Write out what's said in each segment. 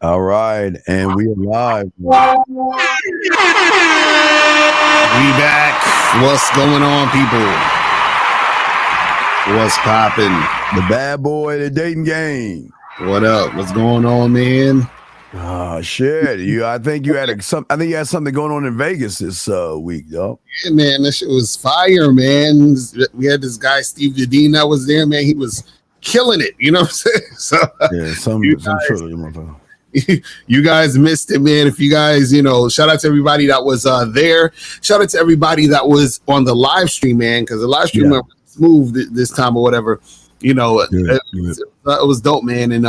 All right, and we are live. We back. What's going on, people? What's popping? The bad boy, the dating game. What up? What's going on, man? Oh shit! I think you had something going on in Vegas this week, though. Yeah, man, that shit was fire, man. We had this guy, Steve Jadine, that was there, man. He was killing it. You know what I'm saying? So, yeah, some motherfucker. You guys missed it, man. If you guys, shout out to everybody that was there. Shout out to everybody that was on the live stream, man, because the live stream went smooth this time or whatever. It was dope, man. And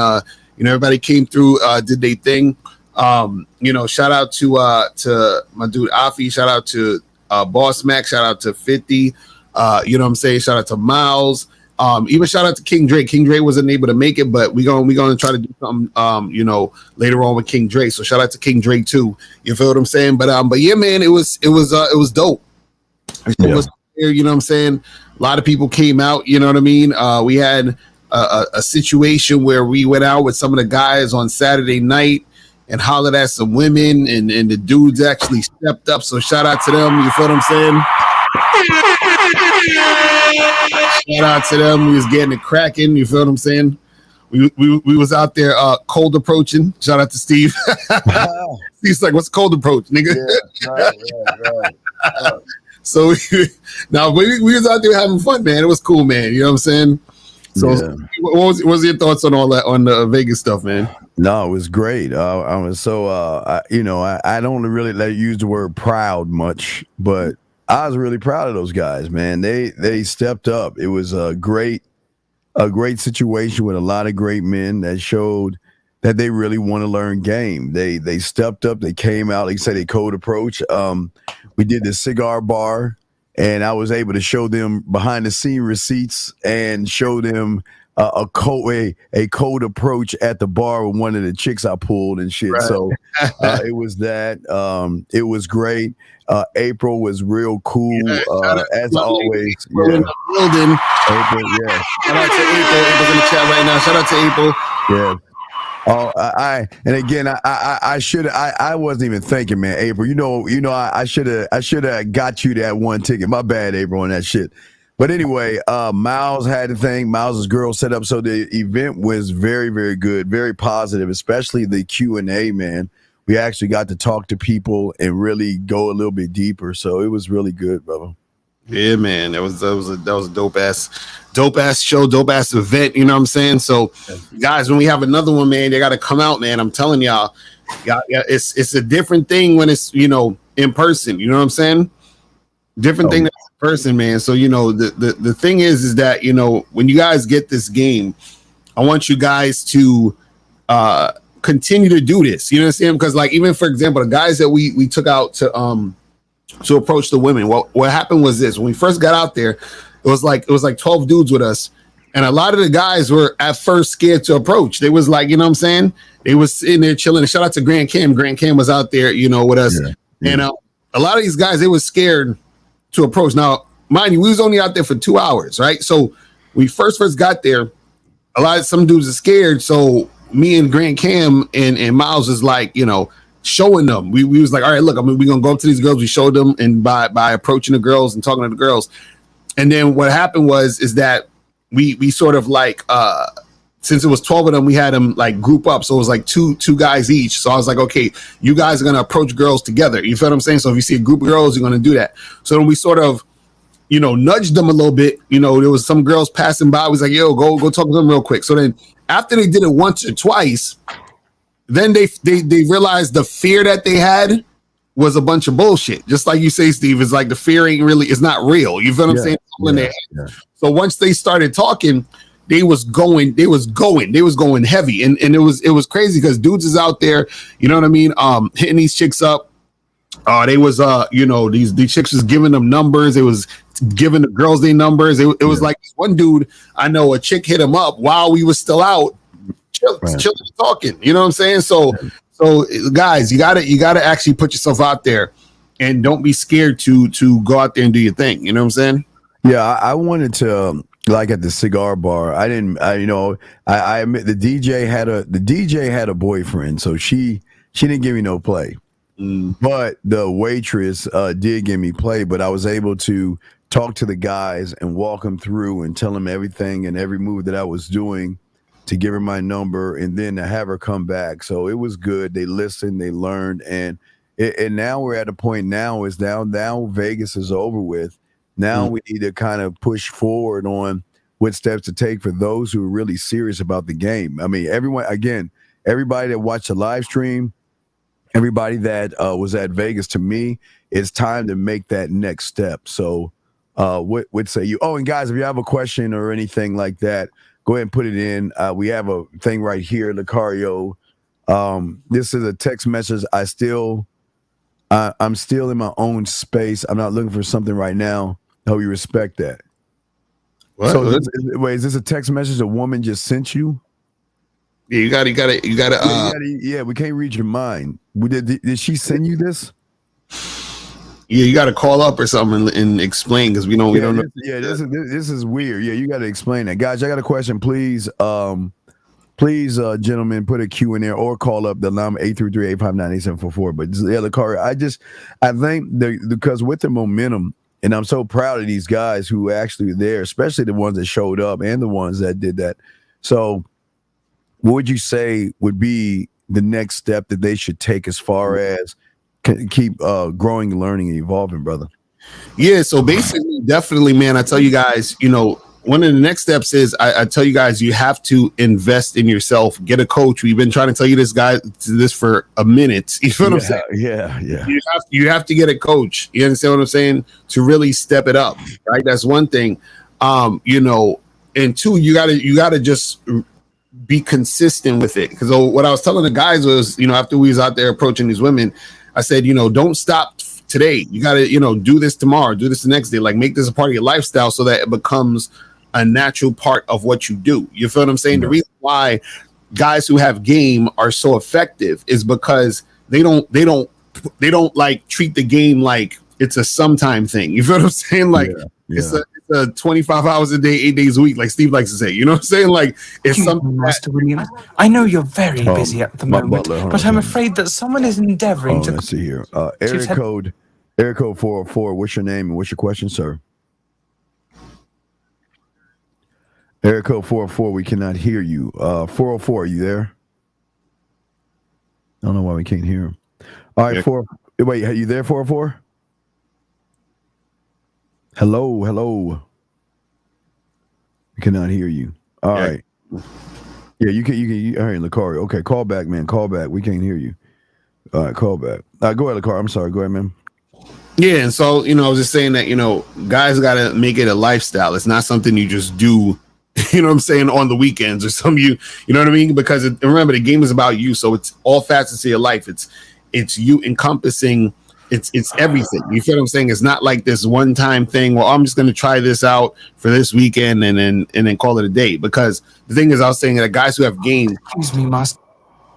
everybody came through, did their thing. Shout out to my dude Afi. Shout out to Boss Mac. Shout out to 50. You know what I'm saying? Shout out to Miles. Even shout out to King Drake. King Drake wasn't able to make it, but we're gonna try to do something later on with King Drake. So shout out to King Drake too. You feel what I'm saying? But yeah, man, it was dope. It was there, you know what I'm saying? A lot of people came out, you know what I mean? We had a situation where we went out with some of the guys on Saturday night and hollered at some women, and the dudes actually stepped up. So shout out to them. You feel what I'm saying? Shout out to them. We was getting it cracking. You feel what I'm saying? We was out there cold approaching. Shout out to Steve. Steve's like, what's cold approach, nigga? Yeah, right. So we was out there having fun, man. It was cool, man. You know what I'm saying? So what was your thoughts on all that, on the Vegas stuff, man? No, it was great. I was so I don't really use the word proud much, but I was really proud of those guys, man. They stepped up. It was a great situation with a lot of great men that showed that they really want to learn game. They stepped up. They came out. Like you said, they cold approach. We did the cigar bar, and I was able to show them behind the scene receipts and show them a cold approach at the bar with one of the chicks I pulled and shit. Right. So it was that. It was great. April was real cool, as always. Yeah. In the building. April, yeah. Shout out to April. April's in the chat right now. Shout out to April. Yeah. I wasn't even thinking, man, April. I should have got you that one ticket. My bad, April, on that shit. But anyway, Miles had the thing. Miles' girl set up, so the event was very, very good, very positive, especially the Q&A, man. We actually got to talk to people and really go a little bit deeper. So it was really good, brother. Yeah, man. That was a dope ass show, dope ass event. You know what I'm saying? So, guys, when we have another one, man, they got to come out, man. I'm telling y'all, it's a different thing when it's in person. You know what I'm saying? Different thing in person, man. So the thing is that when you guys get this game, I want you guys to continue to do this. You know what I'm saying? Because even for example, the guys that we took out to approach the women, what happened was this: when we first got out there, it was like 12 dudes with us, and a lot of the guys were at first scared to approach. They was like, you know what I'm saying? They was sitting there chilling. Shout out to Grand Cam. Grand Cam was out there, with us, and a lot of these guys, they was scared to approach. Now, mind you, we was only out there for 2 hours, right? So we first got there, some dudes are scared. So me and Grand Cam and Miles is like, showing them. We was like, all right, look, we're gonna go up to these girls. We showed them, and by approaching the girls and talking to the girls. And then what happened is that we sort of since it was 12 of them, we had them group up. So it was like two guys each. So I was like, okay, you guys are going to approach girls together. You feel what I'm saying? So if you see a group of girls, you're going to do that. So then we sort of, nudged them a little bit. There was some girls passing by. I was like, yo, go talk to them real quick. So then after they did it once or twice, then they realized the fear that they had was a bunch of bullshit. Just like you say, Steve, it's like the fear it's not real. You feel what I'm saying? Yeah. So once they started talking, they was going heavy, and it was crazy because dudes is out there, you know what I mean, hitting these chicks up. They was these chicks was giving them numbers. It was giving the girls their numbers. It was like this one dude, I know, a chick hit him up while we was still out chilling talking. You know what I'm saying? So guys, you gotta actually put yourself out there, and don't be scared to go out there and do your thing. You know what I'm saying? Yeah, I wanted to like at the cigar bar. I admit the DJ had a boyfriend, so she didn't give me no play. But the waitress did give me play, but I was able to talk to the guys and walk them through and tell them everything and every move that I was doing to give her my number and then to have her come back. So it was good. They listened, they learned, and now we're at a point now Vegas is over with. Now we need to kind of push forward on what steps to take for those who are really serious about the game. I mean, everybody that watched the live stream, everybody that was at Vegas, to me, it's time to make that next step. So what say you? Oh, and guys, if you have a question or anything like that, go ahead and put it in. We have a thing right here, Lucario. This is a text message. I'm still in my own space. I'm not looking for something right now. Hope you respect that. What? So is this a text message a woman just sent you? Yeah, you gotta. Yeah, we can't read your mind. Did she send you this? Yeah, you gotta call up or something and explain because we don't know. Yeah, this is weird. Yeah, you gotta explain that, guys. I got a question, please. Please, gentlemen, put a Q in there or call up the number 833-859-8744. But yeah, Lucario, I think because with the momentum, and I'm so proud of these guys who are actually there, especially the ones that showed up and the ones that did that. So what would you say would be the next step that they should take as far as keep growing, learning, and evolving, brother? Yeah, so basically, definitely, man, I tell you guys, one of the next steps is I tell you guys, you have to invest in yourself. Get a coach. We've been trying to tell you this for a minute. You know what I'm saying? Yeah. You have to get a coach. You understand what I'm saying? To really step it up, right? That's one thing. And two, you gotta just be consistent with it. Because what I was telling the guys was, after we was out there approaching these women, I said, don't stop today. You got to, do this tomorrow, do this the next day, like make this a part of your lifestyle so that it becomes a natural part of what you do. You feel what I'm saying? The reason why guys who have game are so effective is because they don't like treat the game like it's a sometime thing. You feel what I'm saying? Like it's a 25 hours a day, 8 days a week, like Steve likes to say. You know what I'm saying? Like it's something. Master Williams, I know you're very busy at the moment, but I'm afraid that someone is endeavoring to. Let's see here. Area code 404. What's your name and what's your question, sir? Area code 404. We cannot hear you. 404. Are you there? I don't know why we can't hear him. All right, Wait, are you there? 404. Hello. We cannot hear you. All right. Yeah, you can. All right, Lucario. Okay, call back, man. Call back. We can't hear you. All right, call back. Go ahead, Lucario. I'm sorry. Go ahead, man. Yeah, and so I was just saying that guys got to make it a lifestyle. It's not something you just do. You know what I'm saying, on the weekends or some you know what I mean? Because remember, the game is about you, so it's all facets of your life. It's you encompassing. It's everything. You feel what I'm saying? It's not like this one time thing. Well, I'm just going to try this out for this weekend and then call it a day. Because the thing is, I was saying that guys who have game. Excuse me, master.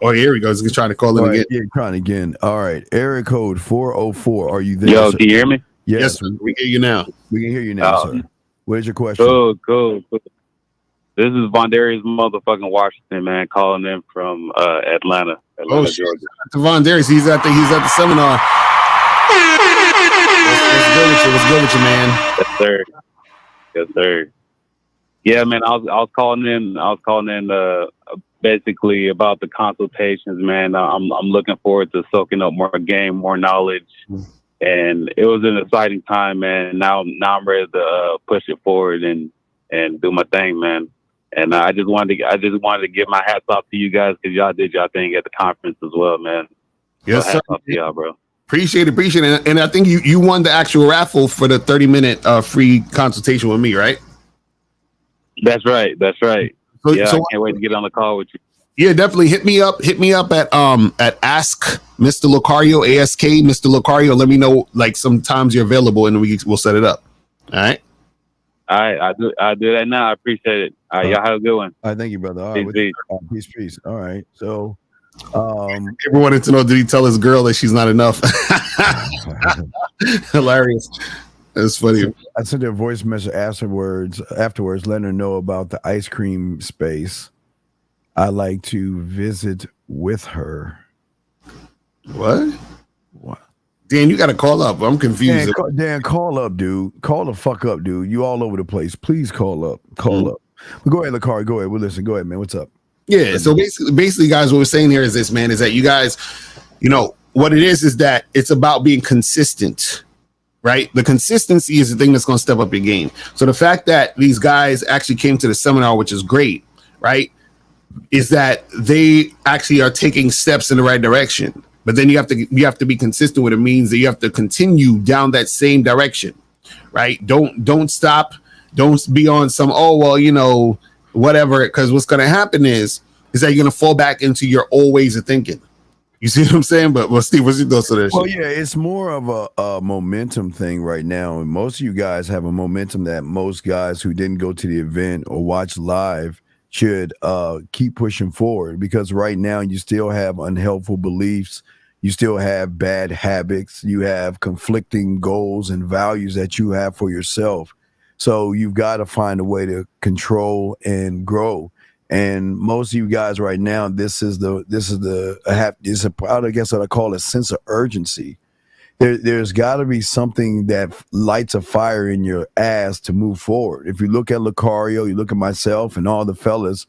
Oh, here he goes. He's trying to call in again. Yeah, trying again. All right, area code 404. Are you there? Yo, sir? can you hear me? Yes, sir. We hear you now. We can hear you now, sir. What is your question? Cool. This is Vondarius motherfucking Washington, man, calling in from Atlanta, Georgia. To Vondarius, he's at the seminar. What's good with you, man? Yes, sir. Yeah, man, I was calling in basically about the consultations, man. I'm looking forward to soaking up more game, more knowledge, and it was an exciting time, man. Now I'm ready to push it forward and do my thing, man. And I just wanted to give my hats off to you guys because y'all did y'all thing at the conference as well, man. Yes, so hats off to y'all, bro. Appreciate it. And I think you won the actual raffle for the 30-minute free consultation with me, right? That's right. So I can't wait to get on the call with you. Yeah, definitely. Hit me up at Ask Mr. Lucario, ASK Mr. Lucario. Let me know like sometimes you're available and we'll set it up. All right. All right, I do that now. I appreciate it. All right, y'all have a good one. All right, thank you, brother. All right, peace. All right, so everyone wanted to know, did he tell his girl that she's not enough? Hilarious. That's funny. I sent her a voice message afterwards, letting her know about the ice cream space. I like to visit with her. What? Dan, you got to call up. I'm confused. Dan, call up, dude. Call the fuck up, dude. You all over the place. Please call up. Call up. But go ahead, Lakari. Go ahead. We'll listen. Go ahead, man. What's up? Yeah. So basically, guys, what we're saying here is this, man, is that you guys, what it is that it's about being consistent, right? The consistency is the thing that's going to step up your game. So the fact that these guys actually came to the seminar, which is great, right, is that they actually are taking steps in the right direction. But then you have to be consistent with it. Means that you have to continue down that same direction, right? Don't stop. Don't be on some, whatever. Because what's going to happen is that you're going to fall back into your old ways of thinking. You see what I'm saying? But Steve, what's your thoughts on that? Well, yeah, it's more of a momentum thing right now. And most of you guys have a momentum that most guys who didn't go to the event or watch live should keep pushing forward, because right now you still have unhelpful beliefs. You still have bad habits. You have conflicting goals and values that you have for yourself. So you've got to find a way to control and grow. And most of you guys right now, this is I guess what I call a sense of urgency. There's got to be something that lights a fire in your ass to move forward. If you look at Lucario, you look at myself and all the fellas,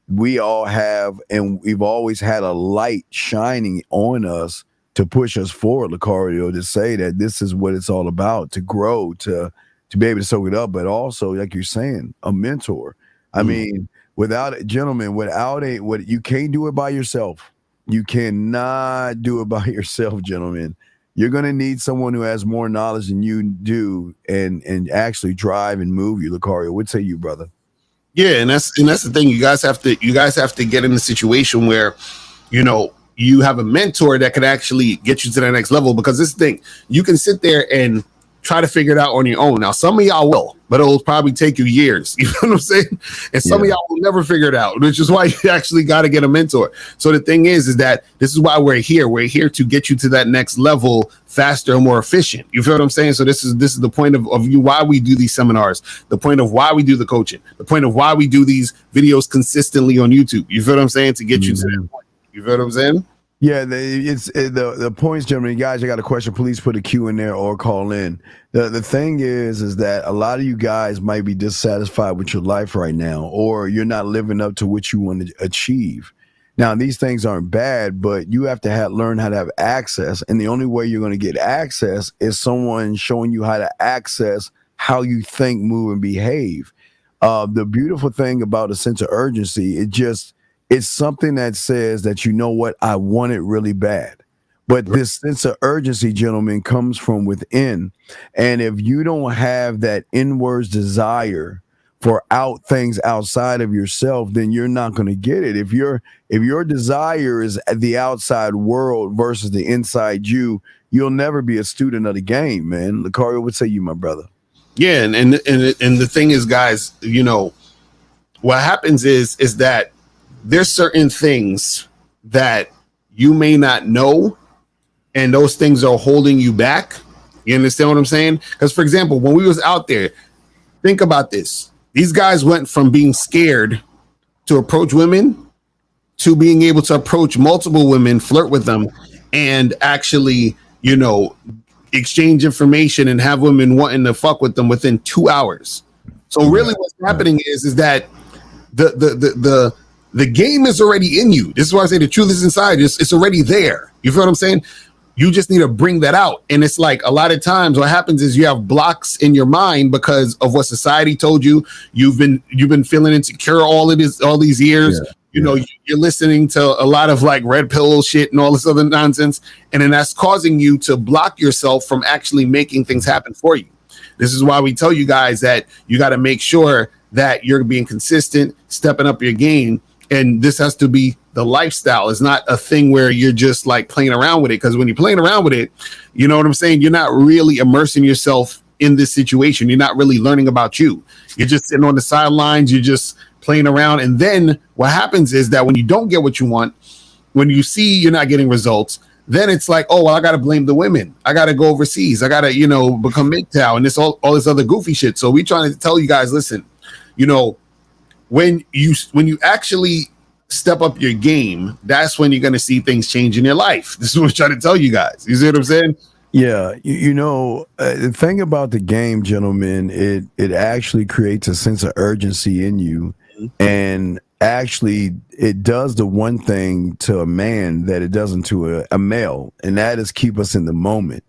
we all have, and we've always had a light shining on us to push us forward, Lucario, to say that this is what it's all about, to grow, to be able to soak it up, but also, like you're saying, a mentor. I mean, you can't do it by yourself. You cannot do it by yourself, gentlemen. You're going to need someone who has more knowledge than you do and actually drive and move you, Lucario. What say you, brother? Yeah, and that's the thing. You guys have to get in a situation where, you have a mentor that can actually get you to the next level, because this thing, you can sit there and try to figure it out on your own. Now, some of y'all will, but it'll probably take you years. You know what I'm saying? And some of y'all will never figure it out, which is why you actually got to get a mentor. So the thing is that this is why we're here. We're here to get you to that next level faster and more efficient. You feel what I'm saying? So this is the point of you, why we do these seminars, the point of why we do the coaching, the point of why we do these videos consistently on YouTube. You feel what I'm saying? To get you to that point. You feel what I'm saying? Yeah, the points, gentlemen. Guys, I got a question. Please put a Q in there or call in. The thing is that a lot of you guys might be dissatisfied with your life right now, or you're not living up to what you want to achieve. Now, these things aren't bad, but you have to learn how to have access, and the only way you're going to get access is someone showing you how to access how you think, move, and behave. The beautiful thing about a sense of urgency, it's something that says that, you know what, I want it really bad. But this sense of urgency, gentlemen, comes from within. And if you don't have that inwards desire for things outside of yourself, then you're not going to get it. If your desire is the outside world versus the inside you'll never be a student of the game, man. Lucario, what say you, my brother? Yeah, and the thing is, guys, what happens is that there's certain things that you may not know, and those things are holding you back. You understand what I'm saying? Because, for example, when we was out there, think about this. These guys went from being scared to approach women to being able to approach multiple women, flirt with them, and actually, exchange information and have women wanting to fuck with them within 2 hours. So really what's happening is that the game is already in you. This is why I say the truth is inside. It's already there. You feel what I'm saying? You just need to bring that out. And it's like a lot of times what happens is you have blocks in your mind because of what society told you. You've been feeling insecure all these years. Yeah. You're listening to a lot of like red pill shit and all this other nonsense. And then that's causing you to block yourself from actually making things happen for you. This is why we tell you guys that you got to make sure that you're being consistent, stepping up your game. And this has to be the lifestyle. It's not a thing where you're just like playing around with it. Because when you're playing around with it, you know what I'm saying? You're not really immersing yourself in this situation. You're not really learning about you. You're just sitting on the sidelines. You're just playing around. And then what happens is that when you don't get what you want, when you see you're not getting results, then it's like, oh, well, I got to blame the women. I got to go overseas. I got to, become MGTOW and this all this other goofy shit. So we trying to tell you guys, listen, when you actually step up your game, that's when you're going to see things change in your life. This is what I'm trying to tell you guys. You see what I'm saying? Yeah, the thing about the game, gentlemen, it actually creates a sense of urgency in you, and actually it does the one thing to a man that it doesn't to a male, and that is keep us in the moment.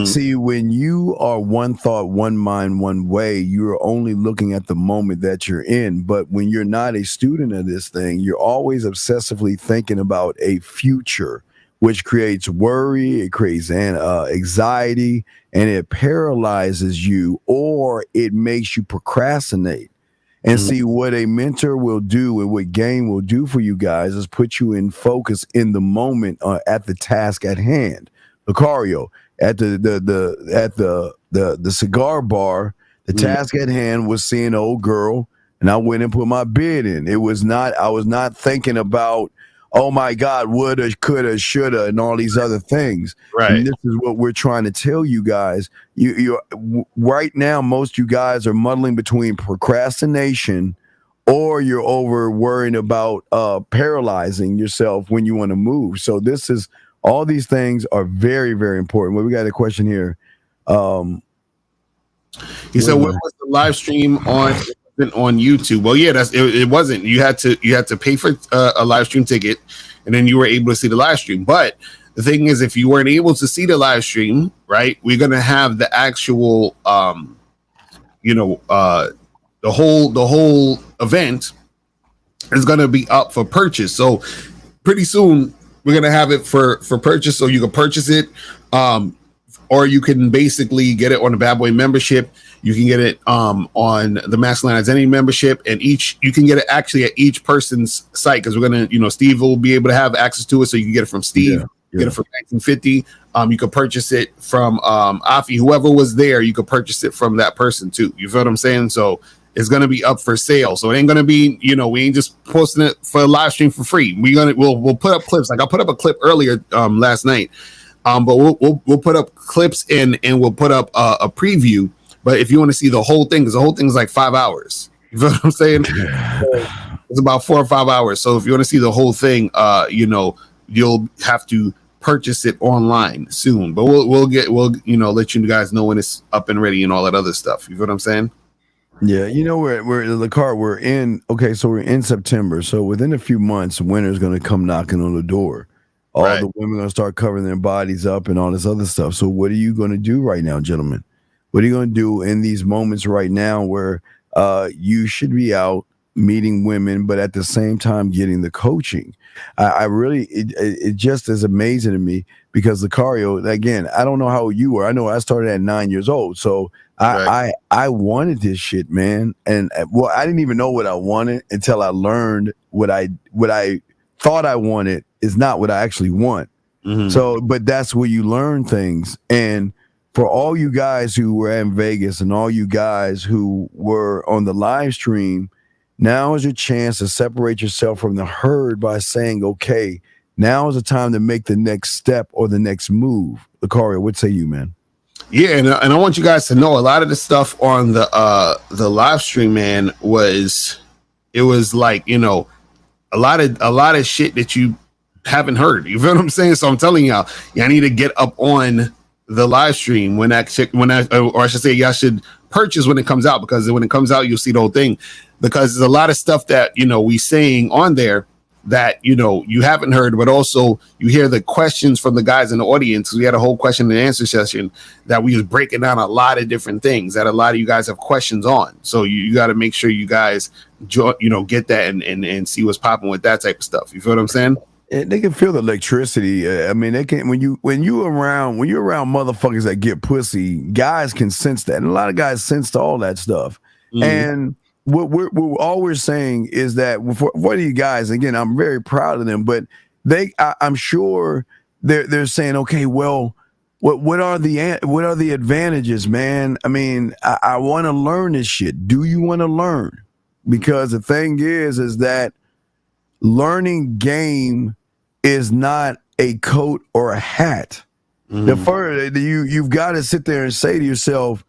See, when you are one thought, one mind, one way, you're only looking at the moment that you're in. But when you're not a student of this thing, you're always obsessively thinking about a future, which creates worry, it creates anxiety, and it paralyzes you, or it makes you procrastinate. And see, what a mentor will do and what game will do for you guys is put you in focus in the moment at the task at hand. Lucario, at the cigar bar, the task at hand was seeing an old girl, and I went and put my bid in. I was not thinking about, oh my God, woulda, coulda, shoulda, and all these other things. Right. And this is what we're trying to tell you guys. You're right now, most of you guys are muddling between procrastination, or you're over worrying about paralyzing yourself when you want to move. So all these things are very, very important. Well, we got a question here. He said, "When was the live stream on YouTube?" Well, yeah, it wasn't. You had to pay for a live stream ticket, and then you were able to see the live stream. But the thing is, if you weren't able to see the live stream, right, we're gonna have the actual, the whole event is gonna be up for purchase. So pretty soon we're gonna have it for purchase, so you can purchase it. Or you can basically get it on the Bad Boy membership. You can get it on the Masculine Identity membership, and you can get it actually at each person's site, because we're gonna, Steve will be able to have access to it, so you can get it from Steve, get it from 1950. You could purchase it from Afi, whoever was there. You could purchase it from that person too. You feel what I'm saying? So it's gonna be up for sale. So it ain't gonna be, we ain't just posting it for a live stream for free. We'll put up clips. Like I put up a clip earlier last night. But we'll put up clips and we'll put up a preview. But if you want to see the whole thing, because the whole thing is like 5 hours. You know what I'm saying? It's about 4 or 5 hours. So if you want to see the whole thing, you'll have to purchase it online soon. But we'll let you guys know when it's up and ready and all that other stuff. You know what I'm saying? Yeah, we're in September. So within a few months, winter's going to come knocking on the door. All the women are going to start covering their bodies up and all this other stuff. So what are you going to do right now, gentlemen? What are you going to do in these moments right now where you should be out meeting women, but at the same time getting the coaching? It just is amazing to me, because Lucario, again, I don't know how old you were. I know I started at 9 years old. So I wanted this shit, man. And I didn't even know what I wanted until I learned what I thought I wanted is not what I actually want. So, but that's where you learn things. And for all you guys who were in Vegas and all you guys who were on the live stream, now is your chance to separate yourself from the herd by saying, okay, now is the time to make the next step or the next move. Lucario, what say you, man? Yeah, and I want you guys to know a lot of the stuff on the live stream, man, was like, a lot of shit that you haven't heard. You feel what I'm saying? So I'm telling y'all, I need to get up on the live stream or I should say, y'all should purchase when it comes out, because when it comes out, you'll see the whole thing. Because there's a lot of stuff that we saying on there that you haven't heard, but also you hear the questions from the guys in the audience. We had a whole question and answer session that we was breaking down a lot of different things that a lot of you guys have questions on. So you got to make sure you guys get that and see what's popping with that type of stuff. You feel what I'm saying? They can feel the electricity. I mean, they can when you're around motherfuckers that get pussy, guys can sense that, and a lot of guys sense all that stuff. And what we're saying is that for you guys, again, I'm very proud of them, but I'm sure they're saying, okay, well, what are the advantages, man? I mean, I want to learn this shit. Do you want to learn? Because the thing is that learning game is not a coat or a hat. The first, you've got to sit there and say to yourself,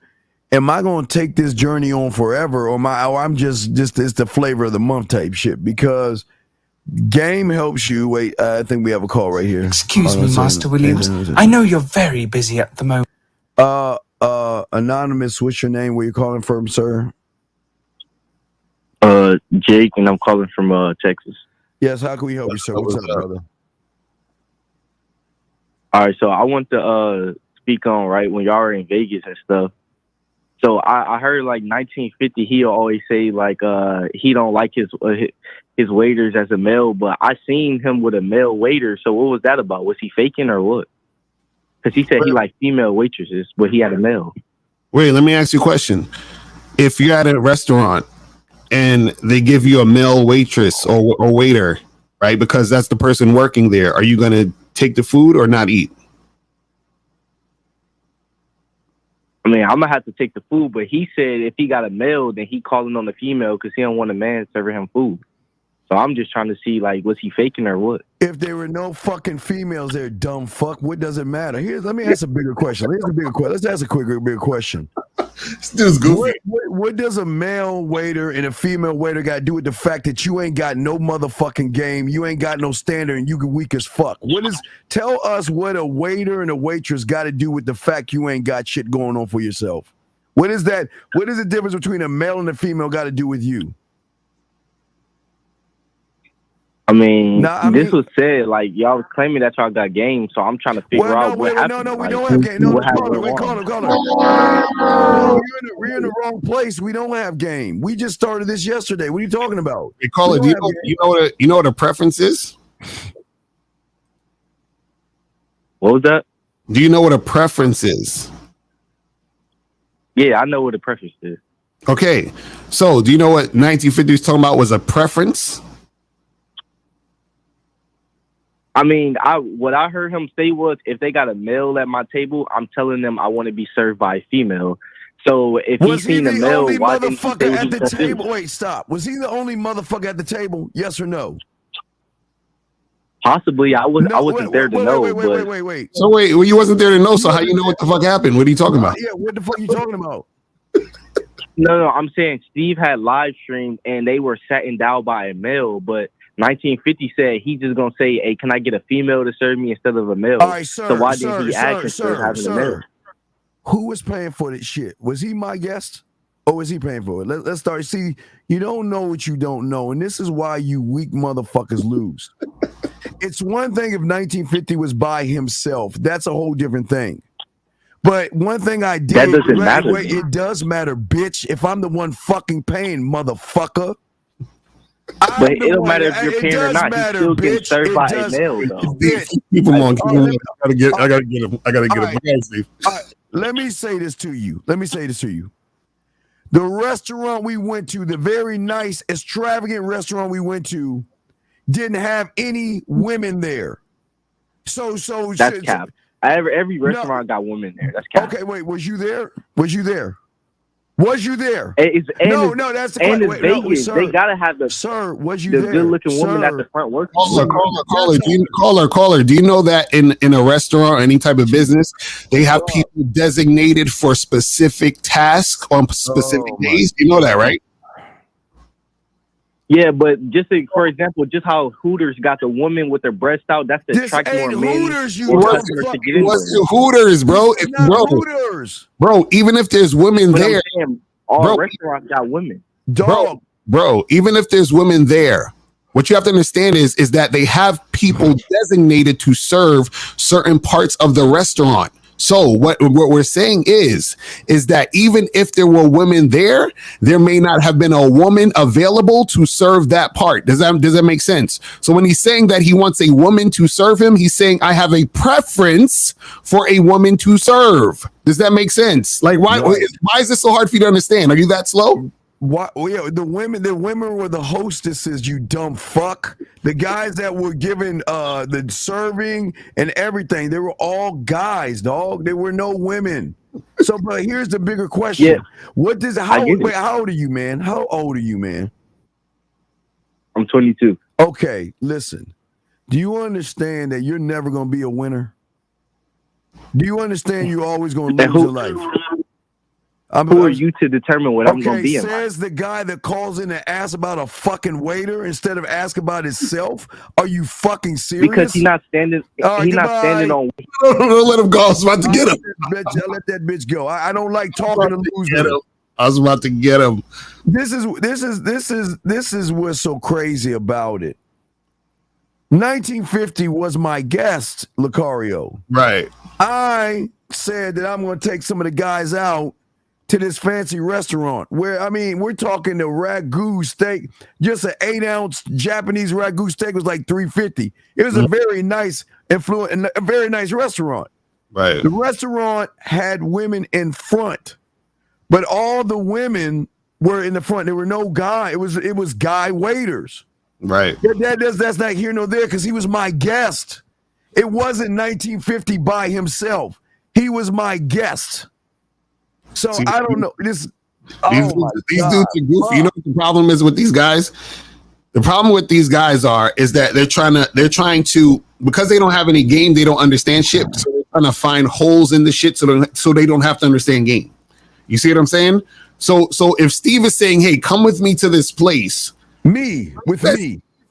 am I going to take this journey on forever, or I'm just it's the flavor of the month type shit? Because game helps you. Wait, I think we have a call right here. Excuse me, Master Williams. I know you're very busy at the moment. Anonymous, what's your name? Where you calling from, sir? Jake, and I'm calling from Texas. Yes, how can we help you, sir? What's up, brother? All right, so I want to speak on, right, when y'all are in Vegas and stuff. So I heard like 1950, he'll always say like he don't like his waiters as a male, but I seen him with a male waiter. So what was that about? Was he faking or what? Because he said he liked female waitresses, but he had a male. Wait, let me ask you a question. If you're at a restaurant and they give you a male waitress or waiter, right, because that's the person working there, are you going to take the food or not eat? I mean, I'm going to have to take the food, but he said if he got a male, then he calling on the female because he don't want a man serving him food. So I'm just trying to see, like, was he faking or what? If there were no fucking females there, dumb fuck, what does it matter? Let me ask a bigger question. Let's ask a bigger question. This dude's goofy. What does a male waiter and a female waiter got to do with the fact that you ain't got no motherfucking game, you ain't got no standard, and you can weak as fuck? Tell us what a waiter and a waitress got to do with the fact you ain't got shit going on for yourself? What is that? What is the difference between a male and a female got to do with you? I mean, this was said, like, y'all was claiming that y'all got game, so I'm trying to figure out what happened. No, we don't have game. No, call him. No, we're in the wrong place. We don't have game. We just started this yesterday. What are you talking about? Hey, caller, do you know what a preference is? What was that? Do you know what a preference is? Yeah, I know what a preference is. Okay, so do you know what 1950 was talking about was a preference? I mean, what I heard him say was, if they got a male at my table, I'm telling them I want to be served by a female. So if was he seen a male, why didn't he say at the table? Wait, stop. Was he the only motherfucker at the table? Yes or no? Possibly. I wasn't there to know. Wait. So wait, well, you wasn't there to know. So how you know what the fuck happened? What are you talking about? Yeah, what the fuck are you talking about? No, I'm saying Steve had live streamed and they were sat down by a male, but 1950 said he's just gonna say, "Hey, can I get a female to serve me instead of a male?" All right, sir. So why didn't he ask instead of having a male? Who was paying for this shit? Was he my guest, or was he paying for it? Let's start. See, you don't know what you don't know, and this is why you weak motherfuckers lose. It's one thing if 1950 was by himself. That's a whole different thing. But one thing I did, that doesn't matter. It does matter, bitch. If I'm the one fucking paying, motherfucker. But it don't matter if you're paying or not. He's still getting served by a male, though. Keep him on. I gotta get him. Let me say this to you. The restaurant we went to, the very nice, extravagant restaurant we went to, didn't have any women there. So that's cap. Every restaurant got women there. That's cap. Okay, wait. Was you there? Was you there? No, that's the question. Wait, Vegas, no, sir, they gotta have the was you the there? good-looking woman at the front working. Caller. Do you know that in a restaurant or any type of business, they have people designated for specific tasks on specific days? You know that, right? Yeah, but for example, just how Hooters got the woman with their breast out, that's the attract more men. Hooters, What's Hooters, bro? It's not Hooters. Bro, even if there's women there, all restaurants got women. Bro, even if there's women there, what you have to understand is that they have people designated to serve certain parts of the restaurant. So what we're saying is that even if there were women there may not have been a woman available to serve that part. Does that make sense? So when he's saying that he wants a woman to serve him, he's saying I have a preference for a woman to serve. Does that make sense? Like why is this so hard for you to understand? Are you that slow? What? Yeah, the women were the hostesses. You dumb fuck. The guys that were given the serving and everything, they were all guys, dog. There were no women. So, but here's the bigger question: How old are you, man? How old are you, man? I'm 22. Okay, listen. Do you understand that you're never going to be a winner? Do you understand you're always going to lose in life? Who are you to determine what I'm going to be in life? Says the guy that calls in and asks about a fucking waiter instead of asking about himself. Are you fucking serious? Because he's not standing. He's not standing on. Don't let him go. I was about to get him. I let that bitch go. I don't like talking to losers. I was about to get him. This is what's so crazy about it. 1950 was my guest, Lucario. Right. I said that I'm going to take some of the guys out to this fancy restaurant where, I mean, we're talking the ragu steak. Just an 8-ounce Japanese ragu steak was like $3.50. It was a very nice a very nice restaurant. Right. The restaurant had women in front, but all the women were in the front. There were no guy. It was guy waiters. Right. That's not here nor there because he was my guest. It wasn't 1950 by himself. He was my guest. So I don't know. These dudes are goofy. You know what the problem is with these guys? The problem with these guys is that they're trying to because they don't have any game, they don't understand shit. So they're trying to find holes in the shit so they don't have to understand game. You see what I'm saying? So if Steve is saying, "Hey, come with me to this place,"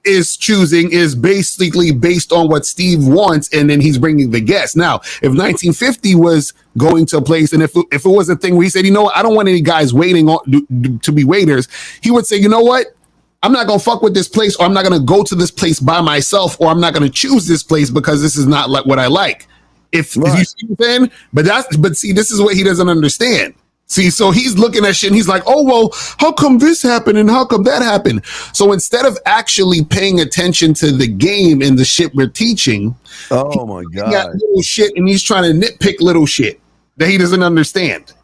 is basically based on what Steve wants, and then he's bringing the guest. Now, if 1950 was going to a place, and if it was a thing where he said, "You know what? I don't want any guys waiting to be waiters," he would say, "You know what? I'm not gonna fuck with this place, or I'm not gonna go to this place by myself, or I'm not gonna choose this place because this is not like what I like." If you see what I'm saying, but see, this is what he doesn't understand. See, so he's looking at shit and he's like, "Oh, well, how come this happened and how come that happened?" So instead of actually paying attention to the game and the shit we're teaching, oh my God, got little shit and he's trying to nitpick little shit that he doesn't understand.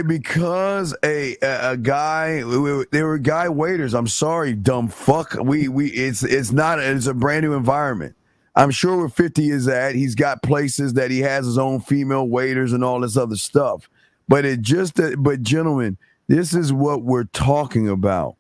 Because a guy, they were guy waiters. I'm sorry, dumb fuck. It's a brand new environment. I'm sure where 50 is at, he's got places that he has his own female waiters and all this other stuff. But gentlemen, this is what we're talking about.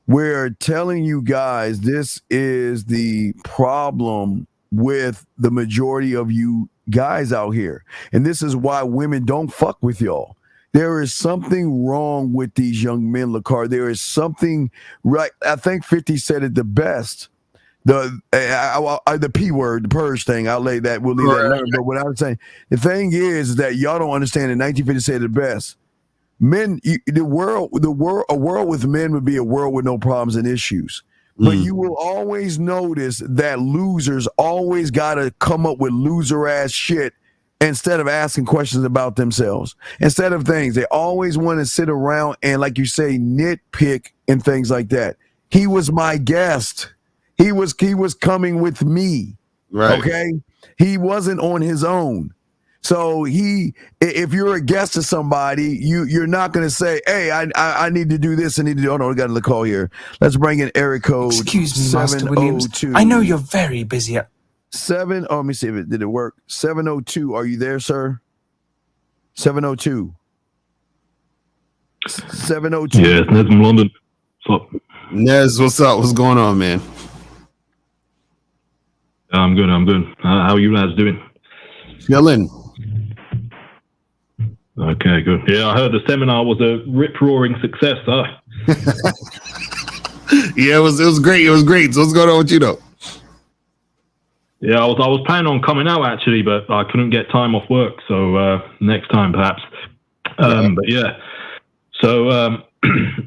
We're telling you guys this is the problem with the majority of you guys out here. And this is why women don't fuck with y'all. There is something wrong with these young men, Lacar. There is something right. I think 50 said it the best. The P word, the purge thing, I'll lay that, we'll leave that alone. But what I was saying, the thing is that y'all don't understand that 1950 said it best. Men, a world with men would be a world with no problems and issues. But you will always notice that losers always got to come up with loser ass shit instead of asking questions about themselves. Instead of things, they always want to sit around and, like you say, nitpick and things like that. He was my guest. He was coming with me. Right. Okay. He wasn't on his own. So if you're a guest to somebody, you're not going to say, "Hey, I need to do this. I need to do." Oh no, we got a call here. Let's bring in area code. Excuse me, Master Williams. I know you're very busy. Let me see if did it work. 702. Are you there, sir? 702. 702. Yeah, it's Nez from London. What's up? Nez, what's up? What's going on, man? I'm good. How are you guys doing? Chilling. Okay, good. Yeah, I heard the seminar was a rip-roaring success, huh? Yeah, it was great. It was great. So what's going on with you, though? Yeah, I was planning on coming out, actually, but I couldn't get time off work, so next time, perhaps. But yeah. So,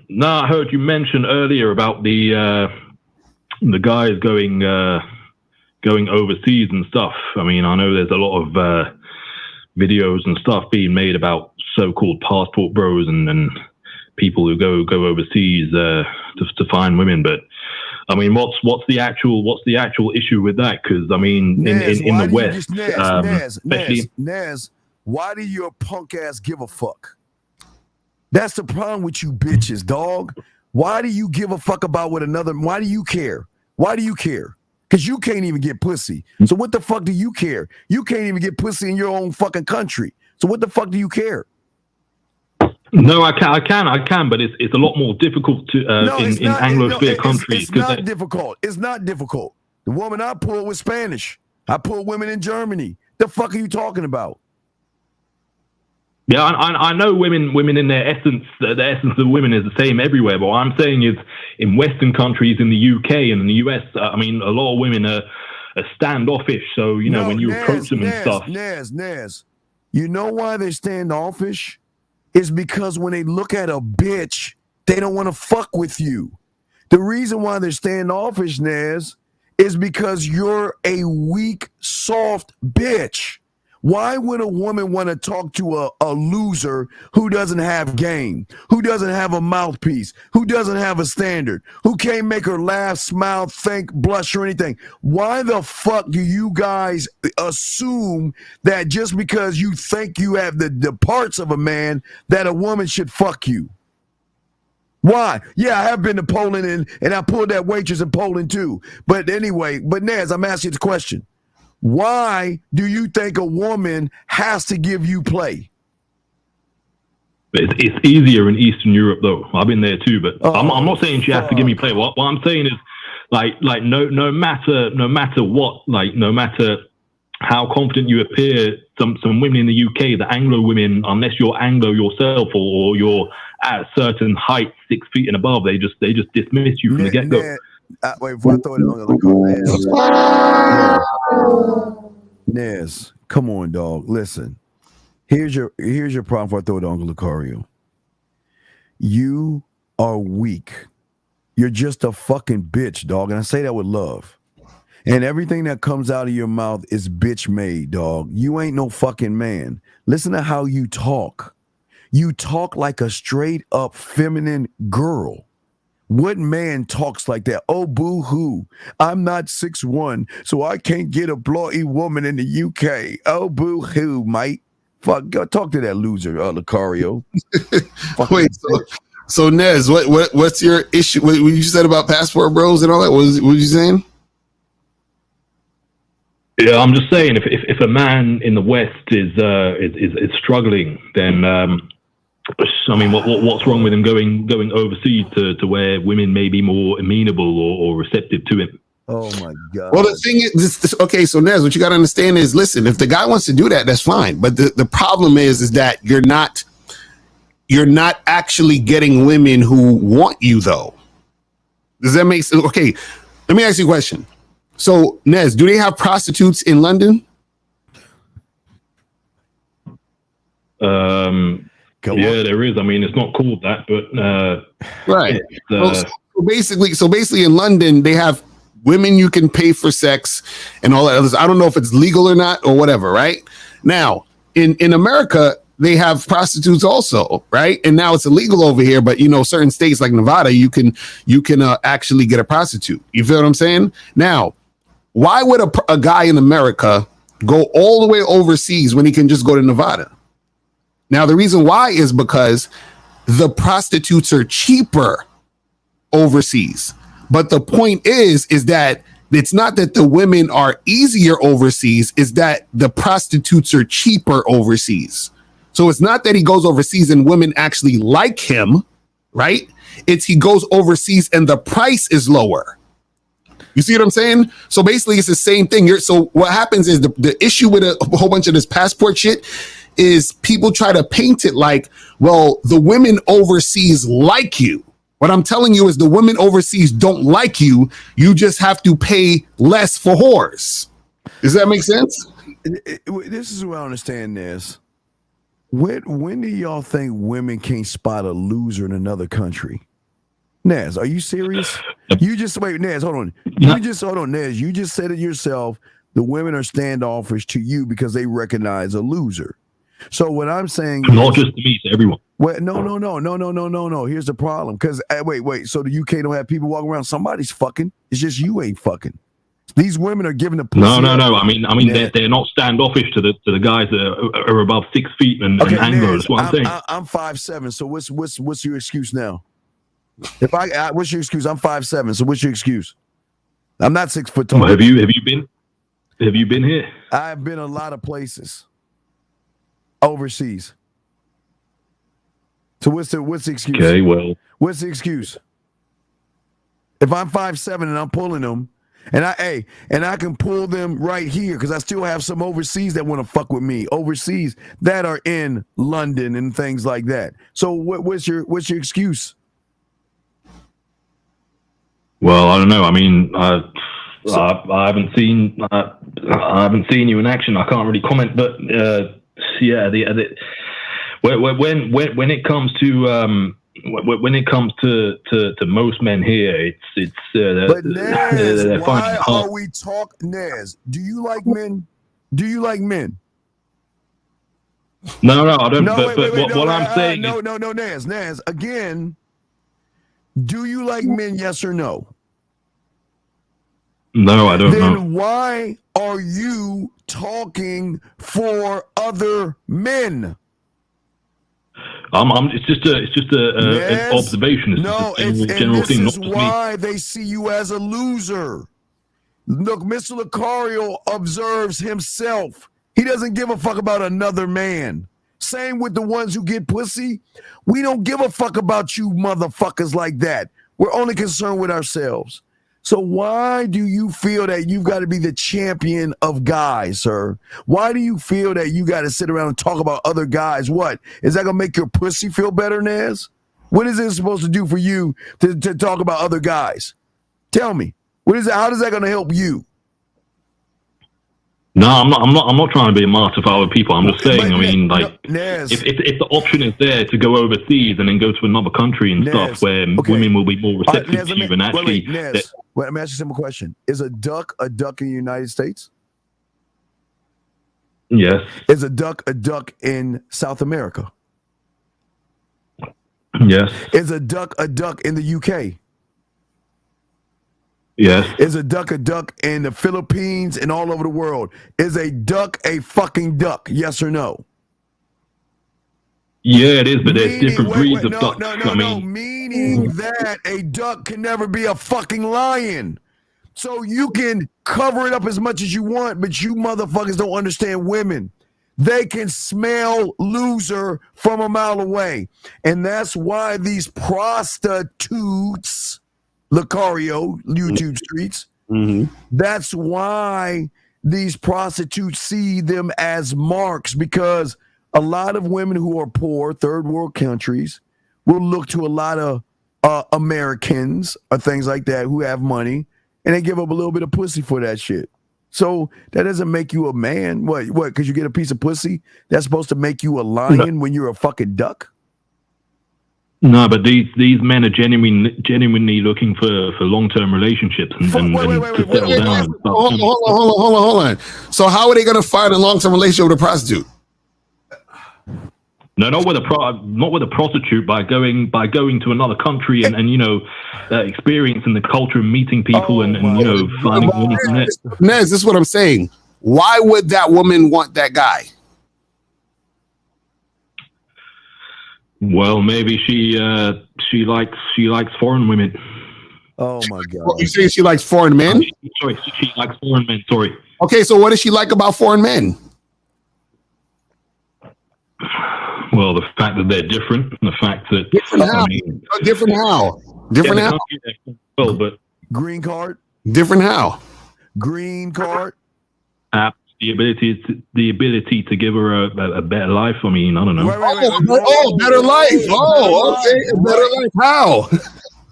now I heard you mention earlier about the guys going overseas and stuff. I mean, I know there's a lot of videos and stuff being made about so-called passport bros and people who go overseas to find women. But I mean, what's the actual issue with that? Because I mean, Nez, in the West, Nez, why do your punk ass give a fuck? That's the problem with you bitches, dog. Why do you give a fuck about what another? Why do you care? Why do you care? Because you can't even get pussy. So what the fuck do you care? You can't even get pussy in your own fucking country. So what the fuck do you care? No, I can, but it's a lot more difficult to in Anglosphere countries. It's not difficult. It's not difficult. The woman I pulled was Spanish. I pulled women in Germany. The fuck are you talking about? Yeah, I know women in their essence, the essence of women is the same everywhere. But what I'm saying is, in Western countries, in the UK and in the US, I mean, a lot of women are standoffish. So, you know, when you approach them and stuff. Nez, you know why they're standoffish? It's because when they look at a bitch, they don't want to fuck with you. The reason why they're standoffish, Nez, is because you're a weak, soft bitch. Why would a woman want to talk to a loser who doesn't have game, who doesn't have a mouthpiece, who doesn't have a standard, who can't make her laugh, smile, think, blush, or anything? Why the fuck do you guys assume that just because you think you have the parts of a man that a woman should fuck you? Why? Yeah, I have been to Poland and I pulled that waitress in Poland too. But anyway, Nez, I'm asking you the question. Why do you think a woman has to give you play? It's easier in Eastern Europe, though. I've been there too, but I'm not saying she has to give me play. What I'm saying is, like no matter what, like no matter how confident you appear, some women in the UK, the Anglo women, unless you're Anglo yourself or you're at a certain height, 6 feet and above, they just dismiss you from the get go. Wait, before I throw it on Nez, come on, dog. Listen, here's your problem before I throw it on Uncle Lucario. You are weak. You're just a fucking bitch, dog. And I say that with love. And everything that comes out of your mouth is bitch made, dog. You ain't no fucking man. Listen to how you talk. You talk like a straight up feminine girl. What man talks like that? Oh, boo-hoo. I'm not 6'1", so I can't get a bloody woman in the UK. Oh, boo-hoo, mate. Fuck, go talk to that loser, Lucario. Wait, so Nez, what's your issue? What you said about passport bros and all that? What you saying? Yeah, I'm just saying, if a man in the West is struggling, then I mean, what's wrong with him going overseas to where women may be more amenable or receptive to him? Oh my God. Well, the thing is, okay, so Nez, what you got to understand is, listen, if the guy wants to do that, that's fine. But the problem is that you're not actually getting women who want you, though. Does that make sense? Okay, let me ask you a question. So, Nez, do they have prostitutes in London? Yeah, there is. I mean, it's not called that, but right. So basically, in London, they have women you can pay for sex and all that others. I don't know if it's legal or not or whatever. Right now, in America, they have prostitutes also, right? And now it's illegal over here, but you know, certain states like Nevada, you can actually get a prostitute. You feel what I'm saying? Now, why would a guy in America go all the way overseas when he can just go to Nevada? Now, the reason why is because the prostitutes are cheaper overseas. But the point is that it's not that the women are easier overseas, is that the prostitutes are cheaper overseas. So it's not that he goes overseas and women actually like him, right? It's he goes overseas and the price is lower. You see what I'm saying? So basically, it's the same thing. So what happens is the issue with a whole bunch of this passport shit is people try to paint it like, well, the women overseas like you. What I'm telling you is the women overseas don't like you. You just have to pay less for whores. Does that make sense? This is what I understand this. When do y'all think women can't spot a loser in another country? Nez, are you serious? You just wait, Nez, hold on. Nez. You just said it yourself. The women are standoffish to you because they recognize a loser. So what I'm saying is, not just to me, to everyone. Well, no. Here's the problem. Because wait. So the UK don't have people walking around. Somebody's fucking. It's just you ain't fucking. These women are giving the pussy. No. I mean, they're not standoffish to the guys that are above 6 feet and Anglo. That's what I'm saying. I'm 5'7". So what's your excuse now? What's your excuse? I'm 5'7". So what's your excuse? I'm not 6 foot tall. Well, have you been here? I've been a lot of places overseas. So what's the excuse? Okay, well, what's the excuse? If I'm 5'7" and I'm pulling them, And I can pull them right here because I still have some overseas that want to fuck with me. Overseas that are in London and things like that. So what's your excuse? Well, I don't know. I mean, I haven't seen you in action. I can't really comment, but when it comes to when it comes to most men here, it's. But Nez, why are we talking? Nez, do you like men? Do you like men? No, I don't. What I'm saying is no, Nez. Again, do you like men? Yes or no? No, I don't know. Then why are you talking for other men? It's just an observation. It's general thing. This is why they see you as a loser. Look, Mr. Lucario observes himself. He doesn't give a fuck about another man. Same with the ones who get pussy. We don't give a fuck about you motherfuckers like that. We're only concerned with ourselves. So why do you feel that you've got to be the champion of guys, sir? Why do you feel that you got to sit around and talk about other guys? What? Is that going to make your pussy feel better, Nez? What is it supposed to do for you to talk about other guys? Tell me. What is it? How is that going to help you? No, I'm not trying to be a martyr for other people. I'm just saying, Nez, if the option is there to go overseas and then go to another country and stuff where women will be more receptive to you and actually... Nez, let me ask you a simple question. Is a duck in the United States? Yes. Is a duck in South America? Yes. Is a duck in the UK? Yes. Is a duck in the Philippines and all over the world? Is a duck a fucking duck? Yes or no? Yeah, it is, but there's different breeds of ducks. Meaning that a duck can never be a fucking lion. So you can cover it up as much as you want, but you motherfuckers don't understand women. They can smell loser from a mile away. And that's why these prostitutes, Lucario, YouTube streets, that's why these prostitutes see them as marks, because a lot of women who are poor, third world countries, will look to a lot of Americans or things like that who have money, and they give up a little bit of pussy for that shit. So that doesn't make you a man. What? Because you get a piece of pussy, that's supposed to make you a lion when you're a fucking duck? No, but these men are genuinely looking for long-term relationships and to settle down. Hold on. So how are they going to find a long-term relationship with a prostitute? No, not with a prostitute. By going to another country and experiencing the culture and meeting people and finding women from there. Nez, this is what I'm saying. Why would that woman want that guy? Well, maybe she likes foreign women. Oh my God! Well, you say she likes foreign men? She likes foreign men. Sorry. Okay, so what does she like about foreign men? Well, the fact that they're different, and the fact that Different how? Well, but green card. Different how? Green card. The ability to give her a better life. I mean, I don't know. Better life. Oh, okay, better life. How?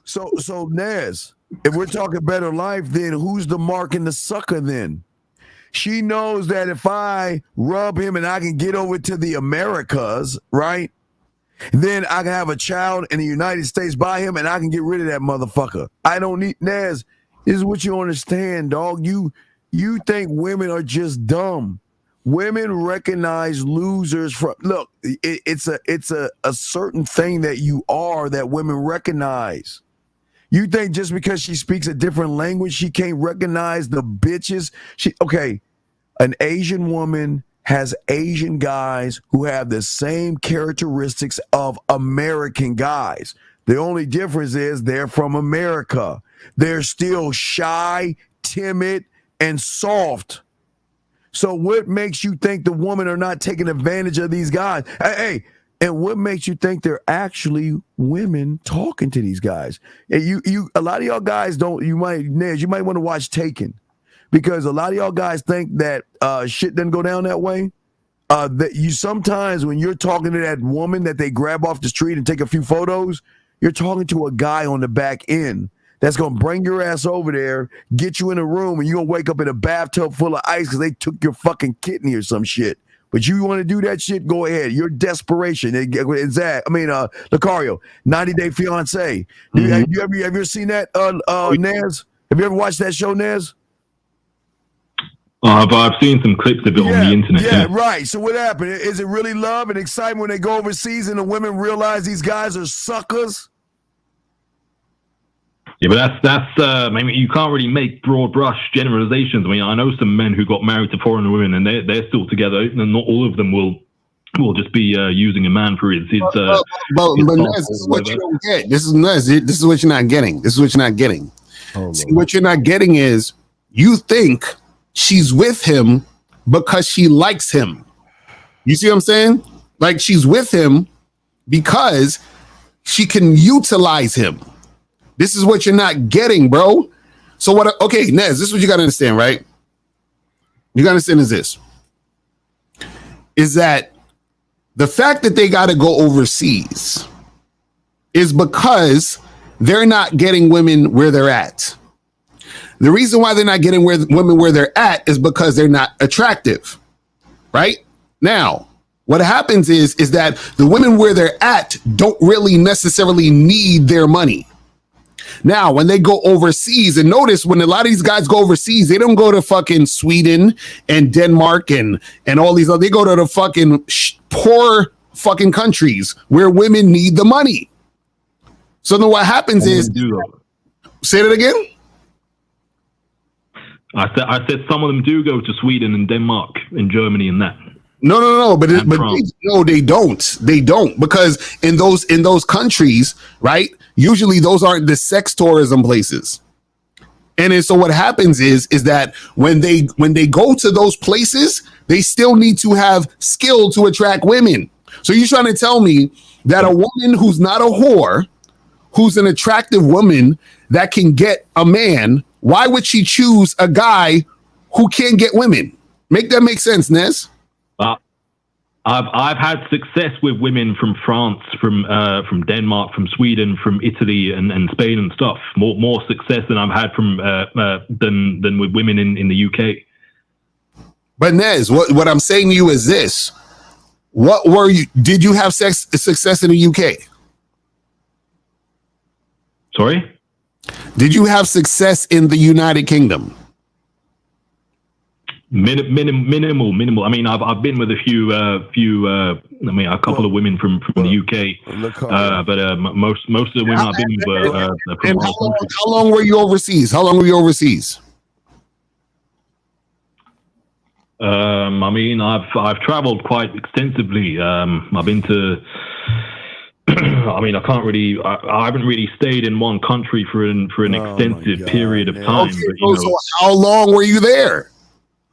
So Nez, if we're talking better life, then who's the mark and the sucker then? She knows that if I rub him and I can get over to the Americas, right? Then I can have a child in the United States by him and I can get rid of that motherfucker. I don't need Nez. This is what you understand, dog. You think women are just dumb. Women recognize losers from look, it's a certain thing that you are that women recognize. You think just because she speaks a different language, she can't recognize the bitches? An Asian woman has Asian guys who have the same characteristics of American guys. The only difference is they're from America. They're still shy, timid, and soft. So what makes you think the women are not taking advantage of these guys? Hey, And what makes you think they're actually women talking to these guys? And a lot of y'all guys don't. You might want to watch Taken, because a lot of y'all guys think that shit doesn't go down that way. That you sometimes, when you're talking to that woman that they grab off the street and take a few photos, you're talking to a guy on the back end that's gonna bring your ass over there, get you in a room, and you're gonna wake up in a bathtub full of ice because they took your fucking kidney or some shit. But you want to do that shit, go ahead. Your desperation. Is that? I mean, Lucario, 90 Day Fiance. Mm-hmm. Have you ever seen that, Nez? Have you ever watched that show, Nez? I've seen some clips of it on the internet. Yeah, right. So what happened? Is it really love and excitement when they go overseas and the women realize these guys are suckers? Yeah, but that's. I mean, you can't really make broad brush generalizations. I mean, I know some men who got married to foreign women, and they're still together, and not all of them will just be using a man for his. But Nez, this is what you don't get. This is Nez. This is what you're not getting. This is what you're not getting. See, what you're not getting is you think she's with him because she likes him. You see what I'm saying? Like, she's with him because she can utilize him. This is what you're not getting, bro. So what? Okay, Nez, this is what you got to understand, right? You got to understand is that the fact that they got to go overseas is because they're not getting women where they're at. The reason why they're not getting women where they're at is because they're not attractive, right? Now, what happens is that the women where they're at don't really necessarily need their money. Now, when they go overseas, and notice when a lot of these guys go overseas, they don't go to fucking Sweden and Denmark and all these other, they go to the fucking poor fucking countries where women need the money. So then what happens is, say that again? I said some of them do go to Sweden and Denmark and Germany and that. No, but they don't. They don't, because in those countries, right? Usually those aren't the sex tourism places. And then so what happens is that when they go to those places, they still need to have skill to attract women. So you're trying to tell me that a woman who's not a whore, who's an attractive woman that can get a man, why would she choose a guy who can't get women? Make that make sense, Nez? I've had success with women from France, from Denmark, from Sweden, from Italy and Spain and stuff. More success than I've had from than with women in the UK. But Nez, what I'm saying to you is this: did you have success in the UK? Sorry? Did you have success in the United Kingdom? Minimal. I mean, I've been with a couple of women from the UK, but most of the women I've been with were from and how long were you overseas? I mean, I've traveled quite extensively. I've been to. I mean, I haven't really stayed in one country for an extensive period of time. Okay, but, so how long were you there?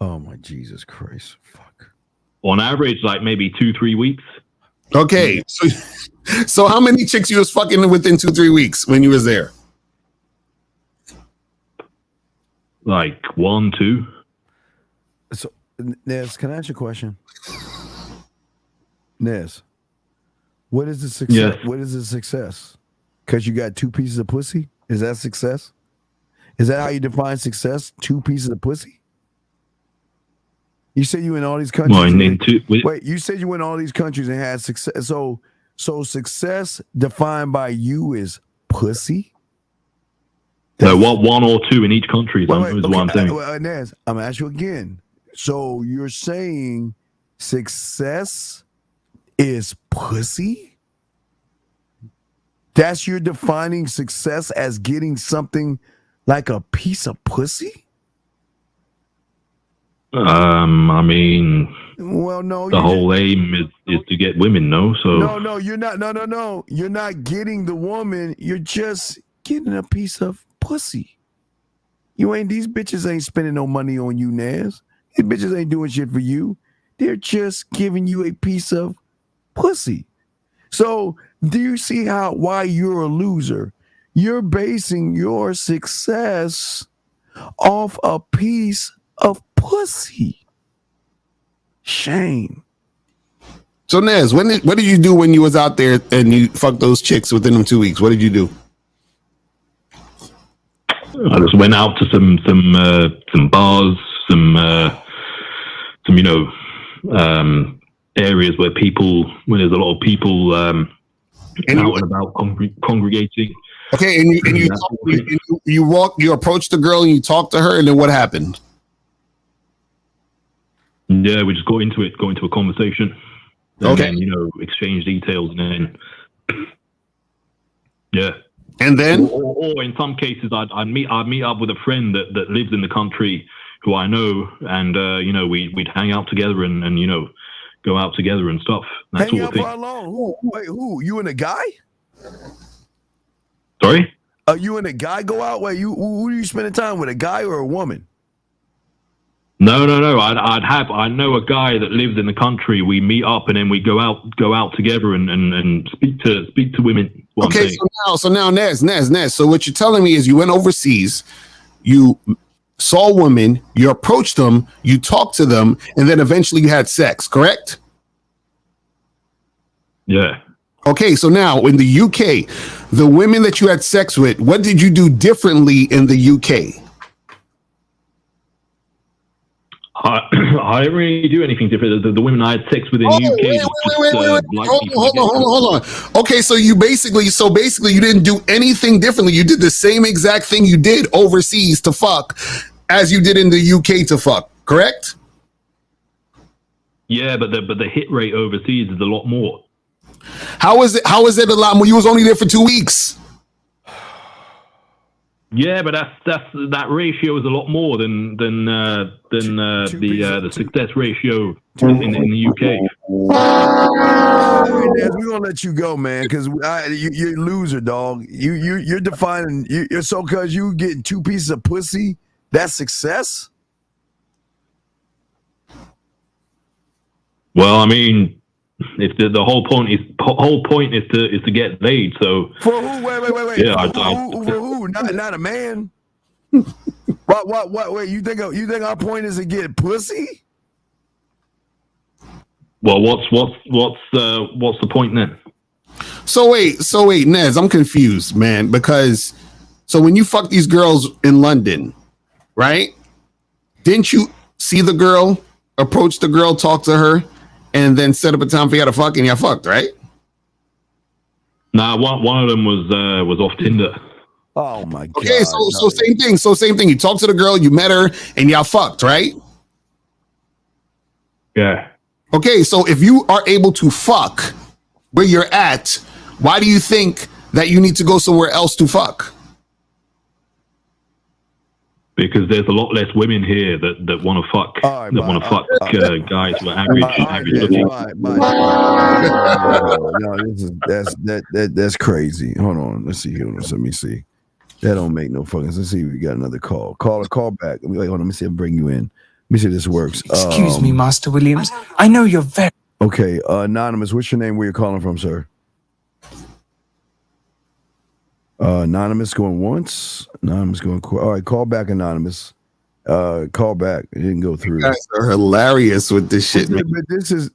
Oh my Jesus Christ! Fuck. On average, like maybe 2-3 weeks. Okay, so how many chicks you was fucking within 2-3 weeks when you was there? Like 1-2. So, Nez, can I ask you a question? Nez, what is the success? Yes. What is the success? Because you got 2 pieces of pussy? Is that success? Is that how you define success? 2 pieces of pussy? You said you went all these countries. Wait, you said you went all these countries and had success. So success defined by you is pussy? So what, 1 or 2 in each country is what I'm saying. Nez, I'm gonna ask you again. So you're saying success is pussy? That's your defining success as getting something like a piece of pussy? I mean, well, no. The whole aim is to get women, no? So no, you're not. No. You're not getting the woman. You're just getting a piece of pussy. These bitches ain't spending no money on you, Naz. These bitches ain't doing shit for you. They're just giving you a piece of pussy. So do you see why you're a loser? You're basing your success off a piece of pussy. Shame. So Nez, what did you do when you was out there and you fucked those chicks within them 2 weeks? What did you do? I just went out to some bars, some areas where there's a lot of people out and about congregating. Okay, and you approached the girl and you talked to her, and then what happened? Yeah, we just got into a conversation. And then, exchange details, and then yeah. And then, or in some cases, I'd meet up with a friend that lives in the country who I know, and we'd hang out together and go out together and stuff. That Hang sort out of thing. for how long? Wait, who? You and a guy? Sorry? You and a guy go out? Wait, who are you spending time with? A guy or a woman? No. I know a guy that lives in the country. We meet up and then we go out together and speak to women. Okay, so now Nez. So what you're telling me is you went overseas, you saw women, you approached them, you talked to them, and then eventually you had sex, correct? Yeah. Okay, so now in the UK, the women that you had sex with, what did you do differently in the UK? I didn't really do anything different. The women I had sex with in the UK. Wait. Hold on. Okay, so basically you didn't do anything differently. You did the same exact thing you did overseas to fuck as you did in the UK to fuck, correct? Yeah, but the hit rate overseas is a lot more. How is it a lot more? You was only there for 2 weeks. Yeah, but that ratio is a lot more than the success ratio in the UK. We're gonna let you go, man, because you're a loser, dog. You're defining. You're so because you getting 2 pieces of pussy. That's success. Well, I mean, if the whole point is to get laid. So for who? Wait. Yeah, for who? Not a man. What? Wait, you think our point is to get pussy? Well, what's the point then? So wait, Nez, I'm confused, man, because so when you fuck these girls in London, right? Didn't you see the girl, approach the girl, talk to her, and then set up a time for you to fuck, and you fucked, right? Nah, one of them was off Tinder. Oh my god. Okay, so same thing. So same thing. You talked to the girl, you met her, and y'all fucked, right? Yeah. Okay, so if you are able to fuck where you're at, why do you think that you need to go somewhere else to fuck? Because there's a lot less women here that want to fuck, guys who are average looking. No, that's crazy. Hold on, let's see. Let me see. That don't make no fucking sense. Let's see if we got another call. Call back. Hold on, let me see. I'll bring you in. Let me see if this works. Excuse me, Master Williams. I know you're very... Okay, Anonymous, what's your name? Where you're calling from, sir? Anonymous going once. Anonymous going... All right, call back, Anonymous. Call back. It didn't go through. You guys are hilarious with this shit, man. But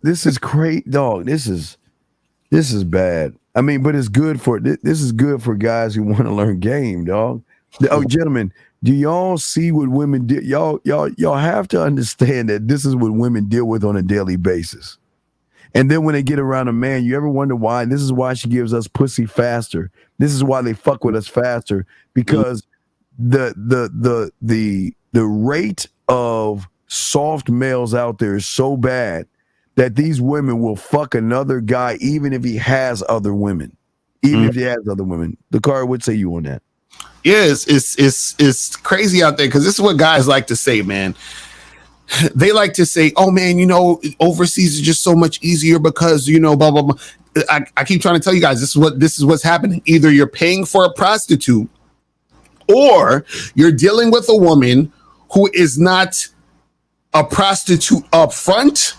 this is great, dog. This is bad. I mean, but it's good for... This is good for guys who want to learn game, dog. Oh, gentlemen, do y'all see what women do? Y'all have to understand that this is what women deal with on a daily basis. And then when they get around a man, you ever wonder why? This is why she gives us pussy faster. This is why they fuck with us faster, because the rate of soft males out there is so bad that these women will fuck another guy even if he has other women. If he has other women. The car would say you on that. Yeah, it's crazy out there because this is what guys like to say, man. They like to say, "Oh man, overseas is just so much easier because blah blah blah." I keep trying to tell you guys this is what's happening. Either you're paying for a prostitute, or you're dealing with a woman who is not a prostitute up front,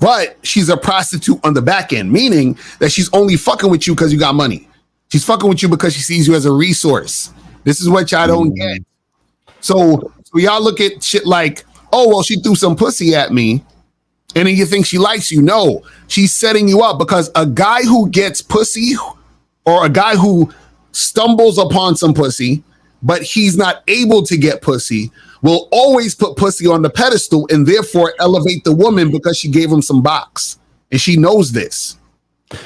but she's a prostitute on the back end, meaning that she's only fucking with you because you got money. She's fucking with you because she sees you as a resource. This is what y'all don't get. So y'all look at shit like, oh, well, she threw some pussy at me, and then you think she likes you. No, she's setting you up, because a guy who gets pussy, or a guy who stumbles upon some pussy, but he's not able to get pussy, will always put pussy on the pedestal and therefore elevate the woman because she gave him some box. And she knows this.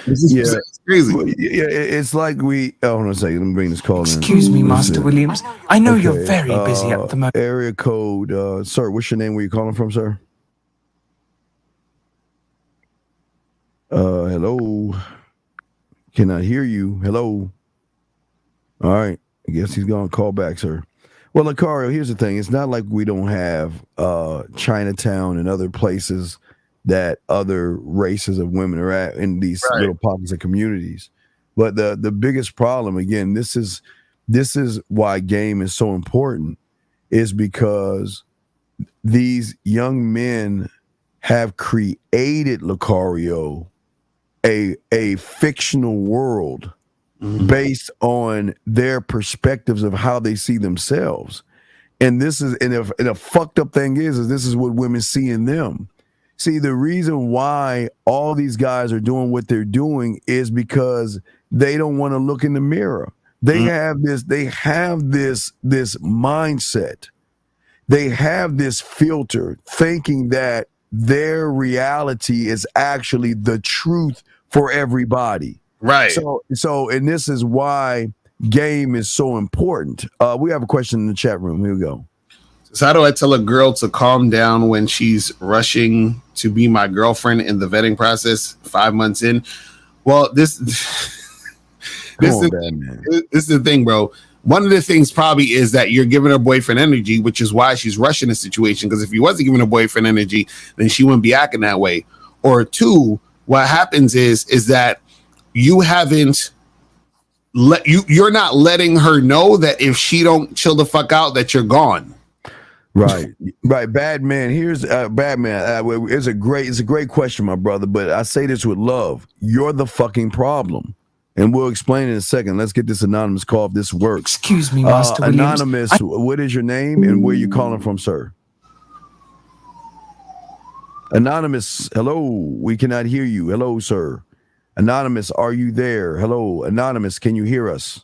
This is crazy. Yeah, it's like we. Oh, hold on a second. Let me bring this call in. Excuse me, Master Williams. I know you're very busy at the moment. Area code. Sir, what's your name? Where you calling from, sir? Hello. Cannot hear you. Hello. All right. I guess he's going to call back, sir. Well, Lucario, here's the thing. It's not like we don't have Chinatown and other places that other races of women are at in these little pockets of communities. But the biggest problem, again, this is why game is so important, is because these young men have created, Lucario, a fictional world based on their perspectives of how they see themselves. And this is, and a fucked up thing is this is what women see in them. See, the reason why all these guys are doing what they're doing is because they don't want to look in the mirror. They have this mindset. They have this filter thinking that their reality is actually the truth for everybody. Right. So, and this is why game is so important. We have a question in the chat room. Here we go. So how do I tell a girl to calm down when she's rushing to be my girlfriend in the vetting process 5 months in? Well, this is the thing, bro. One of the things probably is that you're giving her boyfriend energy, which is why she's rushing the situation. Because if you wasn't giving her boyfriend energy, then she wouldn't be acting that way. Or two, what happens is that you haven't you're not letting her know that if she don't chill the fuck out, that you're gone. Right. Bad man. Here's bad man. It's a great question, my brother. But I say this with love. You're the fucking problem. And we'll explain in a second. Let's get this anonymous call if this works. Excuse me, Master Williams. Anonymous, what is your name and where you calling from, sir? Anonymous, hello. We cannot hear you. Hello, sir. Anonymous, are you there? Hello, Anonymous, can you hear us?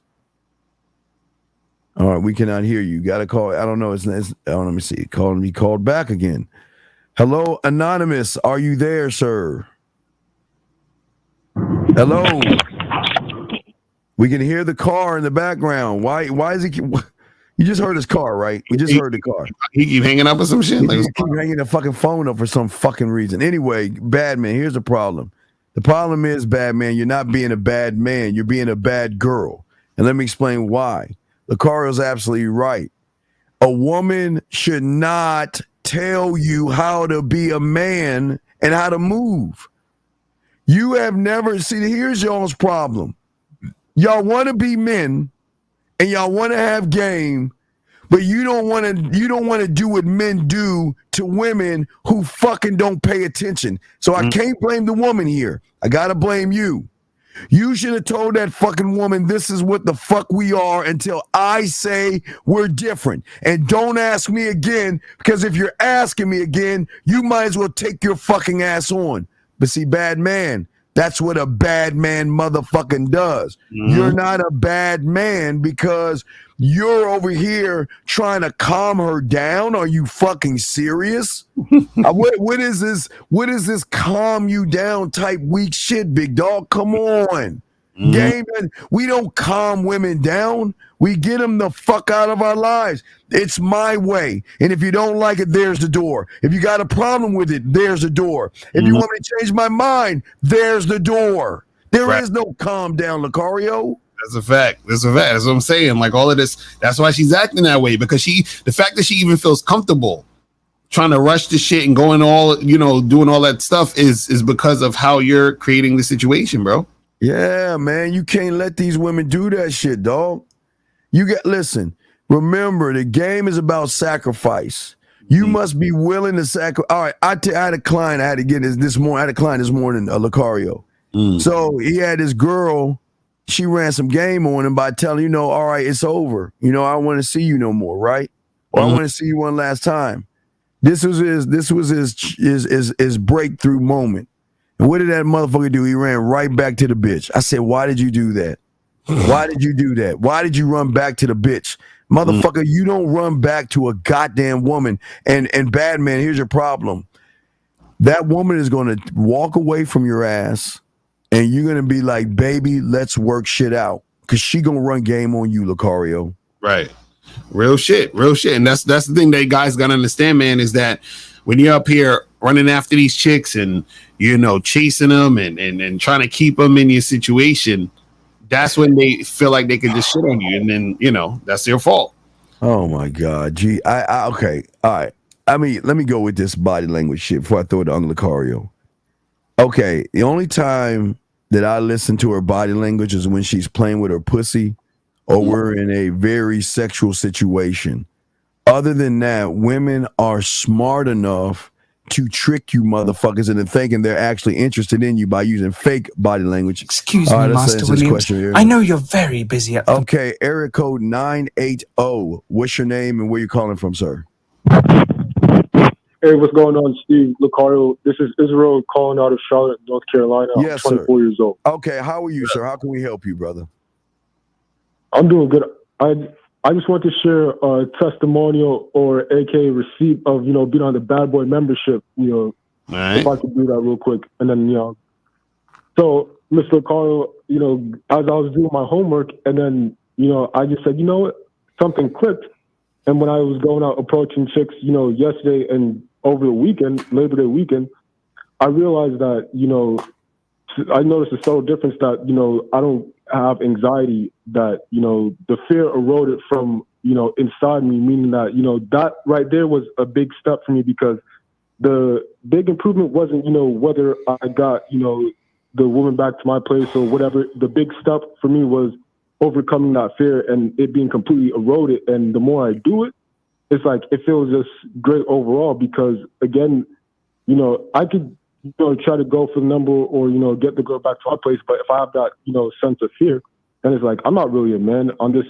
All right, we cannot hear you. Got to call. I don't know. Let me see. He called back again. Hello, Anonymous, are you there, sir? Hello. We can hear the car in the background. Why is he? You just heard his car, right? We just heard the car. He keep hanging up or some shit. He keep hanging the fucking phone up for some fucking reason. Anyway, bad man. Here's the problem. The problem is, bad man, you're not being a bad man. You're being a bad girl. And let me explain why. Lucario's absolutely right. A woman should not tell you how to be a man and how to move. You have never seen. Here's y'all's problem. Y'all want to be men and y'all want to have game, but you don't want to do what men do to women who fucking don't pay attention. So I can't blame the woman here. I got to blame you. You should have told that fucking woman, this is what the fuck we are until I say we're different. And don't ask me again, because if you're asking me again, you might as well take your fucking ass on. But see, bad man, that's what a bad man motherfucking does. You're not a bad man because you're over here trying to calm her down. Are you fucking serious? What is this? What is this calm you down type weak shit, big dog? Come on. Game, we don't calm women down. We get them the fuck out of our lives. It's my way. And if you don't like it, there's the door. If you got a problem with it, there's the door. If you want me to change my mind, there's the door. There is no calm down, Lucario. That's a fact. That's what I'm saying. Like all of this, that's why she's acting that way, because the fact that she even feels comfortable trying to rush the shit and going all, doing all that stuff is because of how you're creating the situation, bro. Yeah, man, you can't let these women do that shit, dog. Listen, remember, the game is about sacrifice. You must be willing to sacrifice. All right, I had a client I had to get this morning. I had a client this morning, Lucario. So he had this girl. She ran some game on him by telling, all right, it's over. I don't want to see you no more, right? Or I want to see you one last time. This was his breakthrough moment. And what did that motherfucker do? He ran right back to the bitch. I said, why did you do that? Why did you do that? Why did you run back to the bitch? Motherfucker, you don't run back to a goddamn woman. And bad man, here's your problem. That woman is going to walk away from your ass, and you're going to be like, baby, let's work shit out. Because she going to run game on you, Lucario. Right. Real shit. And that's the thing that guys got to understand, man, is that when you're up here running after these chicks and, chasing them and trying to keep them in your situation, that's when they feel like they can just shit on you, and then that's their fault. Oh my God, gee, okay, all right. I mean, let me go with this body language shit before I throw it on Lucario. Okay, the only time that I listen to her body language is when she's playing with her pussy, or we're in a very sexual situation. Other than that, women are smart enough to trick you motherfuckers into thinking they're actually interested in you by using fake body language. Excuse me, Master Williams. I know you're very busy at Okay, area code 980. What's your name and where you calling from, sir? Hey, what's going on, Steve? Lucario, this is Israel calling out of Charlotte, North Carolina. Yes, I'm 24 years old. Okay, how are you, sir? How can we help you, brother? I'm doing good. I just want to share a testimonial or AKA receipt of, being on the Bad Boy membership, All right. If I could do that real quick. And then, so Mr. Lucario, as I was doing my homework, and then, I just said, something clicked. And when I was going out approaching chicks, yesterday and over the weekend, Labor Day weekend, I realized that, I noticed a subtle difference that, I don't have anxiety, that, the fear eroded from, inside me, meaning that, that right there was a big step for me, because the big improvement wasn't, whether I got, the woman back to my place or whatever. The big step for me was overcoming that fear and it being completely eroded. And the more I do it, it's like, it feels just great overall, because again, I could, try to go for the number or, get the girl back to our place. But if I have that, sense of fear, then it's like, I'm not really a man. I'm just,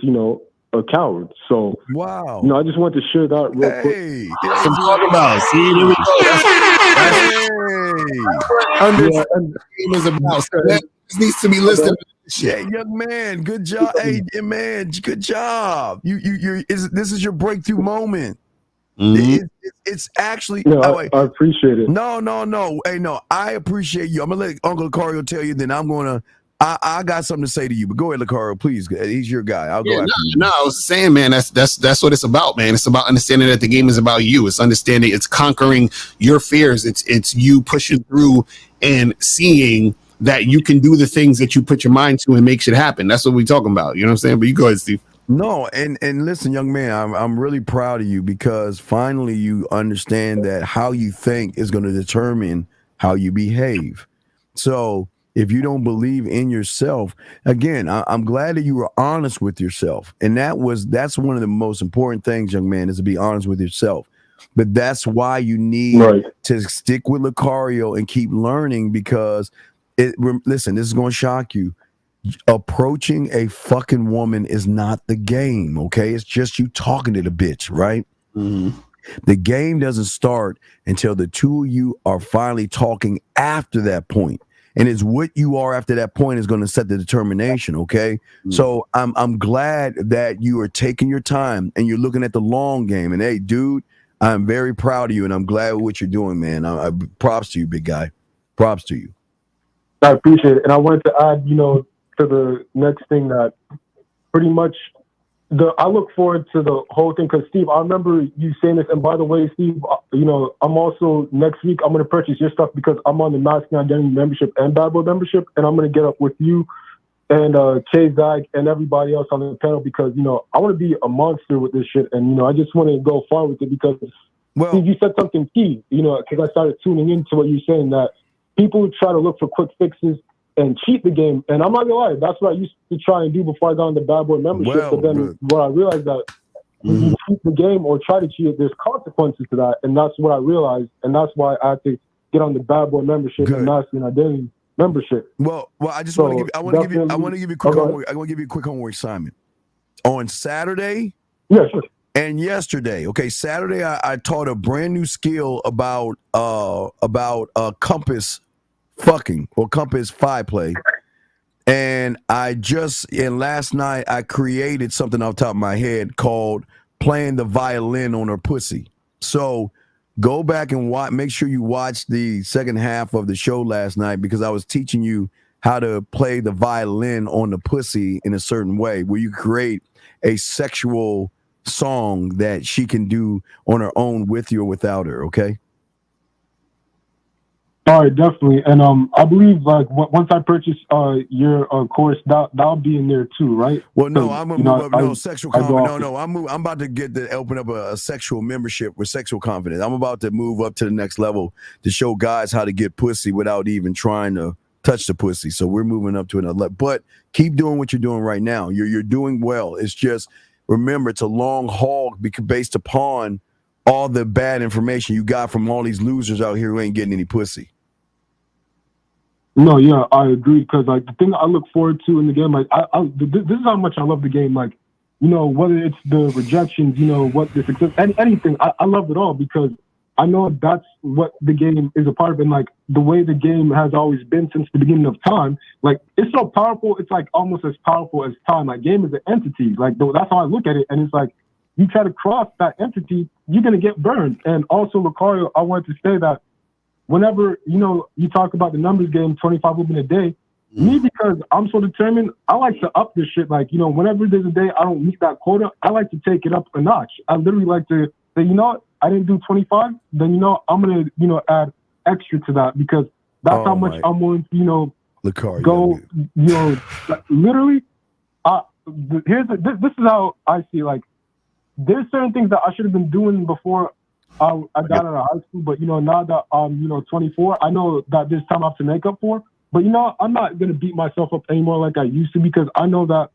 a coward. So, wow. I just want to share that real quick. That's what I'm talking about. See, there we go. That's what game is about. So that needs to be listened to. Yeah, young man, good job. Hey, man, good job. This is your breakthrough moment. It's actually. I appreciate it. No. Hey, no, I appreciate you. I'm gonna let Uncle Lucario tell you. Then I'm gonna. I got something to say to you, but go ahead, Lucario, please. He's your guy. I'll go after you. No, I was saying, man, that's what it's about, man. It's about understanding that the game is about you. It's understanding, it's conquering your fears. It's you pushing through and seeing that you can do the things that you put your mind to and make shit happen. That's what we're talking about. You know what I'm saying? But you go ahead, Steve. No, and listen, young man, I'm really proud of you, because finally you understand that how you think is going to determine how you behave. So if you don't believe in yourself, again, I'm glad that you were honest with yourself. And that's one of the most important things, young man, is to be honest with yourself. But that's why you need to stick with Lucario and keep learning, because listen, this is going to shock you. Approaching a fucking woman is not the game, okay? It's just you talking to the bitch, right? Mm-hmm. The game doesn't start until the two of you are finally talking after that point. And it's what you are after that point is going to set the determination, okay? Mm-hmm. So I'm glad that you are taking your time and you're looking at the long game. And hey, dude, I'm very proud of you, and I'm glad with what you're doing, man. Props to you, big guy. Props to you. I appreciate it. And I wanted to add, to the next thing, that pretty much I look forward to the whole thing, because Steve, I remember you saying this, and by the way, Steve, I'm also, next week, I'm going to purchase your stuff, because I'm on the Masculine Identity membership and Bad Boy membership, and I'm going to get up with you and Chase Zag and everybody else on the panel, because, I want to be a monster with this shit, and, I just want to go far with it, because Steve, you said something key, because I started tuning into what you're saying, that people try to look for quick fixes and cheat the game. And I'm not gonna lie, that's what I used to try and do before I got on the Bad Boy membership. But then what I realized that when you cheat the game or try to cheat it, there's consequences to that, and that's what I realized, and that's why I had to get on the Bad Boy membership and Masculine Identity membership. Well, I just want to give. I want to give you. I want to give you a quick homework. I want to give you a quick homework assignment. On Saturday, yeah, sure. And yesterday, okay, Saturday I taught a brand new skill about compass fucking or compass 5 play. And last night I created something off the top of my head called playing the violin on her pussy. So go back and make sure you watch the second half of the show last night, because I was teaching you how to play the violin on the pussy in a certain way where you create a sexual song that she can do on her own with you or without her. Okay. All right, definitely. And I believe like once I purchase your course, that'll be in there too, right? Well, no, I'm gonna move up. No, sexual confidence. No, I'm about to open up a sexual membership with sexual confidence. I'm about to move up to the next level to show guys how to get pussy without even trying to touch the pussy. So we're moving up to another level. But keep doing what you're doing right now. You're doing well. It's just, remember, it's a long haul based upon all the bad information you got from all these losers out here who ain't getting any pussy. No, yeah, I agree. Because like the thing I look forward to in the game, like this is how much I love the game. Like, you know, whether it's the rejections, you know, what the success, anything, I love it all, because I know that's what the game is a part of. And like the way the game has always been since the beginning of time, like it's so powerful. It's like almost as powerful as time. Like game is an entity. Like that's how I look at it. And it's like you try to cross that entity, you're gonna get burned. And also, Lucario, I wanted to say that whenever, you know, you talk about the numbers game, 25 women a day, me, because I'm so determined, I like to up this shit. Like, you know, whenever there's a day I don't meet that quota, I like to take it up a notch. I literally like to say, you know what, I didn't do 25, then, you know, I'm going to, you know, add extra to that, because that's how much I'm willing to, you know, Lucario, go, you know, like, literally, this is how I see, like, there's certain things that I should have been doing before I got out of high school, but, you know, now that I'm, you know, 24, I know that there's time I have to make up for. But, you know, I'm not going to beat myself up anymore like I used to, because I know that,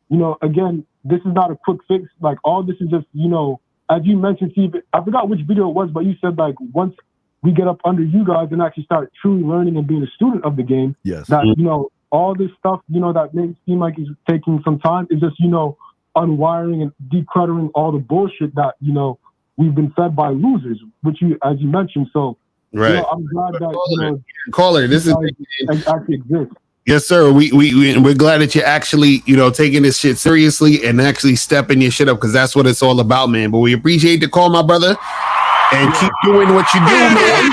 you know, again, this is not a quick fix. Like, all this is just, you know, as you mentioned, Steve, I forgot which video it was, but you said, like, once we get up under you guys and actually start truly learning and being a student of the game, yes, that, you know, all this stuff, you know, that may seem like it's taking some time is just, you know, unwiring and decluttering all the bullshit that, you know, we've been fed by losers, which you, as you mentioned. So, right. You know, I'm glad that, you know, caller, this is actually exists. Yes, sir. We're glad that you're actually, you know, taking this shit seriously and actually stepping your shit up, because that's what it's all about, man. But we appreciate the call, my brother, and keep doing what you do, man.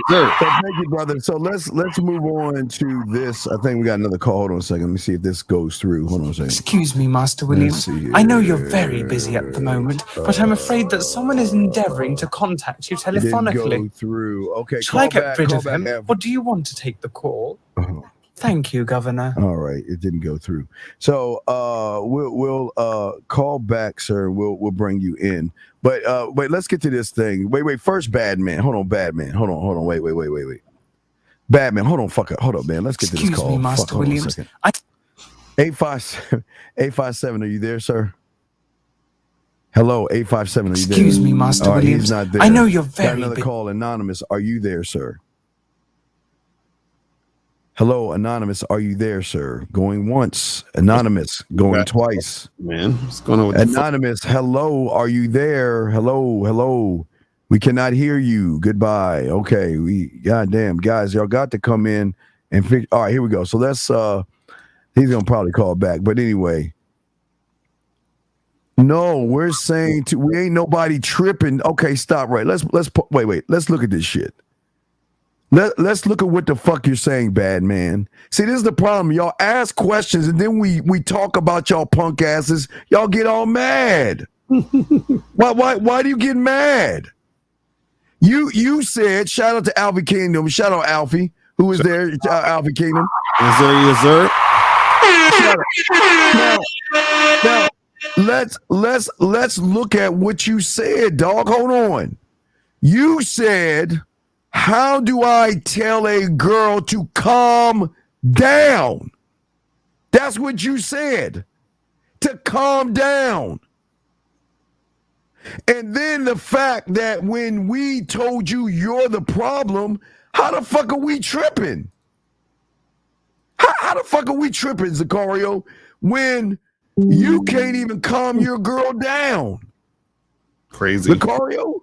So thank you, brother. So let's move on to this. I think we got another call. Hold on a second. Let me see if this goes through. Hold on a second. Excuse me, Master Williams. I know you're very busy at the moment, but I'm afraid that someone is endeavoring to contact you telephonically. Didn't go through. Okay. Shall I get rid of him, or do you want to take the call? Oh. Thank you, Governor. All right, it didn't go through. So we'll call back, sir. We'll bring you in. But wait, let's get to this thing. Wait. First, Badman. Hold on, Badman. Hold on. Wait. Badman, hold on, man. Let's get to this call. Excuse me, Master Williams. 857. Are you there, sir? Hello, 857. Are you there? Excuse me, Master Williams. He's not there. I know you're very Got another call. Anonymous. Are you there, sir? Hello, Anonymous. Are you there, sir? Going once. Anonymous. Going twice. Man, what's going on with Anonymous. Hello. Are you there? Hello. We cannot hear you. Goodbye. Okay. Goddamn, guys, y'all got to come in and fix. All right, here we go. So that's he's gonna probably call back. But anyway. No, we're saying we ain't nobody tripping. Okay, stop. Right. Let's wait. Let's look at this shit. Let's look at what the fuck you're saying, bad man. See, this is the problem. Y'all ask questions and then we talk about y'all punk asses. Y'all get all mad. Why do you get mad? You said, shout out to Alfie Kingdom. Shout out Alfie. Who was there? Alfie Kingdom. Yes, sir. Now, let's look at what you said, dog. Hold on. You said, how do I tell a girl to calm down? That's what you said. to calm down. And then the fact that when we told you you're the problem, how the fuck are we tripping? How the fuck are we tripping, Zakario, when you can't even calm your girl down? Crazy. Zakario?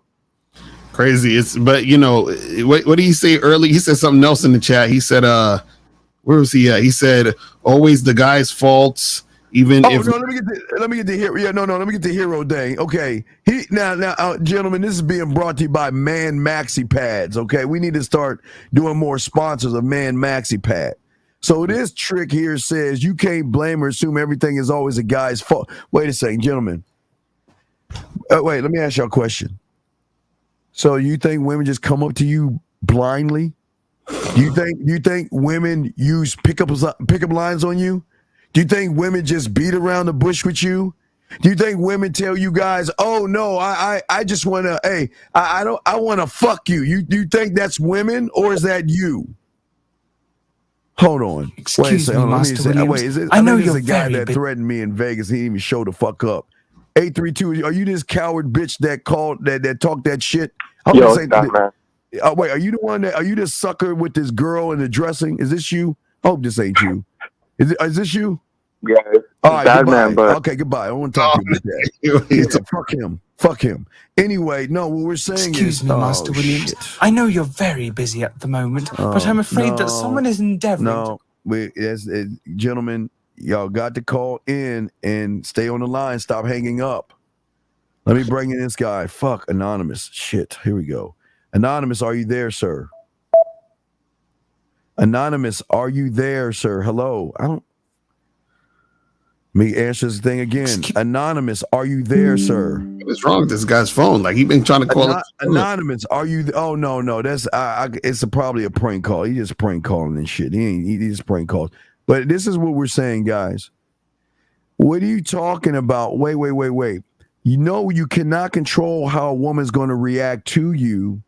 Crazy. But you know, what did he say early? He said something else in the chat. He said, where was he at? He said, always the guy's faults. Even if let me get the hero. Yeah, let me get the hero thing. Okay. Now, gentlemen, this is being brought to you by Man Maxi Pads. Okay, we need to start doing more sponsors of Man Maxi Pad. So this trick here says you can't blame or assume everything is always a guy's fault. Wait a second, gentlemen. Wait, let me ask y'all a question. So you think women just come up to you blindly? You think women use pickup lines on you? Do you think women just beat around the bush with you? Do you think women tell you guys, "Oh no, I just want to, hey, I want to fuck you"? You think that's women, or is that you? Hold on. Excuse me, Master Williams. Wait, is it? I know think you're a guy very that threatened me in Vegas. He didn't even show the fuck up. 832. Are you this coward bitch that called that talked that shit? Yo, stop, man. Wait, are you the one that? Are you this sucker with this girl in the dressing? Is this you? I hope this ain't you. Is this you? Yeah, all right, bad goodbye. man, but Okay, goodbye. I don't want to talk to you about that. Fuck him. Anyway, no, what we're saying Excuse me, Master Williams. Shit. I know you're very busy at the moment, but I'm afraid that someone is endeavoring. Gentlemen, y'all got to call in and stay on the line. Stop hanging up. Let me bring in this guy. Fuck, Anonymous. Shit, here we go. Anonymous, are you there, sir? Anonymous, are you there, sir? Hello. Let me answer this thing again. Anonymous, are you there, sir? What's wrong with this guy's phone? Like, he been trying to call Anonymous, are you? Oh no, that's it's probably a prank call. He just prank calling and shit. He just prank calls. But this is what we're saying, guys. What are you talking about? Wait. You know you cannot control how a woman's going to react to you.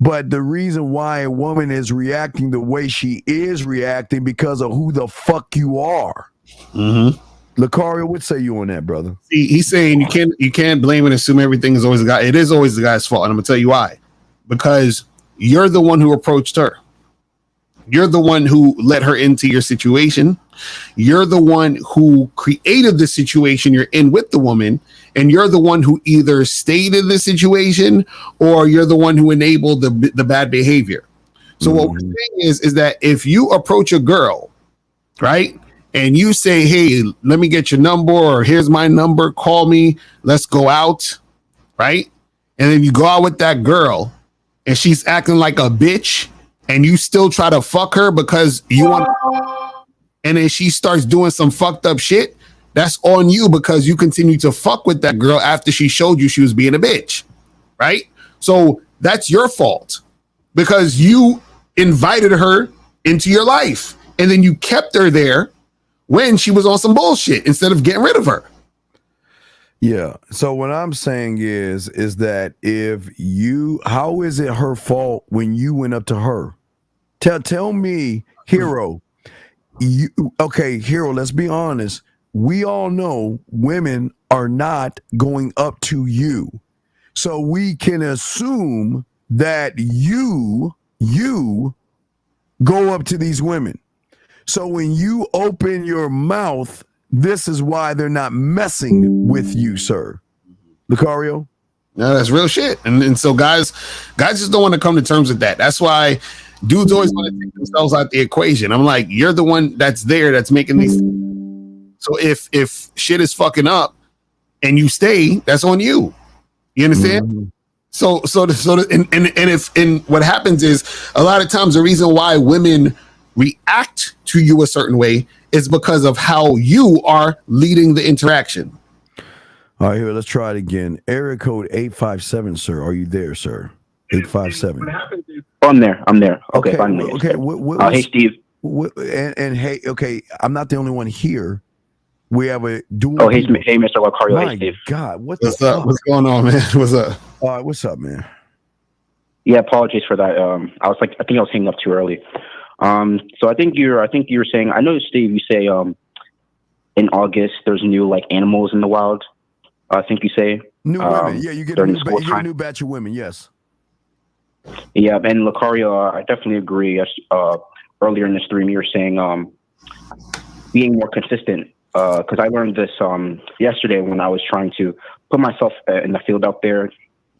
But the reason why a woman is reacting the way she is reacting because of who the fuck you are. Mm-hmm. Lucario, what say you on that, brother? See, he's saying you can't blame and assume everything is always the guy. It is always the guy's fault, and I'm gonna tell you why. Because you're the one who approached her. You're the one who let her into your situation. You're the one who created the situation you're in with the woman, and you're the one who either stayed in the situation or you're the one who enabled the bad behavior. So what we're saying is that if you approach a girl, right, and you say, "Hey, let me get your number," or "Here's my number, call me, let's go out," right? And then you go out with that girl and she's acting like a bitch and you still try to fuck her because you want, and then she starts doing some fucked up shit, that's on you because you continue to fuck with that girl after she showed you she was being a bitch, right? So that's your fault because you invited her into your life and then you kept her there when she was on some bullshit instead of getting rid of her. Yeah. So what I'm saying is that how is it her fault when you went up to her? Tell me, Hero. Hero, let's be honest. We all know women are not going up to you. So we can assume that you go up to these women. So when you open your mouth, this is why they're not messing with you, sir. Lucario? No, that's real shit. And so guys just don't want to come to terms with that. That's why dudes always want to take themselves out the equation. I'm like, you're the one that's there that's making these. So if shit is fucking up and you stay, that's on you. You understand? Mm-hmm. So what happens is a lot of times the reason why women react to you a certain way is because of how you are leading the interaction. All right, here, let's try it again. Area code 857, sir. Are you there, sir? 857. I'm there. Okay, fine. Okay. Hey, Steve. And hey, okay, I'm not the only one here. We have a dual. Oh, hey, Mr. Lucario. My hey, Steve. God, what's up? What's going on, man? What's up? All right, what's up, man? Yeah, apologies for that. I think I was hanging up too early. So I think you were saying, I know, Steve, you say, in August, there's new like animals in the wild. I think you say new women. Yeah, you get a new batch of women. Yes. Yeah, and Lucario, I definitely agree. Earlier in the stream, you were saying being more consistent. Because I learned this yesterday when I was trying to put myself in the field out there,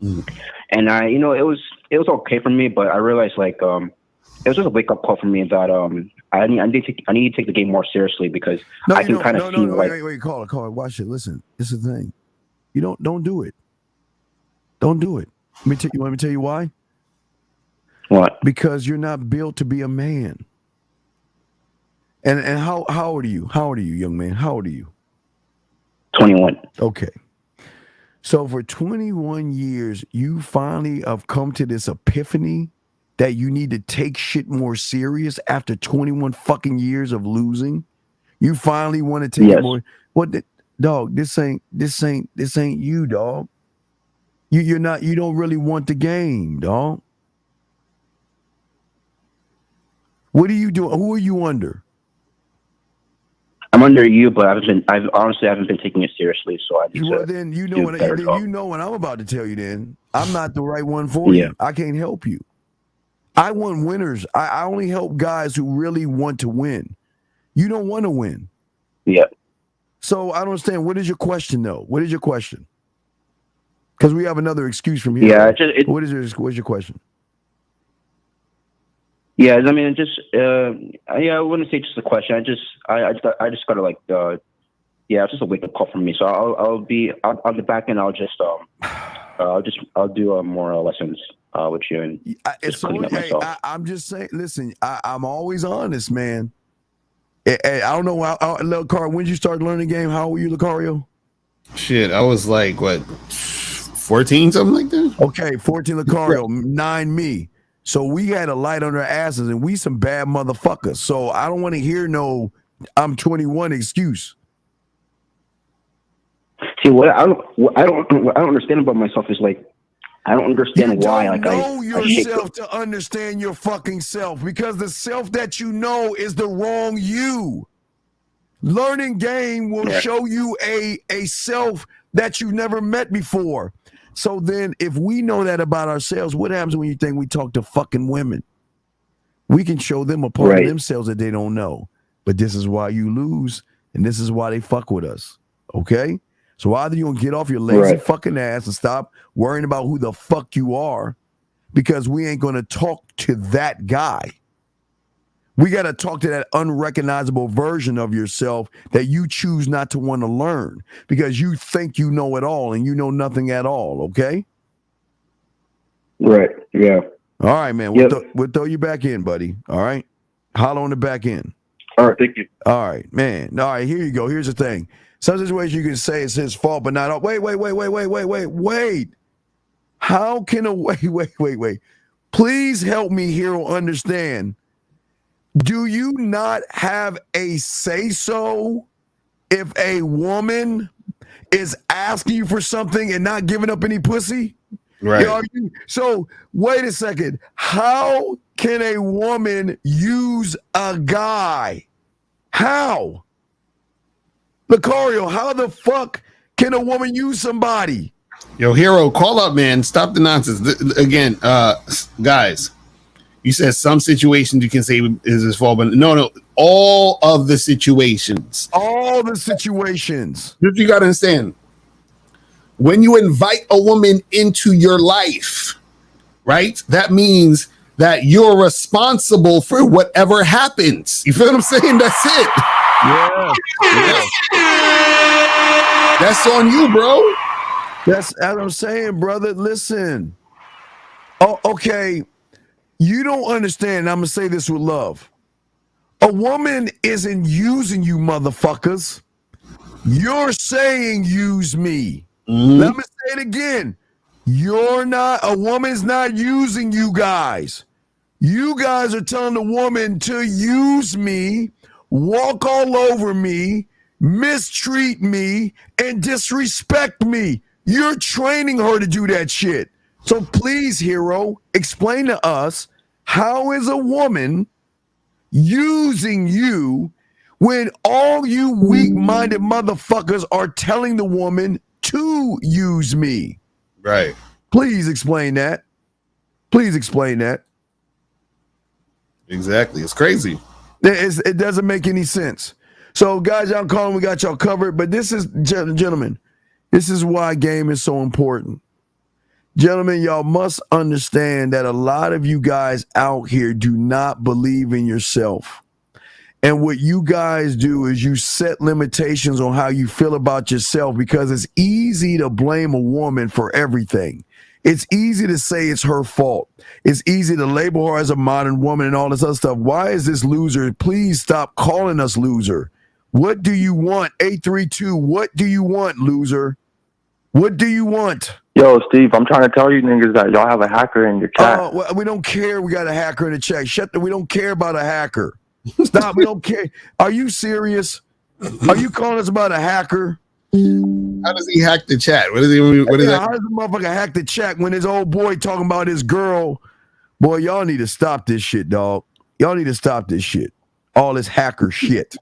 and it was okay for me, but I realized like it was just a wake up call for me that I need to take the game more seriously because I can kind of see like wait, call it, watch it, listen. This is the thing, you don't do it. Don't do it. Let me tell you why. What? Because you're not built to be a man. And how old are you? How old are you, young man? How old are you? 21. Okay. So for 21 years, you finally have come to this epiphany that you need to take shit more serious after 21 fucking years of losing. You finally want to take it more. Dog, this ain't you, dog. You don't really want the game, dog. What are you doing? Who are you under? I'm under you, but I honestly haven't been taking it seriously. So I just then you know what I'm about to tell you. Then I'm not the right one for you. I can't help you. I want winners. I only help guys who really want to win. You don't want to win. Yeah. So I don't understand. What is your question, though? What is your question? Because we have another excuse from here. Yeah. What's your question? Yeah, I mean, I wouldn't say just a question. I just gotta like, it's just a wake up call for me. So I'll be on the back end. I'll do more lessons with you and myself. I'm just saying. Listen, I'm always honest, man. I don't know. Lucario, when did you start learning the game? How old were you, Lucario? Shit, I was like 14, something like that. Okay, 14, Lucario, 9 me. So we had a light on our asses, and we some bad motherfuckers. So I don't want to hear no "I'm 21" excuse. See, what I don't understand about myself is like I don't understand why. Like know yourself to understand your fucking self, because the self that you know is the wrong you. Learning game will show you a self that you've never met before. So then if we know that about ourselves, what happens when you think we talk to fucking women? We can show them a part of themselves that they don't know. But this is why you lose, and this is why they fuck with us. Okay? So either you're going to get off your lazy fucking ass and stop worrying about who the fuck you are, because we ain't going to talk to that guy. We got to talk to that unrecognizable version of yourself that you choose not to want to learn because you think you know it all and you know nothing at all, okay? Right, yeah. All right, man. We'll throw you back in, buddy. All right? Holler on the back end. All right, thank you. All right, man. All right, here you go. Here's the thing. Some situations you can say it's his fault, but not all. Wait. How can wait. Please help me here to understand. Do you not have a say-so if a woman is asking you for something and not giving up any pussy? Right. So wait a second. How can a woman use a guy? How? Lucario, how the fuck can a woman use somebody? Yo, Hero, call up, man. Stop the nonsense. Again, guys. You said some situations you can say is his fault, but no, all of the situations. All the situations. You got to understand. When you invite a woman into your life, right? That means that you're responsible for whatever happens. You feel what I'm saying? That's it. Yeah. That's on you, bro. That's what I'm saying, brother. Listen. Oh, okay. You don't understand. I'm going to say this with love. A woman isn't using you, motherfuckers. You're saying use me. Let me say it again. A woman's not using you guys. You guys are telling the woman to use me, walk all over me, mistreat me, and disrespect me. You're training her to do that shit. So please, Hero, explain to us, how is a woman using you when all you weak-minded motherfuckers are telling the woman to use me? Right. Please explain that. Please explain that. Exactly. It's crazy. It doesn't make any sense. So, guys, y'all calling, we got y'all covered. But this is, gentlemen, this is why game is so important. Gentlemen, y'all must understand that a lot of you guys out here do not believe in yourself. And what you guys do is you set limitations on how you feel about yourself, because it's easy to blame a woman for everything. It's easy to say it's her fault. It's easy to label her as a modern woman and all this other stuff. Why is this loser? Please stop calling us loser. What do you want? 832, what do you want, loser? What do you want? Yo, Steve, I'm trying to tell you niggas that y'all have a hacker in your chat. Well, we don't care. We got a hacker in the chat. We don't care about a hacker. Stop. We don't care. Are you serious? Are you calling us about a hacker? How does he hack the chat? What is that? How does the motherfucker hack the chat when his old boy talking about his girl? Boy, y'all need to stop this shit, dog. Y'all need to stop this shit. All this hacker shit.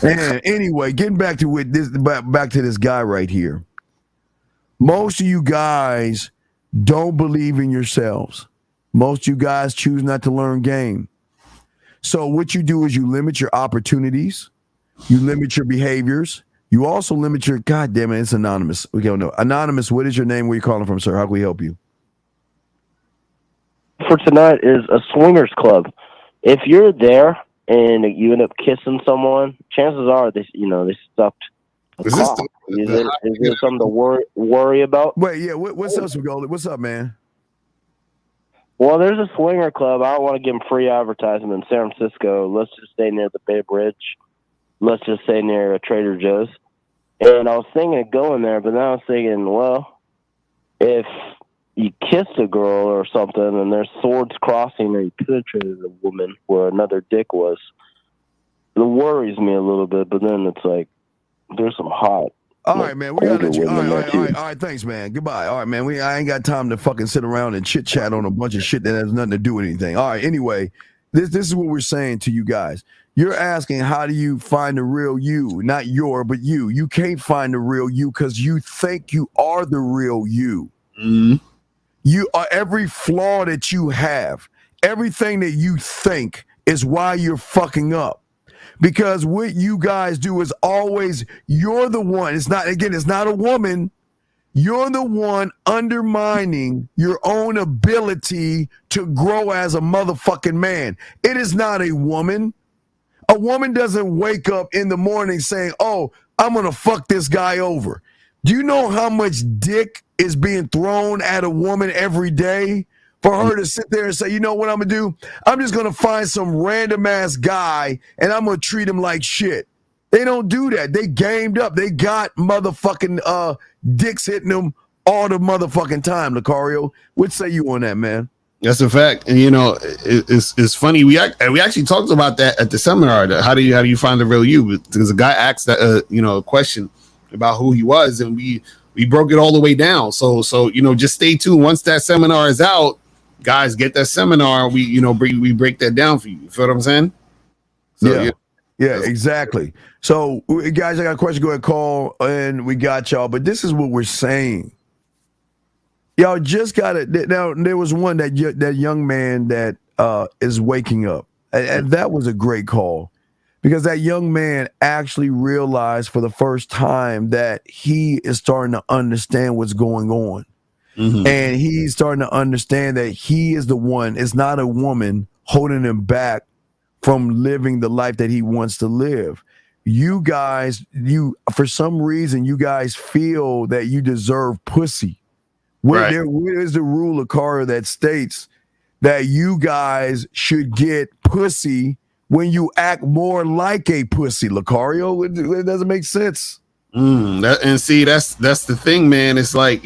And anyway, getting back to this guy right here. Most of you guys don't believe in yourselves. Most of you guys choose not to learn game. So what you do is you limit your opportunities. You limit your behaviors. You also limit your, God damn it, it's anonymous. We don't know. Anonymous, what is your name? Where are you calling from, sir? How can we help you? For tonight is a swingers club. If you're there and you end up kissing someone, chances are they sucked. Is there something to worry about? Wait, yeah. What's up, Spagoli? What's up, man? Well, there's a swinger club. I don't want to give them free advertisement in San Francisco. Let's just stay near the Bay Bridge. Let's just say near Trader Joe's. And I was thinking of going there, but then I was thinking, well, if you kiss a girl or something and there's swords crossing or you penetrated a woman where another dick was, it worries me a little bit, but then it's like, there's some hot. All right, man. We gotta let you. All right. Thanks, man. Goodbye. All right, man. I ain't got time to fucking sit around and chit chat on a bunch of shit that has nothing to do with anything. All right. Anyway, this is what we're saying to you guys. You're asking, how do you find the real you? Not your, but you. You can't find the real you because you think you are the real you. Mm-hmm. You are every flaw that you have. Everything that you think is why you're fucking up. Because what you guys do is always, you're the one. It's not a woman. You're the one undermining your own ability to grow as a motherfucking man. It is not a woman. A woman doesn't wake up in the morning saying, oh, I'm going to fuck this guy over. Do you know how much dick is being thrown at a woman every day? For her to sit there and say, you know what I'm going to do? I'm just going to find some random ass guy and I'm going to treat him like shit. They don't do that. They gamed up. They got motherfucking dicks hitting them all the motherfucking time, Lucario. What say you on that, man? That's a fact. And, it's funny. We actually talked about that at the seminar. How do you find the real you? Because a guy asked that, a question about who he was, and we broke it all the way down. So just stay tuned. Once that seminar is out, guys, get that seminar. We break that down for you. You feel what I'm saying? So, yeah, exactly. So, guys, I got a question. Go ahead, call, and we got y'all. But this is what we're saying. Y'all just got it. Now, there was one that young man that is waking up, and that was a great call, because that young man actually realized for the first time that he is starting to understand what's going on. Mm-hmm. And he's starting to understand that he is the one. It's not a woman holding him back from living the life that he wants to live. You guys, for some reason, you guys feel that you deserve pussy. Where is the rule of Cara that states that you guys should get pussy when you act more like a pussy, Lucario? It doesn't make sense. That's the thing, man. It's like,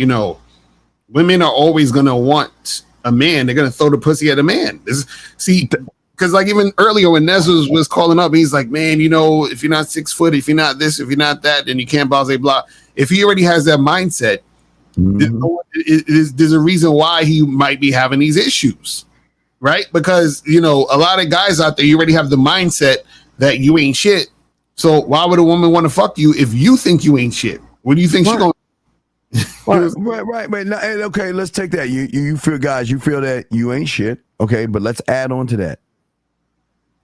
women are always going to want a man. They're going to throw the pussy at a man. Because like even earlier when Nez was calling up, he's like, man, if you're not 6 foot, if you're not this, if you're not that, then you can't blah, blah, blah. If he already has that mindset, there's a reason why he might be having these issues, right? Because, a lot of guys out there, you already have the mindset that you ain't shit. So why would a woman want to fuck you if you think you ain't shit? What do you think she gonna? Right. But okay, let's take that. You feel, guys, you feel that you ain't shit. Okay, but let's add on to that.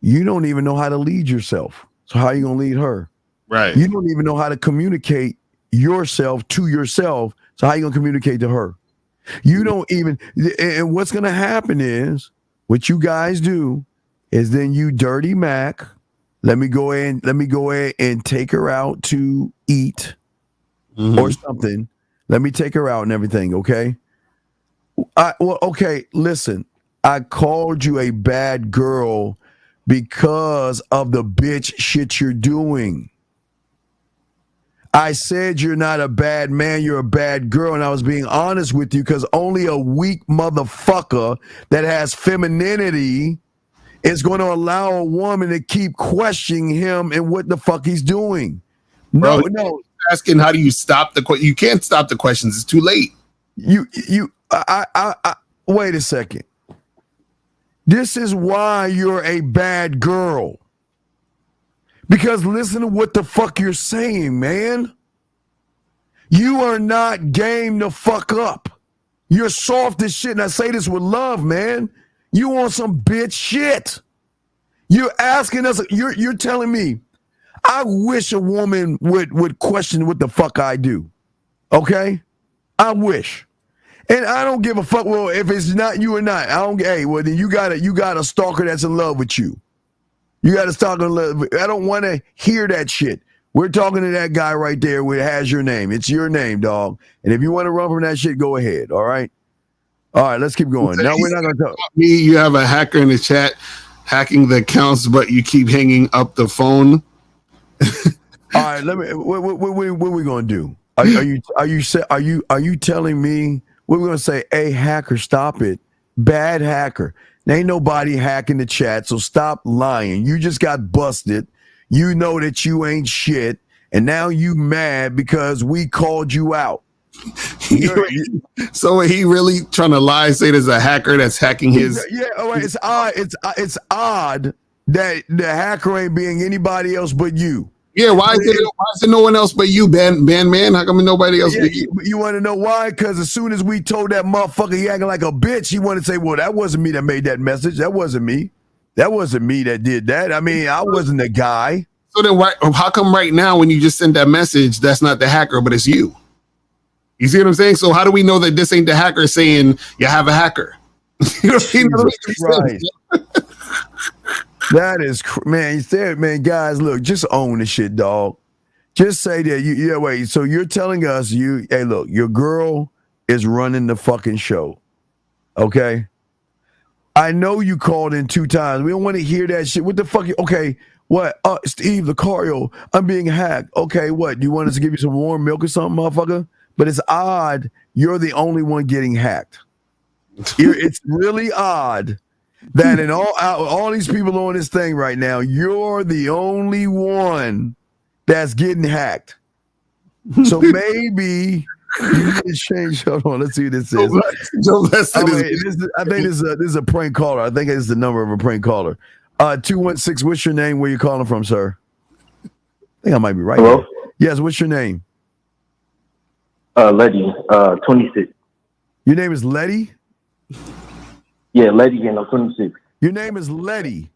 You don't even know how to lead yourself. So how are you gonna lead her? Right. You don't even know how to communicate yourself to yourself. So how you gonna communicate to her? You don't even. And what's gonna happen is what you guys do is then you dirty Mac. Let me go ahead and take her out to eat or something. Let me take her out and everything. Okay. Okay. Listen, I called you a bad girl because of the bitch shit you're doing. I said you're not a bad man, you're a bad girl, and I was being honest with you because only a weak motherfucker that has femininity is going to allow a woman to keep questioning him and what the fuck he's doing. No. Asking how do you stop the question? You can't stop the questions. It's too late. I wait a second. This is why you're a bad girl. Because listen to what the fuck you're saying, man. You are not game to fuck up. You're soft as shit, and I say this with love, man. You want some bitch shit. You're asking us, you're telling me, I wish a woman would question what the fuck I do. Okay? I wish. And I don't give a fuck. Well, if it's not you or not, I don't. Hey, well then you got a stalker that's in love with you. You got a stalker in love. I don't want to hear that shit. We're talking to that guy right there where it has your name. It's your name, dog. And if you want to run from that shit, go ahead. All right. All right. Let's keep going. Now we're not gonna talk. You have a hacker in the chat hacking the accounts, but you keep hanging up the phone. All right. Let me. What we gonna do? Are you telling me? We're going to say, hey, hacker, stop it. Bad hacker. There ain't nobody hacking the chat, so stop lying. You just got busted. You know that you ain't shit, and now you mad because we called you out. So he really trying to lie and say there's a hacker that's hacking his... Yeah, all right, it's odd. It's odd that the hacker ain't being anybody else but you. Yeah, why is it no one else but you, man? How come nobody else but you? You want to know why? Because as soon as we told that motherfucker he acting like a bitch, he wanted to say, well, that wasn't me that made that message. That wasn't me. That wasn't me that did that. I mean, I wasn't the guy. So then how come right now when you just sent that message, that's not the hacker, but it's you? You see what I'm saying? So how do we know that this ain't the hacker saying you have a hacker? You know what I mean? That is, man, you said, man, guys, look, just own the shit, dog. Just say that, wait, so you're telling us, hey, look, your girl is running the fucking show, okay? I know you called in 2 times. We don't want to hear that shit. What the fuck? Okay, what? Steve Lucario, I'm being hacked. Okay, what? Do you want us to give you some warm milk or something, motherfucker? But it's odd you're the only one getting hacked. It's really odd that in all these people on this thing right now, you're the only one that's getting hacked. So maybe you need to change. Hold on, let's see what this is. I think this is a prank caller. I think it's the number of a prank caller. 216. What's your name? Where you calling from, sir? I think I might be right. Hello. There. Yes. What's your name? Letty. 26. Your name is Letty. Yeah, Letty, and I'm 26. Your name is Letty.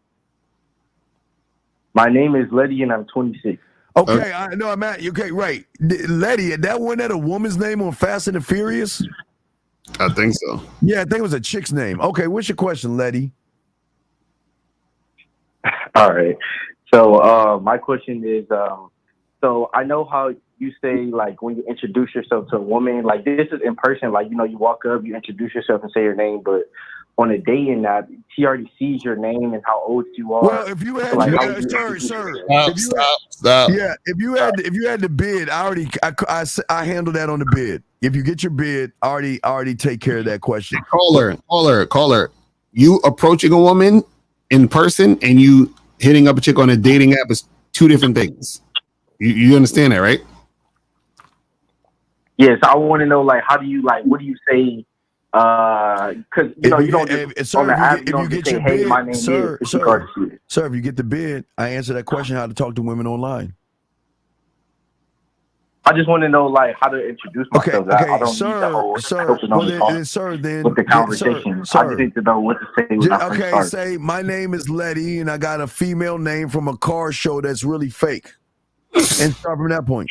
My name is Letty, and I'm 26. Okay, I know I'm at. Okay, right. Letty, that wasn't that a woman's name on Fast and the Furious? I think so. Yeah, I think it was a chick's name. Okay, what's your question, Letty? All right. So my question is, so I know how you say, like, when you introduce yourself to a woman, like, this is in person, like, you know, you walk up, you introduce yourself and say your name, but on a dating app, she already sees your name and how old you are. Well, if you had, so, like, sir, stop. Yeah, if you had the bid, I handled that on the bid. If you get your bid, I already take care of that question. Caller. You approaching a woman in person and you hitting up a chick on a dating app is 2 different things. You understand that, right? Yes, I want to know, like, how do you, like, what do you say Because you don't just on the app. You don't just say, "Hey, my name is." Sir, if you get the bid, I answer that question how to talk to women online. I just want to know like how to introduce myself. Okay, I don't need the whole then with the conversation. I just need to know what to say when I first start. Say my name is Letty and I got a female name from a car show that's really fake. And start from that point.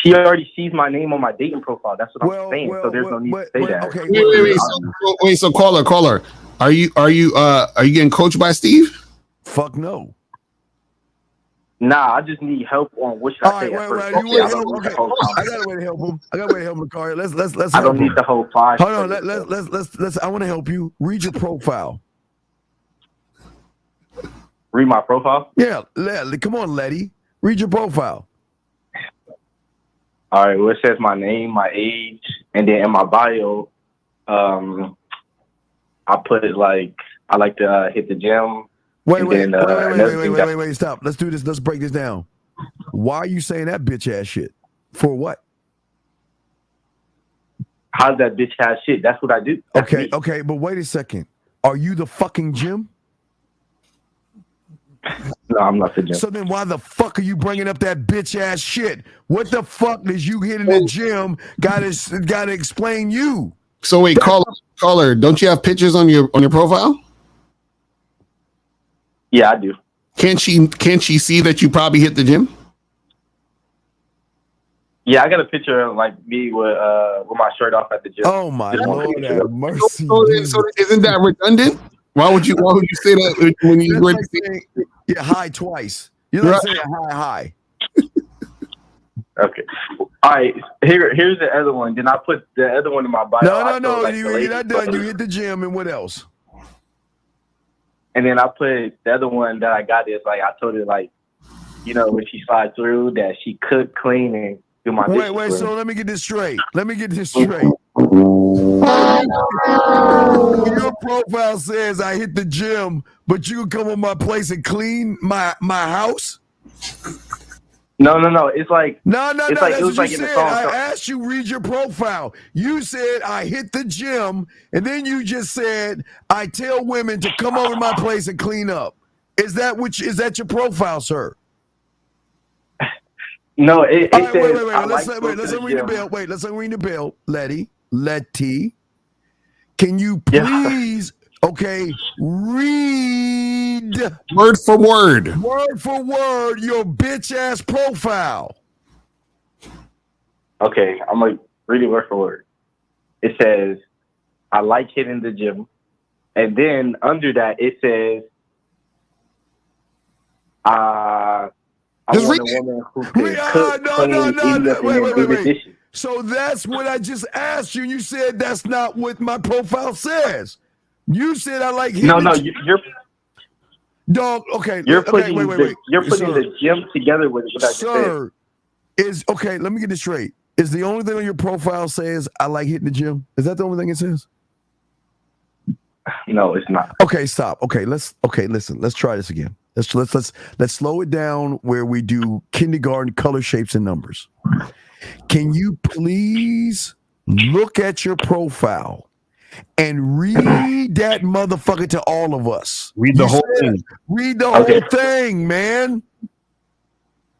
She already sees my name on my dating profile. That's what I'm saying. So there's no need to say that. Okay, wait. So caller. Are you getting coached by Steve? Fuck no. Nah, I just need help on what should I say at first. I got a way to help him. Lakari. Let's. I don't need the whole five. Hold on. Let's. I want to help you. Read your profile. Read my profile? Yeah. Come on, Letty. Read your profile. All right. Well, it says my name, my age, and then in my bio, I put it like I like to hit the gym. Wait, stop. Let's do this. Let's break this down. Why are you saying that bitch ass shit? For what? How's that bitch ass shit? That's what I do. That's me. Okay, but wait a second. Are you the fucking gym? No, I'm not the gym. So then why the fuck are you bringing up that bitch ass shit? What the fuck does you hitting the gym gotta explain you? So wait, caller, don't you have pictures on your profile? Yeah, I do. Can't she see that you probably hit the gym? Yeah, I got a picture of like me with my shirt off at the gym. Oh my Lord, have mercy. So isn't that redundant? Why would you say that when you were saying hi twice? You're not saying hi. Okay. All right. Here's the other one. Then I put the other one in my bio. No. You're not done. You hit the gym and what else? And then I put the other one that I got is like I told her like, when she slides through that she could clean and do my dishes. Wait. So let me get this straight. Your profile says I hit the gym, but you can come on my place and clean my house. No. It's like no. It's like, that's it was what like you in the said. song. I asked you read your profile. You said I hit the gym, and then you just said I tell women to come over to my place and clean up. Is that your profile, sir? No, it says. Wait. Let's ring the bell. Let's ring the bell. Letty, can you please? Okay, read word for word your bitch ass profile. Okay, I'm gonna read it word for word. It says, I like hitting the gym. And then under that, it says, I want a woman who can cook, clean, wait. So that's what I just asked you. You said that's not what my profile says. You said I like hitting you're dog. Okay, you're putting wait. You're putting the gym together with what I just said. Is okay. Let me get this straight. Is the only thing on your profile says I like hitting the gym? Is that the only thing it says? No, it's not. Okay, stop. Okay, listen. Let's try this again. Let's slow it down where we do kindergarten color, shapes, and numbers. Can you please look at your profile and read that motherfucker to all of us? Read the whole thing. Read the whole thing, man.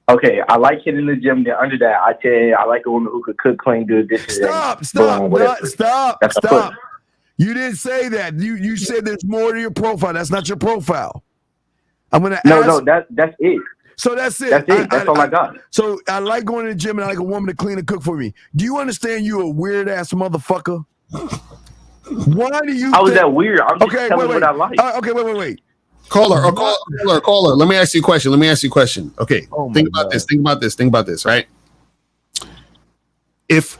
Okay, I like hitting the gym. Then under that, I tell you, I like a woman who could cook, clean, do dishes. Stop. You didn't say that. You said there's more to your profile. That's not your profile. I'm gonna ask. No, that's it. So that's it. That's all I got. So I like going to the gym and I like a woman to clean and cook for me. Do you understand you a weird ass motherfucker? Why do you? How is that weird? I'm just telling what I like. Okay, wait. Caller. Let me ask you a question. Okay. Think about this. Right. If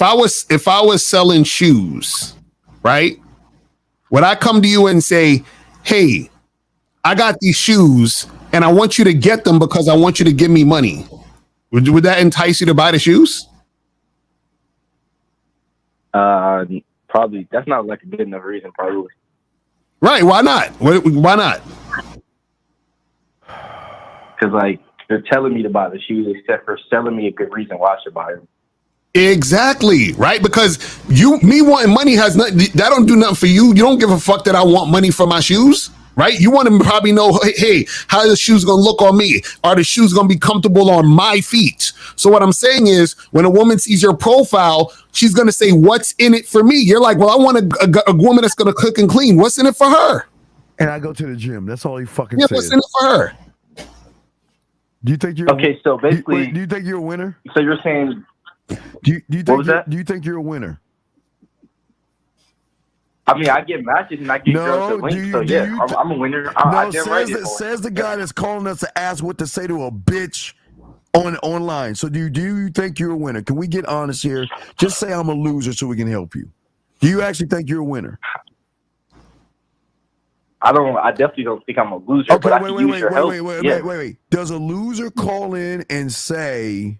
I was selling shoes, right? Would I come to you and say, "Hey, I got these shoes and I want you to get them because I want you to give me money"? Would that entice you to buy the shoes? Probably. That's not like a good enough reason, probably. Right. Why not? Why not? Because, like, they're telling me to buy the shoes except for selling me a good reason why I should buy them. Exactly, right? Because me wanting money has nothing. That don't do nothing for you. You don't give a fuck that I want money for my shoes, right? You want to probably know, hey, how are the shoes gonna look on me? Are the shoes gonna be comfortable on my feet? So what I'm saying is, when a woman sees your profile, she's gonna say, "What's in it for me?" You're like, "Well, I want a woman that's gonna cook and clean. What's in it for her?" And I go to the gym. That's all he fucking Yeah, says. what's in it for her? Do you think you're okay? So basically, do you think you're a winner? So you're saying. Do you think what was that? Do you think you're a winner? I mean, I get matches and I get girls the link, so yeah, I'm a winner. Says the guy that's calling us to ask what to say to a bitch online. So do you think you're a winner? Can we get honest here? Just say I'm a loser so we can help you. Do you actually think you're a winner? I definitely don't think I'm a loser. Okay, but I can use your help. Wait. Does a loser call in and say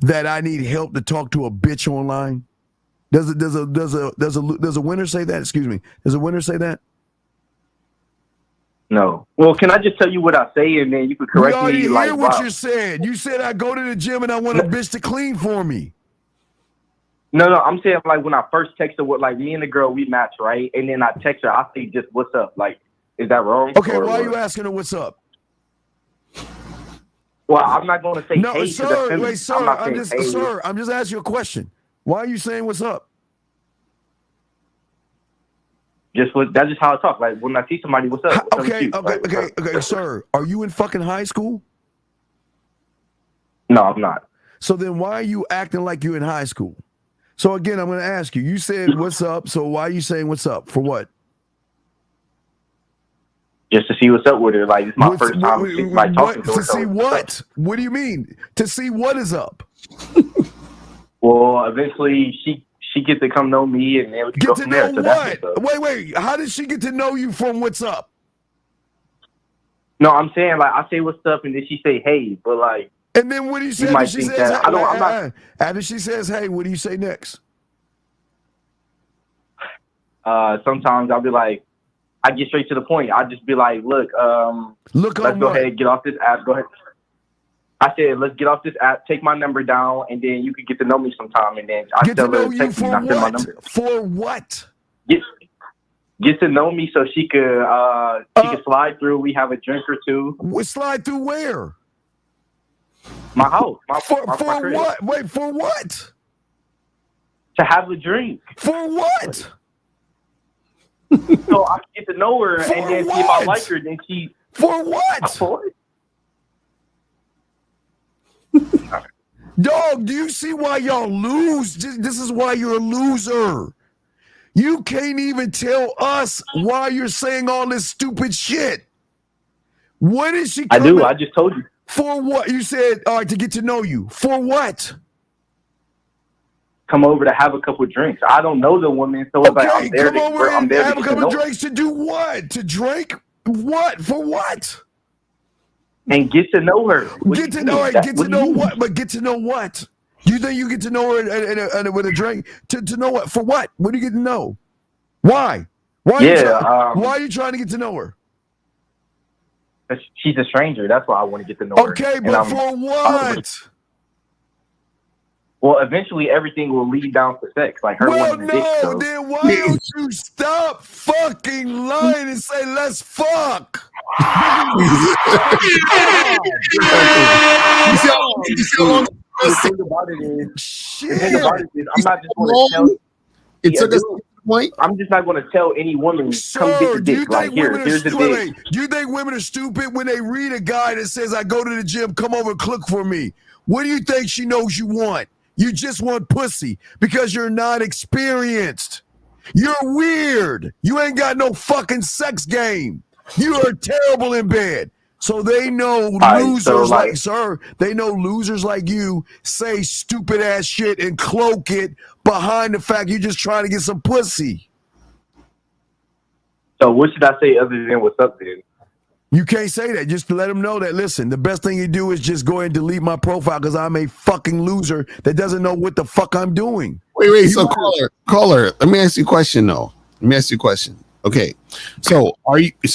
that I need help to talk to a bitch online? Does a winner say that? Excuse me. Does a winner say that? No. Well, can I just tell you what I say and then you could correct me? You hear what you said. You said I go to the gym and I want a bitch to clean for me. No, I'm saying like when I first texted with like me and the girl we match, right? And then I text her, I say just what's up? Like, is that wrong? Okay, why are you asking her what's up? Well, I'm not going to say no, hey sir. to the Wait, sir. I'm just asking you a question. Why are you saying what's up? That's just how I talk. Like when I see somebody, what's up? Okay, sir. Are you in fucking high school? No, I'm not. So then why are you acting like you're in high school? So again, I'm going to ask you. You said what's up. So why are you saying what's up? For what? Just to see what's up with her. Like it's my first time like talking to her. To see what? What do you mean? To see what is up? Well, eventually she gets to come know me and then we can go from there. So what? Wait. How did she get to know you from what's up? No, I'm saying like I say what's up and then she say hey, but like. And then what do you say? After she says hey, what do you say next? Sometimes I'll be like, I get straight to the point. I'll just be like, look, let's go ahead and get off this app. Go ahead. I said, let's get off this app, take my number down, and then you can get to know me sometime. And then I tell her, text me, not send my number. For what? Get to know me so she could slide through. We have a drink or two. We slide through where? My house. For what? Wait, for what? To have a drink. For what? So I can get to know her and then see if I like her. Then she. For what? For Dog, do you see why y'all lose? This is why you're a loser. You can't even tell us why you're saying all this stupid shit. When is she coming? I do. I just told you. For what? You said, all right, to get to know you. For what? Come over to have a couple of drinks. I don't know the woman, so it's like I'm there. Come over and have a couple of drinks to do what? To drink? What? For what? And get to know her. Get to know what? But get to know what? Do you think you get to know her with a drink? To know what? For what? What do you get to know? Why? Why are you trying to get to know her? She's a stranger. That's why I want to get to know her. Okay, but for what? Well, eventually everything will lead down to sex. Like her wanting dick. So. Then why don't you stop fucking lying and say let's fuck? The thing about it is, I'm not just going to tell. It took us. I'm just not going to tell any woman, come get the dick. Like, here's the dick. Do you think women are stupid when they read a guy that says, I go to the gym, come over and cook for me? What do you think she knows you want? You just want pussy because you're not experienced. You're weird. You ain't got no fucking sex game. You are terrible in bed. So they know losers they know losers like you say stupid ass shit and cloak it behind the fact you're just trying to get some pussy. So what should I say other than what's up then? You can't say that. Just to let them know that, listen, the best thing you do is just go ahead and delete my profile because I'm a fucking loser that doesn't know what the fuck I'm doing. Wait. So caller, let me ask you a question though. Okay, so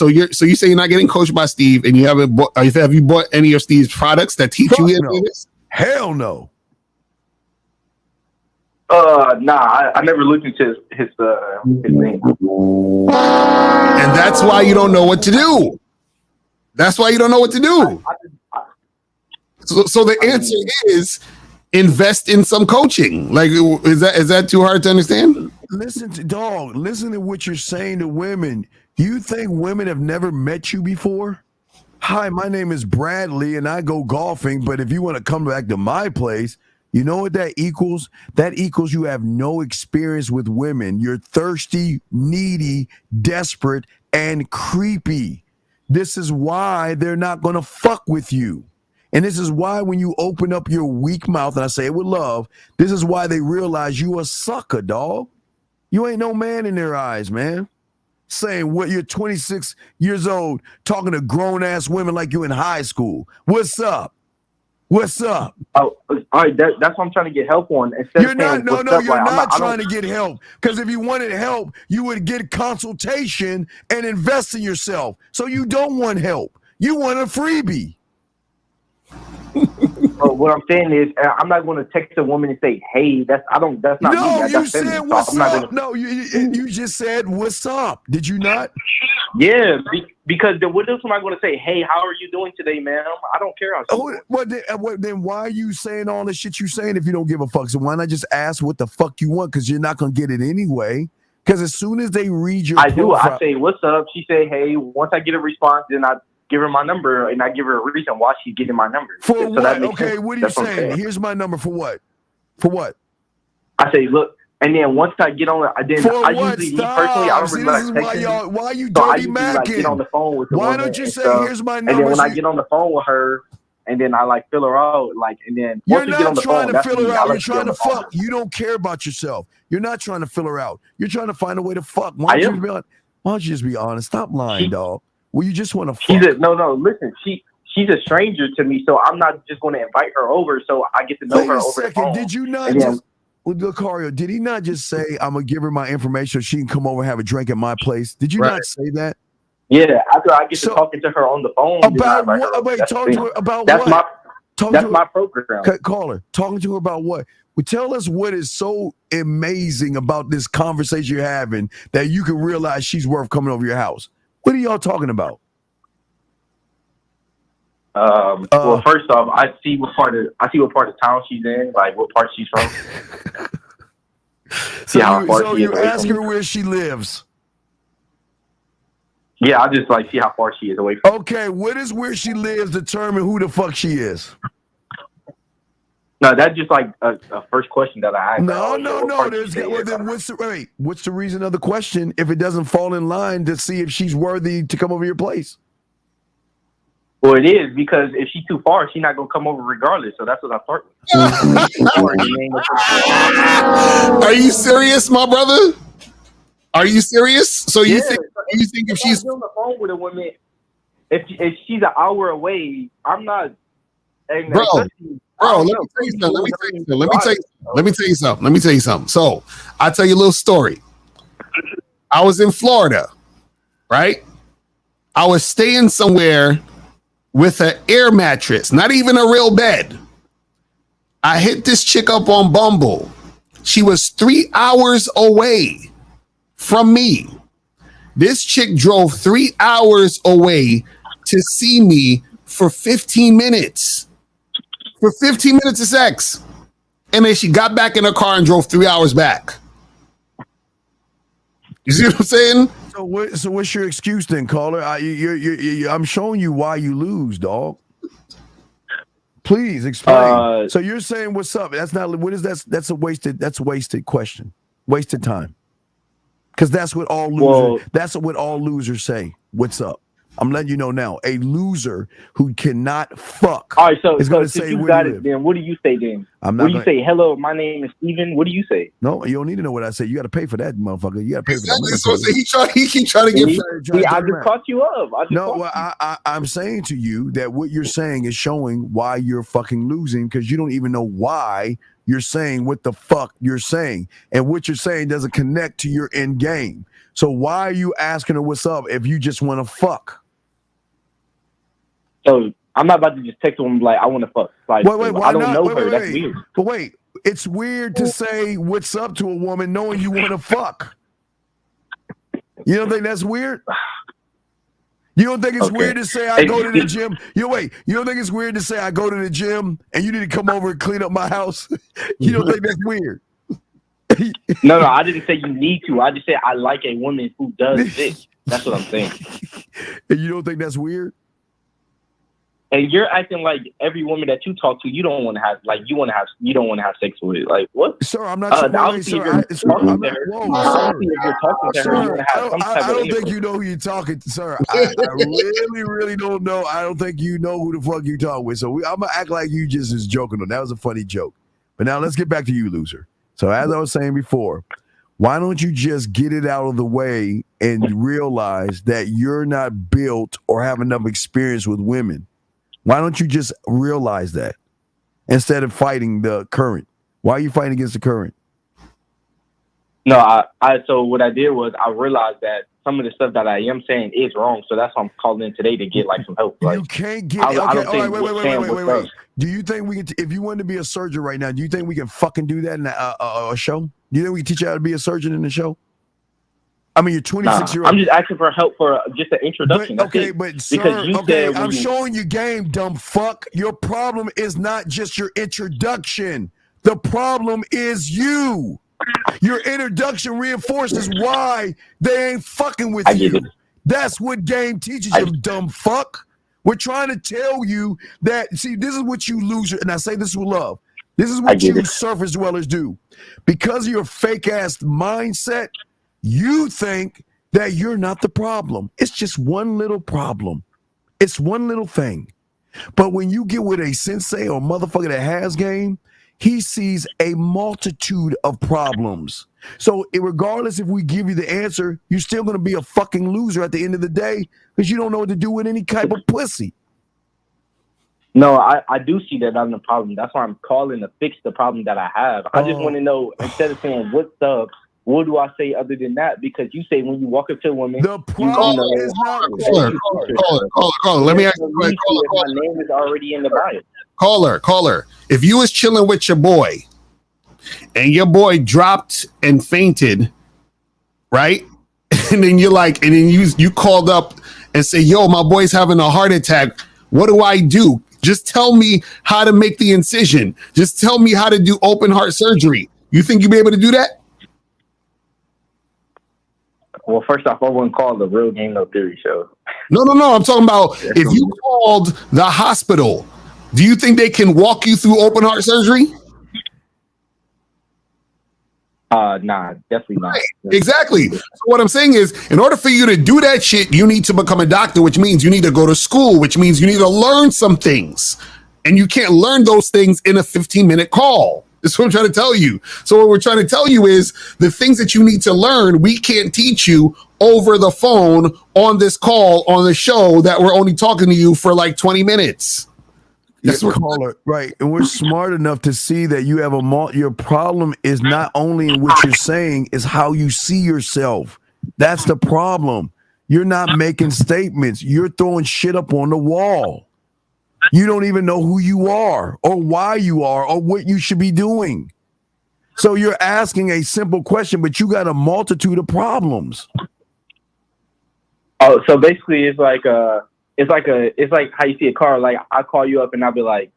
you say you're not getting coached by Steve, and you haven't bought? Have you bought any of Steve's products that teach you this? Hell no. Nah, I never looked into his name. And that's why you don't know what to do. That's why you don't know what to do. So the answer is invest in some coaching. Like, is that too hard to understand? Listen to what you're saying to women. Do you think women have never met you before? Hi, my name is Bradley and I go golfing, but if you want to come back to my place, you know what that equals? That equals you have no experience with women. You're thirsty, needy, desperate, and creepy. This is why they're not going to fuck with you. And this is why when you open up your weak mouth, and I say it with love, this is why they realize you a sucker, dog. You ain't no man in their eyes, man. Saying what you're 26 years old, talking to grown-ass women like you in high school. What's up? What's up? Oh, all right. That's what I'm trying to get help on. You're not. No, you're not trying to get help. Because if you wanted help, you would get consultation and invest in yourself. So you don't want help. You want a freebie. What I'm saying is, I'm not going to text a woman and say, "Hey, that's not me." No, you That's said feminine. what's So up. No, you just said what's up. Did you not? Yeah, because then what else am I going to say? Hey, how are you doing today, ma'am? I don't care how. Then why are you saying all the shit you saying if you don't give a fuck? So why not just ask what the fuck you want? Because you're not going to get it anyway. Because as soon as they read your profile, I say, what's up? She say, hey. Once I get a response, then I give her my number and I give her a reason why she's getting my number. For so what? That makes Okay, sense. what are you That's saying? Here's my number for what? For what? I say, look, and then once I get on, usually, me personally, I don't really like texting. Why you so I dirty usually like get on the phone with the Why woman don't you and say, stuff. here's my number? And then when I get on the phone with her, and then I like fill her out, like, and then once we get on the phone, that's fill her out. You're like trying to fuck. You don't care about yourself. You're not trying to fill her out. You're trying to find a way to fuck. Why don't you just be honest? Stop lying, dog. Well, you just want to fuck. No. Listen, she's a stranger to me, so I'm not just going to invite her over. So I get to know her over the phone. Did you not just? Lucario, did he not just say, I'm going to give her my information so she can come over and have a drink at my place? Did you not say that? Yeah, after I get to talking to her on the phone. About what? Wait, talk to her about what? That's my program. Call her. Talking to her about what? Well, tell us what is so amazing about this conversation you're having that you can realize she's worth coming over your house. What are y'all talking about? Well, first off, I see what part of town she's in, like what part she's from. So you ask her where she lives. Yeah, I just like see how far she is away from. Okay, what is where she lives determine who the fuck she is? No, that's just like a first question that I ask. No. What's the reason of the question if it doesn't fall in line to see if she's worthy to come over your place? Well, it is because if she's too far, she's not gonna come over regardless. So that's what I start with. Are you serious, my brother? Are you serious? So you think if she's on the phone with a woman, if she's an hour away, I'm not. Bro, let me tell you something. So I'll tell you a little story. I was in Florida, right? I was staying somewhere with an air mattress, not even a real bed. I hit this chick up on Bumble. She was 3 hours away from me. This chick drove 3 hours away to see me for 15 minutes. For 15 minutes of sex. And then she got back in her car and drove 3 hours back. You see what I'm saying? So what's your excuse then, caller? I'm showing you why you lose, dog. Please explain. So you're saying what's up? That's not. What is that? That's a wasted question. Wasted time. Because that's what all losers. That's what all losers say. What's up? I'm letting you know now. A loser who cannot fuck. All right, so is going to say, you got it. Then what do you say then? What do you say? Hello, my name is Steven. What do you say? No, you don't need to know what I say. You got to pay for that, motherfucker. You got to pay for that. So he keep trying to get. I just caught you up. I'm saying to you that what you're saying is showing why you're fucking losing because you don't even know why you're saying what the fuck you're saying, and what you're saying doesn't connect to your end game. So why are you asking her what's up if you just want to fuck? So I'm not about to just text them like I want to fuck. Like, wait, I don't know her. That's weird. But wait, it's weird to say what's up to a woman knowing you want to fuck. You don't think that's weird? You don't think it's weird to say I go to the gym? You don't think it's weird to say I go to the gym and you need to come over and clean up my house? You don't think that's weird? No, I didn't say you need to. I just said I like a woman who does this. That's what I'm saying. And you don't think that's weird? And you're acting like every woman that you talk to, you don't want to have, like, you don't want to have sex with. Like, what? Sir, I'm not sure. I don't think you know who you're talking to, sir. I really, really don't know. I don't think you know who the fuck you talking with. So I'm going to act like you just is joking. That was a funny joke. But now let's get back to you, loser. So as I was saying before, why don't you just get it out of the way and realize that you're not built or have enough experience with women? Why don't you just realize that instead of fighting the current? Why are you fighting against the current? No, so what I did was I realized that some of the stuff that I am saying is wrong. So that's why I'm calling in today to get like some help. Like, you can't get okay. All right, wait. Do you think we can, if you wanted to be a surgeon right now, do you think we can fucking do that in a show? Do you think we can teach you how to be a surgeon in the show? I mean, you're 26-year-old. I'm just asking for help for just an introduction. But sir, I'm showing you game, dumb fuck. Your problem is not just your introduction. The problem is you. Your introduction reinforces why they ain't fucking with you. That's what game teaches you, dumb fuck. We're trying to tell you that, see, this is what you losers, and I say this with love. This is what you surface dwellers do. Because of your fake-ass mindset, you think that you're not the problem. It's just one little problem. It's one little thing. But when you get with a sensei or motherfucker that has game, he sees a multitude of problems. So regardless if we give you the answer, you're still going to be a fucking loser at the end of the day because you don't know what to do with any type of pussy. No, I do see that I'm the problem. That's why I'm calling to fix the problem that I have. I just want to know, instead of saying what's up, what do I say other than that? Because you say when you walk up to a woman, the problem is not. Caller. Let me ask you. My name is already in the bio. Caller. If you was chilling with your boy, and your boy dropped and fainted, right? And then you're like, and then you called up and say, "Yo, my boy's having a heart attack. What do I do? Just tell me how to make the incision. Just tell me how to do open heart surgery." You think you'll be able to do that? Well, first off, I wouldn't call it the Real Game No Theory show. No. I'm talking about if you called the hospital, do you think they can walk you through open heart surgery? Nah, definitely not. Exactly. So what I'm saying is, in order for you to do that shit, you need to become a doctor, which means you need to go to school, which means you need to learn some things. And you can't learn those things in a 15-minute call. That's what I'm trying to tell you. So what we're trying to tell you is the things that you need to learn, we can't teach you over the phone on this call on the show that we're only talking to you for like 20 minutes. That's what caller, right? And we're smart enough to see that you have your problem is not only in what you're saying, is how you see yourself. That's the problem. You're not making statements. You're throwing shit up on the wall. You don't even know who you are or why you are or what you should be doing. So you're asking a simple question, but you got a multitude of problems. Oh, so basically it's like how you see a car. Like I call you up and I'll be like,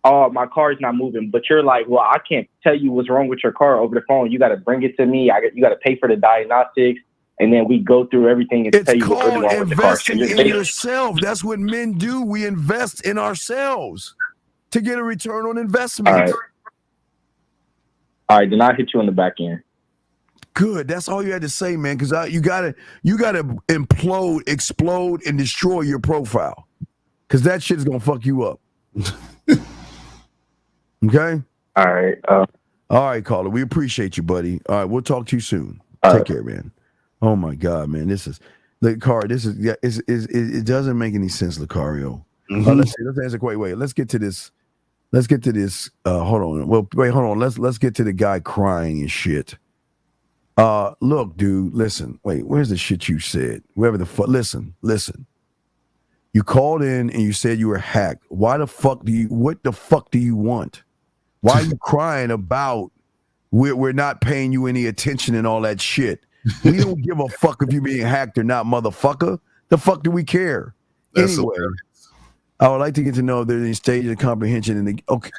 "Oh, my car is not moving," but you're like, "Well, I can't tell you what's wrong with your car over the phone. You got to bring it to me. You got to pay for the diagnostics." And then we go through everything and tell you what's really wrong with the car. Investing in yourself. That's what men do. We invest in ourselves to get a return on investment. All right, then I'll hit you on the back end. Good. That's all you had to say, man. Because you gotta implode, explode, and destroy your profile. Because that shit is gonna fuck you up. Okay. All right. All right, caller. We appreciate you, buddy. All right, we'll talk to you soon. Take care, man. Oh my God, man. It doesn't make any sense, Lucario. Let's answer. Wait. Let's get to this. Hold on. Well, wait, hold on. Let's get to the guy crying and shit. Look, dude, listen. Wait, where's the shit you said? Wherever the fuck. Listen. You called in and you said you were hacked. What the fuck do you want? Why are you crying about we're not paying you any attention and all that shit? We don't give a fuck if you're being hacked or not, motherfucker. The fuck do we care? That's Anyway, I would like to get to know if there's any stage of comprehension in the okay.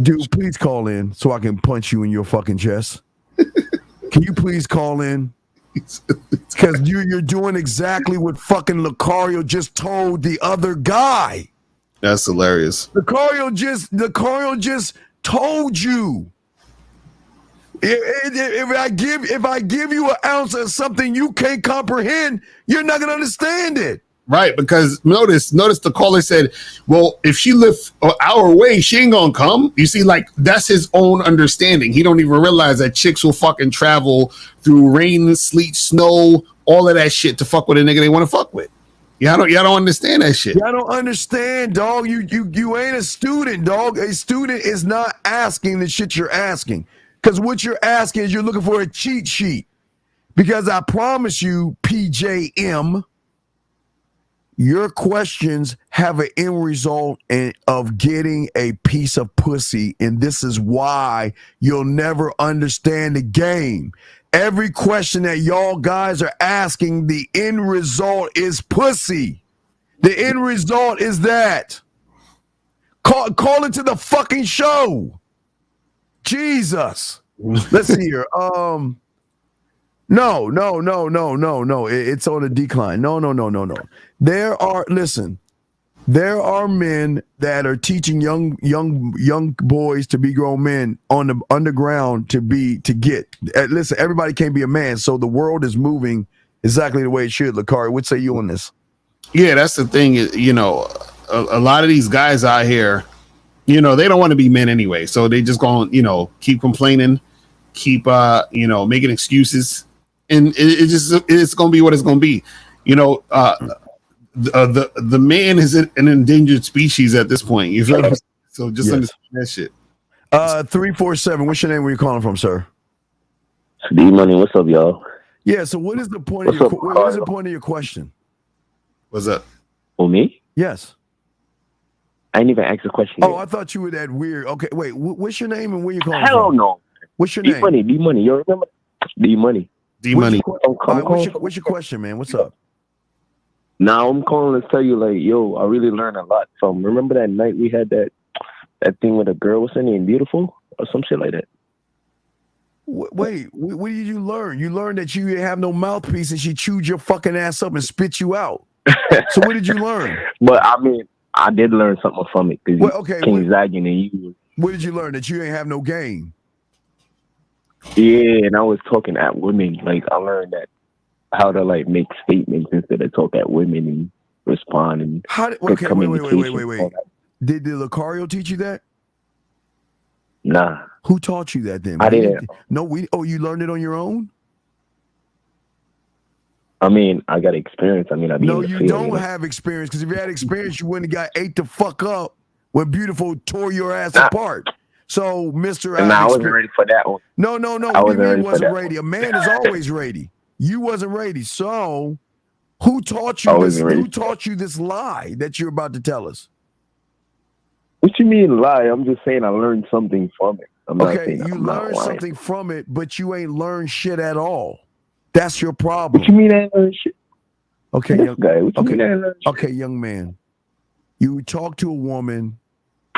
Dude, please call in so I can punch you in your fucking chest. Can you please call in? Because you're doing exactly what fucking Lucario just told the other guy. That's hilarious. Lucario just told you. If I give you an ounce of something you can't comprehend, you're not gonna understand it. Right, because notice the caller said, well, if she lived an hour away, she ain't gonna come. You see, like, that's his own understanding. He don't even realize that chicks will fucking travel through rain, sleet, snow, all of that shit to fuck with a nigga they want to fuck with. Y'all don't understand that shit. Y'all don't understand, dog. You ain't a student, dog. A student is not asking the shit you're asking. Because what you're asking is you're looking for a cheat sheet. Because I promise you, PJM, your questions have an end result of getting a piece of pussy, and this is why you'll never understand the game. Every question that y'all guys are asking, the end result is pussy. The end result is that. Call into the fucking show. Jesus. Let's see here. No. It's on a decline. No. There are men that are teaching young boys to be grown men on the underground to get. Listen, everybody can't be a man, so the world is moving exactly the way it should. Lakari, what say you on this? Yeah, that's the thing. You know, a lot of these guys out here, you know, they don't want to be men anyway, so they just going, you know, keep complaining, keep making excuses, and it's going to be what it's going to be. You know, the man is an endangered species at this point. You feel me? So just understand that shit. 347. What's your name? Where you calling from, sir? D Money. What's up, y'all? Yeah. So what is the point of what is the point of your question? What's up? Oh, me? Yes. I didn't even ask a question. Oh, I thought you were that weird. Okay, wait. What's your name and where you calling from? Hell no. What's your name? D Money. You remember? D Money. What's your question, man? What's up? Now I'm calling to tell you, like, yo, I really learned a lot from. Remember that night we had that thing with a girl? What's her name? Beautiful or some shit like that. Wait, what did you learn? You learned that you have no mouthpiece and she chewed your fucking ass up and spit you out. So what did you learn? But I mean, I did learn something from it because King Zagging and you. What did you learn? That you ain't have no game. Yeah, and I was talking at women. Like, I learned that how to like make statements instead of talk at women and respond and wait. Did Lucario teach you that? Nah. Who taught you that then? I didn't. You learned it on your own? I mean, I got experience. I mean, you don't have experience, because if you had experience, you wouldn't have got ate the fuck up when Beautiful tore your ass apart. So, Mr. I wasn't ready for that one. No. I wasn't ready. A man is always ready. You wasn't ready. So, who taught you this? Who taught you this lie that you're about to tell us? What you mean lie? I'm just saying I learned something from it. You learned something from it, but you ain't learned shit at all. That's your problem. What you mean I learned shit? Okay, young man. You talked to a woman.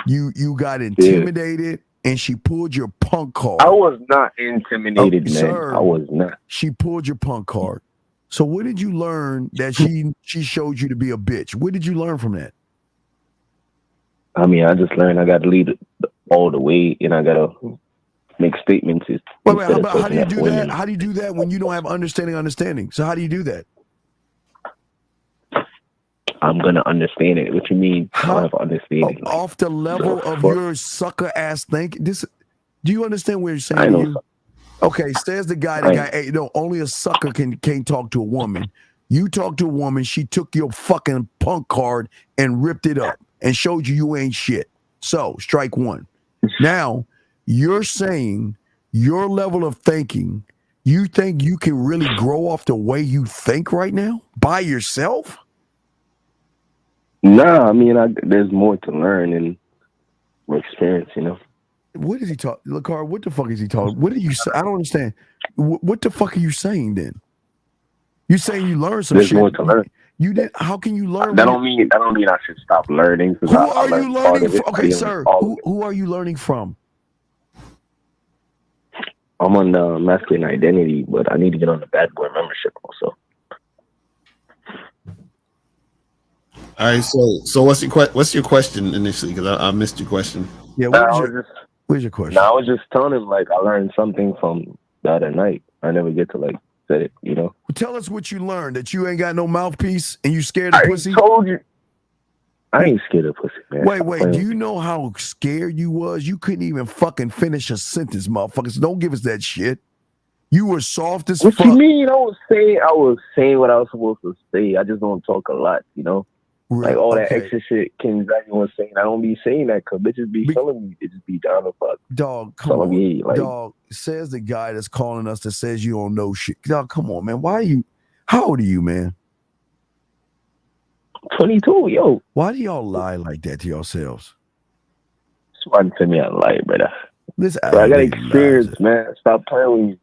You got intimidated, and she pulled your punk card. I was not intimidated, man. Sir, I was not. She pulled your punk card. So what did you learn that she showed you to be a bitch? What did you learn from that? I mean, I just learned I got to lead all the way, and I got to make statements. Wait, how do you do that? How do you do that when you don't have understanding? So how do you do that? I'm going to understand it. What you mean? I don't have understanding. Off the level of your sucker ass thinking. Do you understand what you're saying? I know. Okay, says the guy that got only a sucker can't talk to a woman. You talk to a woman, she took your fucking punk card and ripped it up and showed you ain't shit. So, strike one. Now, you're saying your level of thinking, you think you can really grow off the way you think right now by yourself? Nah, I mean, there's more to learn, and experience, you know. What is he talking? Lacar, what the fuck is he talking? What are you say? I don't understand. What the fuck are you saying then? You saying you learned some There's shit? more to learn. You did. How can you learn? That don't mean I should stop learning. Who are you learning from? Okay, sir. Who are you learning from? I'm on the masculine identity, but I need to get on the bad boy membership also. All right, so what's your question initially? Because I missed your question. Yeah, where's your question? No, I was just telling him like I learned something from the other night. I never get to like say it, you know. Tell us what you learned. That you ain't got no mouthpiece and you scared of pussy. I told you. I ain't scared of pussy, man. Wait. Do you know how scared you was? You couldn't even fucking finish a sentence, motherfuckers. Don't give us that shit. You were soft as fuck. What you mean? I was saying what I was supposed to say. I just don't talk a lot, you know. Like all that extra shit King Daniel was saying. I don't be saying that because bitches be telling me it just be down the fuck. Dog, come on. Dog, says the guy that's calling us that says you don't know shit. Dog, come on, man. How old are you, man? 22, yo. Why do y'all lie like that to yourselves? Somebody tell me I lie, brother. Listen, I got experience, man. Stop playing with me.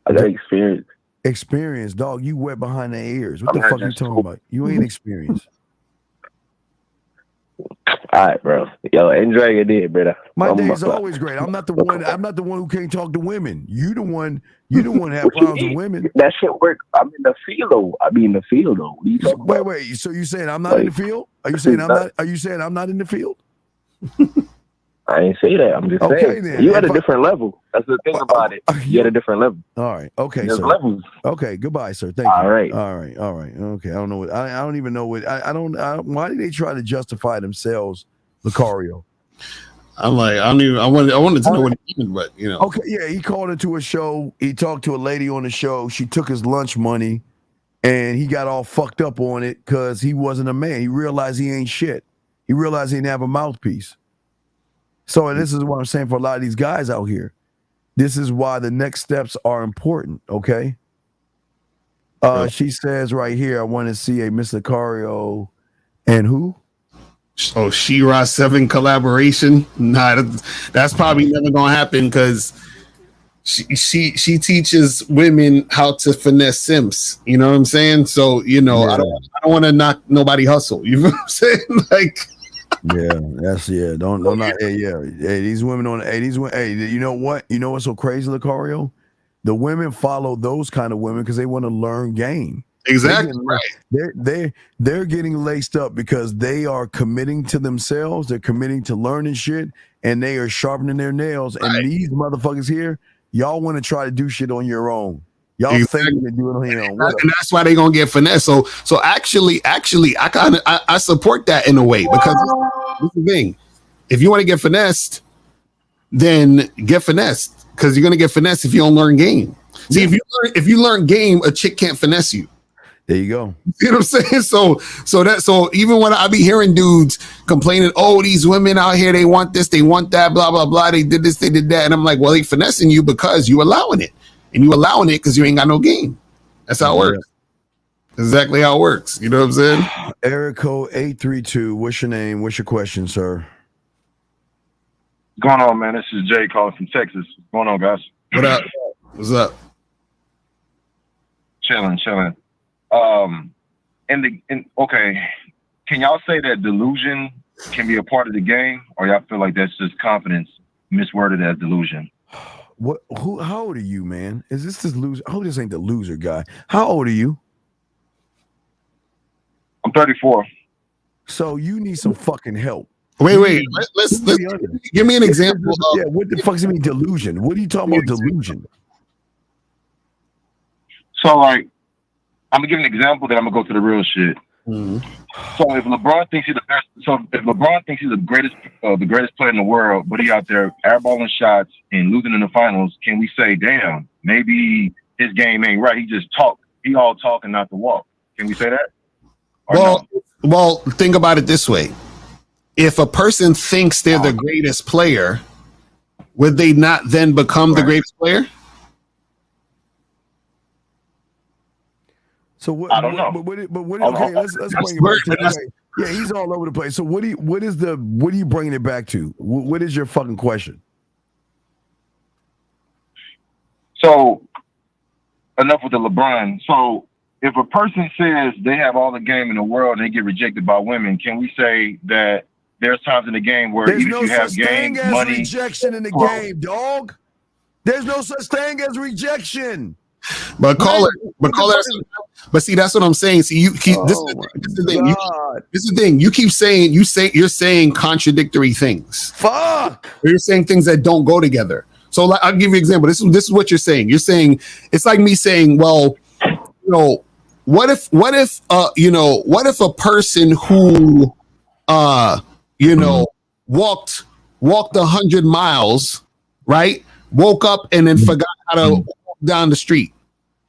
I got experience. Experience, dog. You wet behind the ears. What the fuck you talking about? You ain't experienced. All right, bro. Yo, enjoy your day, brother. My day is always great. I'm not the one who can't talk to women. You the one have problems with women. That shit work. I'm in the field though. What are you talking about? Wait. So you saying I'm not in the field? Are you saying I'm not in the field? I ain't say that. I'm just saying then, you at a different level. That's the thing about it. You at a different level. All right. Okay, There's sir. levels. Okay. Goodbye, sir. Thank you. All right. Okay. I don't know what. I don't even know what. I don't. Why do they try to justify themselves, Lucario? I'm like, I wanted to know what he meant, but you know. Okay. Yeah. He called into a show. He talked to a lady on the show. She took his lunch money, and he got all fucked up on it because he wasn't a man. He realized he ain't shit. He realized he didn't have a mouthpiece. So this is what I'm saying for a lot of these guys out here. This is why the next steps are important, okay? She says right here, I want to see a Miss Lucario and who? Oh, She-Ra 7 collaboration? Nah, that's probably never gonna happen because she teaches women how to finesse simps. You know what I'm saying? So I don't want to knock nobody hustle. You know what I'm saying? Like. Don't not. Hey, these women on. Hey, these women. Hey, you know what? You know what's so crazy, Lucario? The women follow those kind of women because they want to learn game. Exactly. They're getting laced up because they are committing to themselves. They're committing to learning shit, and they are sharpening their nails. And these motherfuckers here, y'all want to try to do shit on your own. Y'all think they're doing it on your own. And that's why they're gonna get finesse. So actually, I support that in a way because this is the thing. If you want to get finessed, then get finessed because you're gonna get finessed if you don't learn game. See, if you learn game, a chick can't finesse you. There you go. You know what I'm saying? So even when I be hearing dudes complaining, oh, these women out here, they want this, they want that, blah blah blah, they did this, they did that, and I'm like, well, they finessing you because you allowing it. And you allowing it because you ain't got no game. That's how it works. Exactly how it works. You know what I'm saying? Erico 832. What's your name? What's your question, sir? What's going on, man? This is Jay calling from Texas. What's going on, guys? What up? What's up? Chilling. Okay. Can y'all say that delusion can be a part of the game, or y'all feel like that's just confidence misworded as delusion? How old are you, man? Is this loser? I hope this ain't the loser guy. How old are you? I'm 34. So you need some fucking help. Wait. Let's give me an example. What the fuck does it mean delusion? What are you talking about delusion? So like, I'm gonna give an example, then I'm gonna go to the real shit. Mm-hmm. So if LeBron thinks he's the best, the greatest player in the world, but he out there airballing shots and losing in the finals, can we say, damn, maybe his game ain't right? He all talk and not the walk. Can we say that? Well, think about it this way: if a person thinks they're the greatest player, would they not then become the greatest player? So what? I don't know. Okay, let's bring it back to. Okay. Yeah, he's all over the place. So what are you bringing it back to? What is your fucking question? So enough with the LeBron. So if a person says they have all the game in the world and they get rejected by women, can we say that there's times in the game where there's even no if you have such game, thing as money, rejection in the game, dog? There's no such thing as rejection. But see, that's what I'm saying. See, you keep this is the thing. This is the thing. You keep saying you're saying contradictory things. Fuck. You're saying things that don't go together. So like, I'll give you an example. This is what you're saying. You're saying it's like me saying, well, what if a person who walked 100 miles, right? Woke up and then forgot how to walk down the street.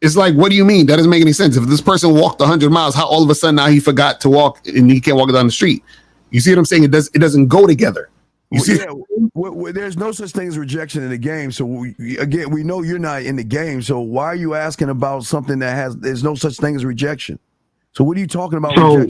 It's like, what do you mean? That doesn't make any sense. If this person walked 100 miles, how all of a sudden now he forgot to walk and he can't walk down the street? You see what I'm saying? It doesn't go together. You see? There's no such thing as rejection in the game. So we know you're not in the game. So why are you asking about something there's no such thing as rejection? So what are you talking about? So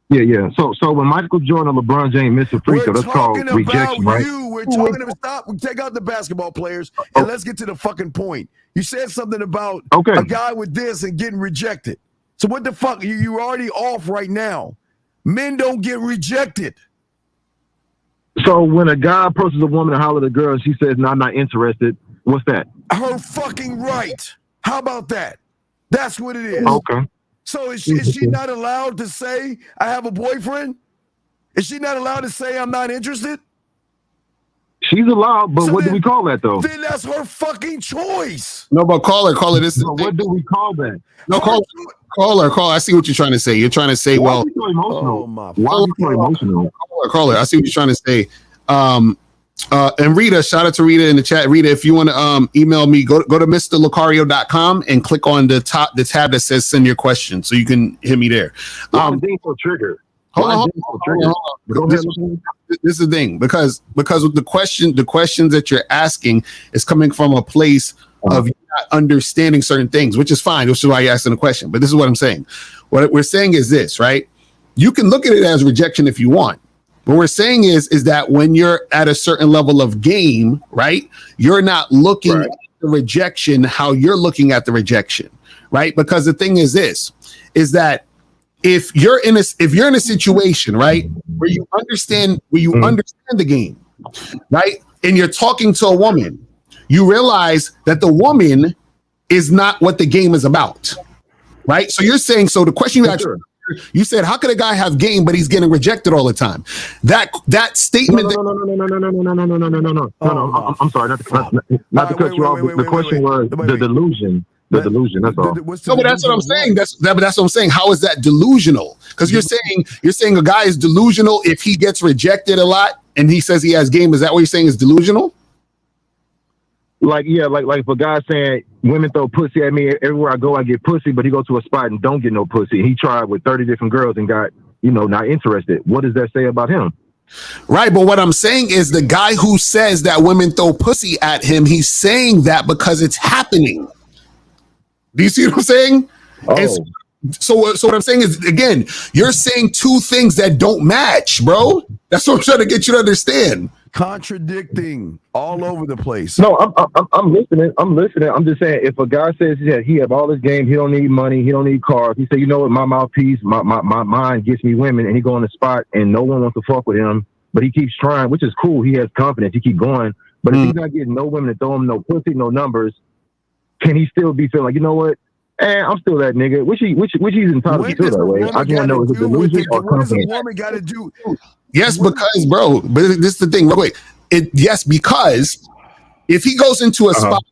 when Michael Jordan or LeBron James miss a free throw, that's called rejection, right? We're talking about stop. Take out the basketball players and let's get to the fucking point. You said something about a guy with this and getting rejected. So what the fuck? You're already off right now. Men don't get rejected. So when a guy approaches a woman to holler at a girl and she says, "No, I'm not interested," what's that? Her fucking right. How about that? That's what it is. Okay. So is she not allowed to say, "I have a boyfriend"? Is she not allowed to say, "I'm not interested"? She's allowed, but what do we call that though? Then that's her fucking choice. No, but call her. This is what do we call that? No, call her. I see what you're trying to say. You're trying to say, why are you so emotional? Why are you so emotional? Call her. I see what you're trying to say. And Rita, shout out to Rita in the chat. Rita, if you want to email me, go to mrlocario.com and click on the tab that says send your question so you can hit me there. Trigger. Hold on. This is the thing, because with the questions that you're asking is coming from a place of you not understanding certain things, which is fine, which is why you're asking the question. But this is what I'm saying. What we're saying is this, right? You can look at it as rejection if you want. What we're saying is that when you're at a certain level of game, right, you're not looking at the rejection how you're looking at the rejection, right? Because the thing is this, is that if you're in a situation, right, where you understand the game, right, and you're talking to a woman, you realize that the woman is not what the game is about, right? So you're saying, so the question you asked, you said, how could a guy have game but he's getting rejected all the time? That statement. No. I'm sorry, not to cut you off. The question was the delusion. The delusion. That's all. No, but that's what I'm saying. That's what I'm saying. How is that delusional? Because you're saying a guy is delusional if he gets rejected a lot and he says he has game. Is that what you're saying is delusional? Like if a guy saying women throw pussy at me everywhere I go, I get pussy, but he goes to a spot and don't get no pussy. He tried with 30 different girls and got, not interested. What does that say about him? Right, but what I'm saying is the guy who says that women throw pussy at him, he's saying that because it's happening. Do you see what I'm saying? Oh. So what I'm saying is, again, you're saying two things that don't match, bro. That's what I'm trying to get you to understand. Contradicting all over the place. No, I'm listening. I'm just saying, if a guy says that he have all this game, he don't need money, he don't need cars. He say, you know what, my mouthpiece, my mind gets me women, and he go on the spot, and no one wants to fuck with him, but he keeps trying, which is cool. He has confidence. He keep going. But if he's not getting no women to throw him no pussy, no numbers, can he still be feeling like, you know what? I'm still that nigga. Which he's entitled to feel that way. I just want to know, is it delusion or confidence? What does a woman got to do? Yes, because, bro, but this is the thing. Wait, yes, because if he goes into a spot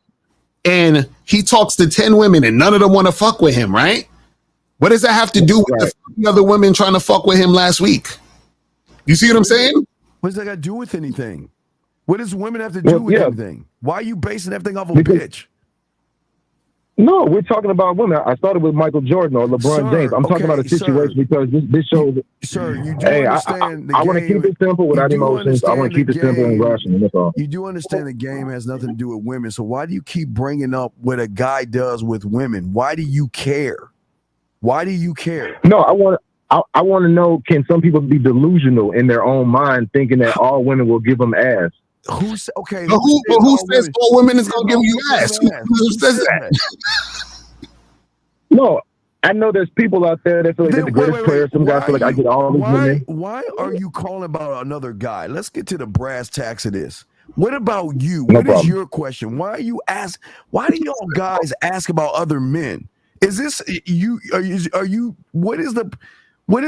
and he talks to 10 women and none of them want to fuck with him, right? What does that have to do with the other women trying to fuck with him last week? You see what I'm saying? What does that got to do with anything? What does women have to do with anything? Why are you basing everything off a bitch? No, we're talking about women. I started with Michael Jordan or LeBron James. I'm talking about a situation because this shows. Sir, you do understand I want to keep it simple without emotions. I want to keep it simple and rational. That's all. You do understand the game has nothing to do with women. So why do you keep bringing up what a guy does with women? Why do you care? Why do you care? No, I want to know, can some people be delusional in their own mind thinking that all women will give them ass? Who's okay? Who says all women is going to give you ass? Who says that? No, I know there's people out there that feel like they're the greatest player. Some guys feel like I get all these women. Why are you calling about another guy? Let's get to the brass tacks of this. What about you? What is your question? Why do y'all guys ask about other men? Is this you? Are you? What is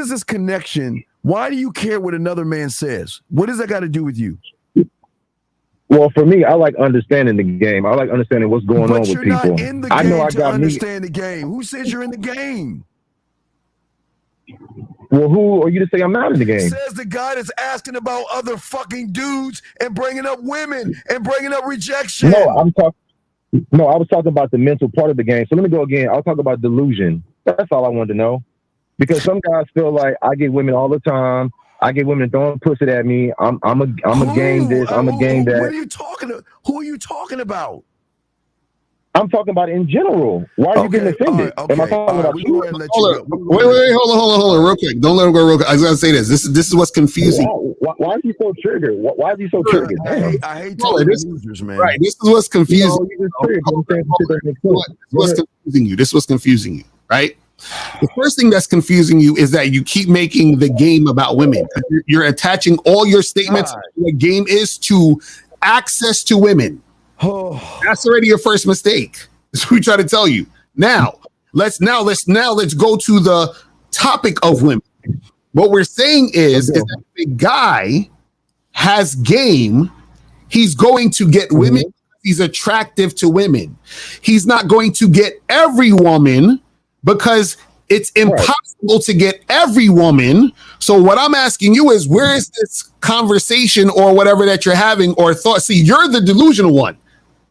this connection? Why do you care what another man says? What does that got to do with you? Well, for me, I like understanding the game. I like understanding what's going on with people. But you're not in the game to understand the game. Who says you're in the game? Well, who are you to say I'm not in the game? Says the guy that's asking about other fucking dudes and bringing up women and bringing up rejection. No, I was talking about the mental part of the game. So let me go again. I'll talk about delusion. That's all I wanted to know. Because some guys feel like I get women all the time. I get women throwing pussy at me. I'm a game this. I'm a game that. What are you talking about? Who are you talking about? I'm talking about in general. Why are you getting offended? Am I talking about you? Wait, hold on, real quick. Don't let him go real quick. I was gonna say this. This is what's confusing. Why is he so triggered? Why is he so triggered? I hate losers, man. Right. This is what's confusing. What's confusing you? This is what's confusing you, right? The first thing that's confusing you is that you keep making the game about women. You're attaching all your statements to what the game is to access to women. That's already your first mistake. That's what we try to tell you. Now let's go to the topic of women. What we're saying is that if a guy has game, he's going to get women. He's attractive to women. He's not going to get every woman, because it's impossible to get every woman. So what I'm asking you is, where is this conversation or whatever that you're having or thought? See, you're the delusional one,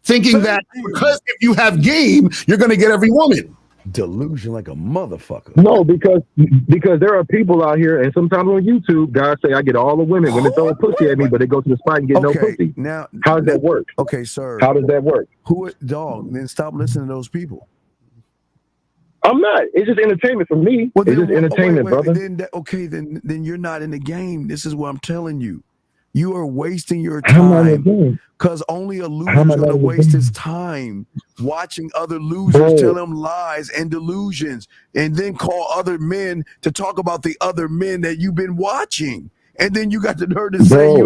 thinking that because if you have game, you're going to get every woman. Delusion like a motherfucker. No, because there are people out here, and sometimes on YouTube, guys say I get all the women when they throw a pussy at me, but they go to the spot and get no pussy. Now, how does that work? Okay, sir. How does that work? Dog? Then stop listening to those people. I'm not. It's just entertainment for me. Well, it's just entertainment, brother. Then you're not in the game. This is what I'm telling you. You are wasting your time, because only a loser is going to waste his time watching other losers tell him lies and delusions, and then call other men to talk about the other men that you've been watching, and then you got the nerve to say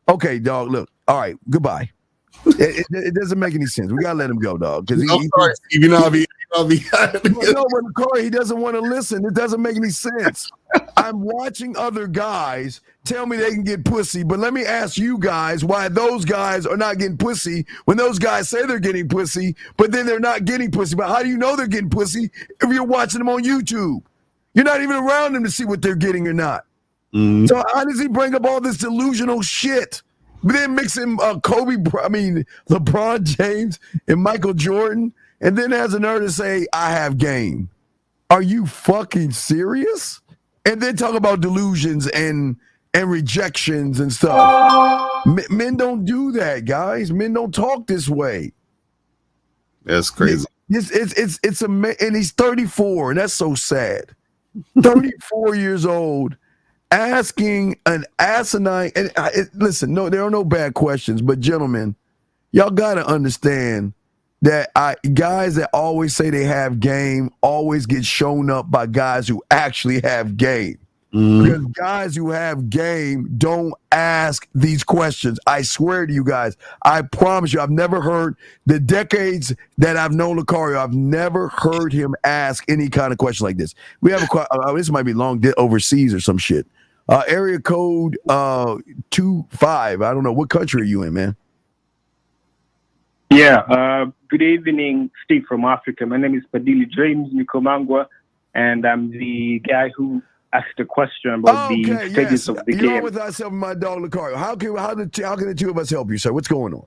okay, dog. Look, all right, goodbye. It doesn't make any sense. We gotta let him go, dog. Because he doesn't want to listen. It doesn't make any sense. I'm watching other guys tell me they can get pussy, but let me ask you guys why those guys are not getting pussy when those guys say they're getting pussy, but then they're not getting pussy. But how do you know they're getting pussy if you're watching them on YouTube? You're not even around them to see what they're getting or not. So how does he bring up all this delusional shit? But then mix in LeBron James and Michael Jordan, and then has a nerve to say, I have game. Are you fucking serious? And then talk about delusions and rejections and stuff. Men don't do that, guys. Men don't talk this way. That's crazy. And he's 34, and that's so sad. 34 years old. Asking an asinine, and listen, no, there are no bad questions, but gentlemen, y'all gotta understand that guys that always say they have game always get shown up by guys who actually have game. Because guys who have game don't ask these questions. I swear to you guys, I promise you, I've never heard, the decades that I've known Lucario, I've never heard him ask any kind of question like this. We have this might be long overseas or some shit. Area code 25. I don't know, what country are you in, man? Yeah. Good evening, Steve from Africa. My name is Padili James Nikomangwa, and I'm the guy who asked a question about the stages of the game. You're on with us, my dog Lucario. How can the two of us help you, sir? What's going on?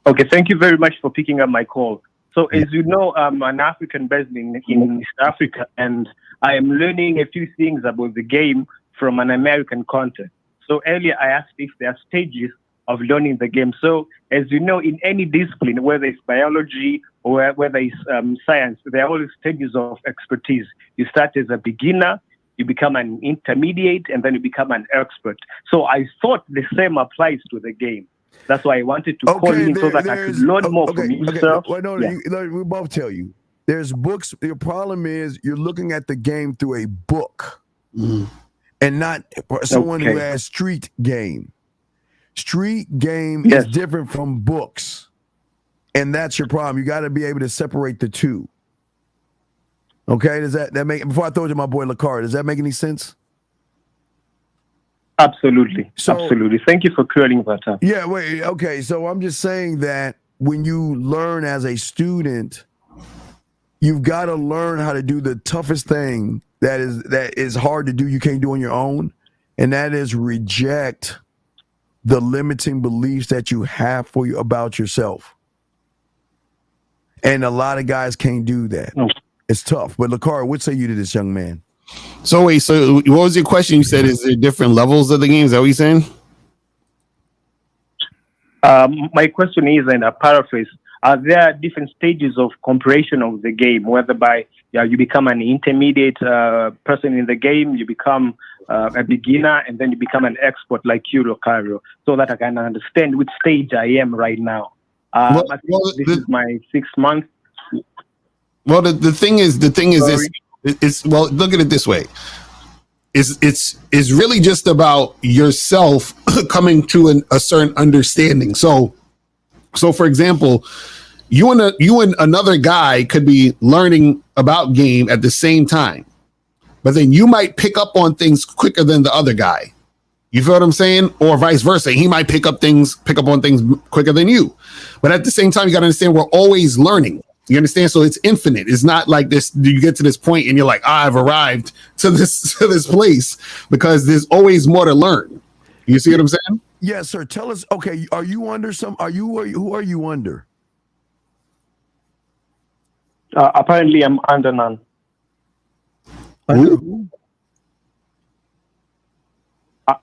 Okay, thank you very much for picking up my call. So as you know, I'm an African based in East Africa, and I am learning a few things about the game from an American context. So earlier I asked if there are stages of learning the game. So, as you know, in any discipline, whether it's biology or whether it's science, there are always stages of expertise. You start as a beginner, you become an intermediate, and then you become an expert. So I thought the same applies to the game. That's why I wanted to call in so that I could learn more from yourself. Well, no, we both tell you. There's books. Your problem is you're looking at the game through a book and not someone who has street game. Street game is different from books. And that's your problem. You got to be able to separate the two. Okay, does that make, before I throw it to my boy Lacar, does that make any sense? Absolutely. Absolutely. Thank you for clearing that up. Yeah, wait, okay. So I'm just saying that when you learn as a student, you've got to learn how to do the toughest thing that is hard to do, you can't do on your own, and that is reject the limiting beliefs that you have about yourself. And a lot of guys can't do that. It's tough. But Lacar, what say you to this young man? So wait, so what was your question? You said, is there different levels of the game? Is that what you're saying? My question is, and a paraphrase, are there different stages of comprehension of the game, whereby you become an intermediate person in the game, you become a beginner, and then you become an expert like you, Locario, so that I can understand which stage I am right now. This is my 6 month. Well, the thing is this. It's well, look at it this way. It's really just about yourself coming to a certain understanding. So for example, you and another guy could be learning about game at the same time, but then you might pick up on things quicker than the other guy. You feel what I'm saying? Or vice versa. He might pick up on things quicker than you. But at the same time, you got to understand we're always learning. You understand? So it's infinite. It's not like this. You get to this point and you're like, I've arrived to this place, because there's always more to learn. You see what I'm saying? Yes, sir. Tell us. Okay, are you under some? Who are you under? Apparently, I'm under none.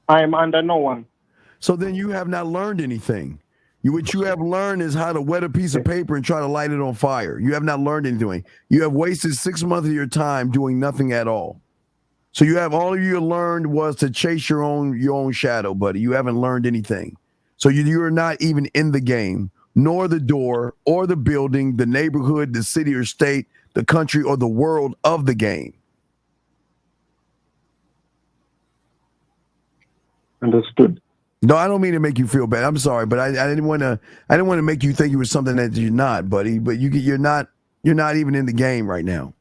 I am under no one. So then you have not learned anything. What you have learned is how to wet a piece of paper and try to light it on fire. You have not learned anything. You have wasted 6 months of your time doing nothing at all. So all you learned was to chase your own shadow, buddy. You haven't learned anything. So you're not even in the game, nor the door or the building, the neighborhood, the city or state, the country or the world of the game. Understood. No, I don't mean to make you feel bad. I'm sorry, but I didn't want to make you think you were something that you're not, buddy. But you're not even in the game right now.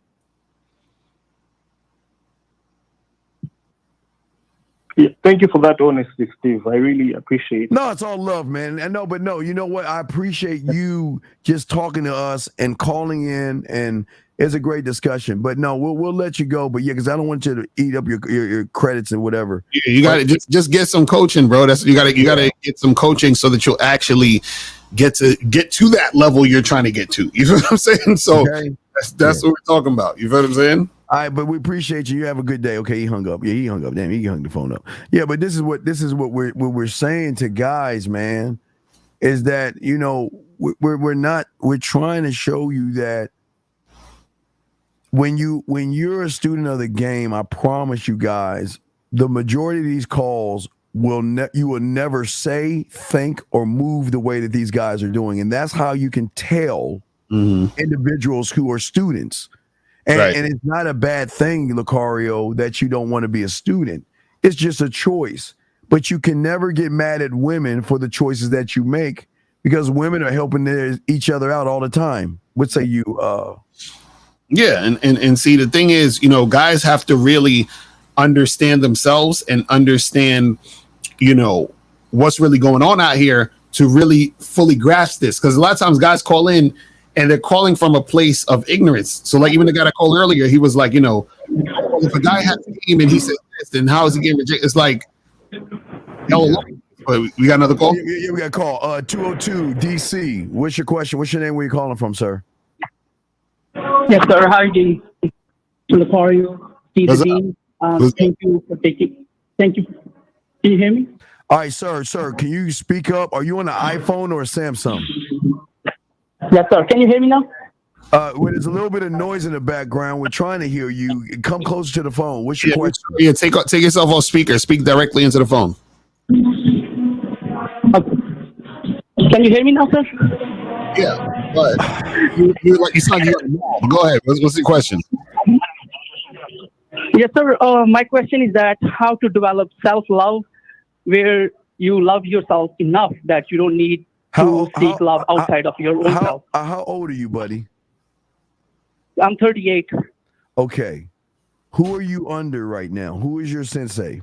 Yeah, thank you for that honesty, Steve. I really appreciate it. No, it's all love, man. But you know what? I appreciate you just talking to us and calling in, and it's a great discussion. But no, we'll let you go. But yeah, because I don't want you to eat up your credits and whatever. Yeah, you got to just get some coaching, bro. You got to get some coaching so that you'll actually get to that level you're trying to get to. You know what I'm saying? So that's what we're talking about. You know what I'm saying? All right, but we appreciate you. You have a good day. Okay, he hung up. Yeah, he hung up. Damn, he hung the phone up. Yeah, but this is what we're saying to guys, man, is that we're trying to show you that when you're a student of the game, I promise you guys, the majority of these calls you will never say, think, or move the way that these guys are doing, and that's how you can tell individuals who are students. And it's not a bad thing, Lucario, that you don't want to be a student. It's just a choice. But you can never get mad at women for the choices that you make, because women are helping each other out all the time. What say you? Yeah, and see, the thing is, guys have to really understand themselves and understand, what's really going on out here to really fully grasp this. Because a lot of times guys call in and they're calling from a place of ignorance. So like even the guy that called earlier, he was like, if a guy has a game and he says this, then how is he getting rejected? It's like, we got another call? Yeah, we got a call. 202 DC. What's your question? What's your name? Where you calling from, sir? Yes, sir. Hi, Jay. Lucario, Steve. Thank you for taking. Thank you. Can you hear me? All right, sir, can you speak up? Are you on an iPhone or a Samsung? Yes, sir. Can you hear me now? When there's a little bit of noise in the background, we're trying to hear you. Come closer to the phone. What's your question? Yeah, take yourself off speaker. Speak directly into the phone. Can you hear me now, sir? Yeah, but you sound like you're on the mall. Go ahead. What's the question? Yes, sir. My question is that how to develop self-love where you love yourself enough that you don't need to seek love outside of your own self. How old are you, buddy? I'm 38. Okay. Who are you under right now? Who is your sensei?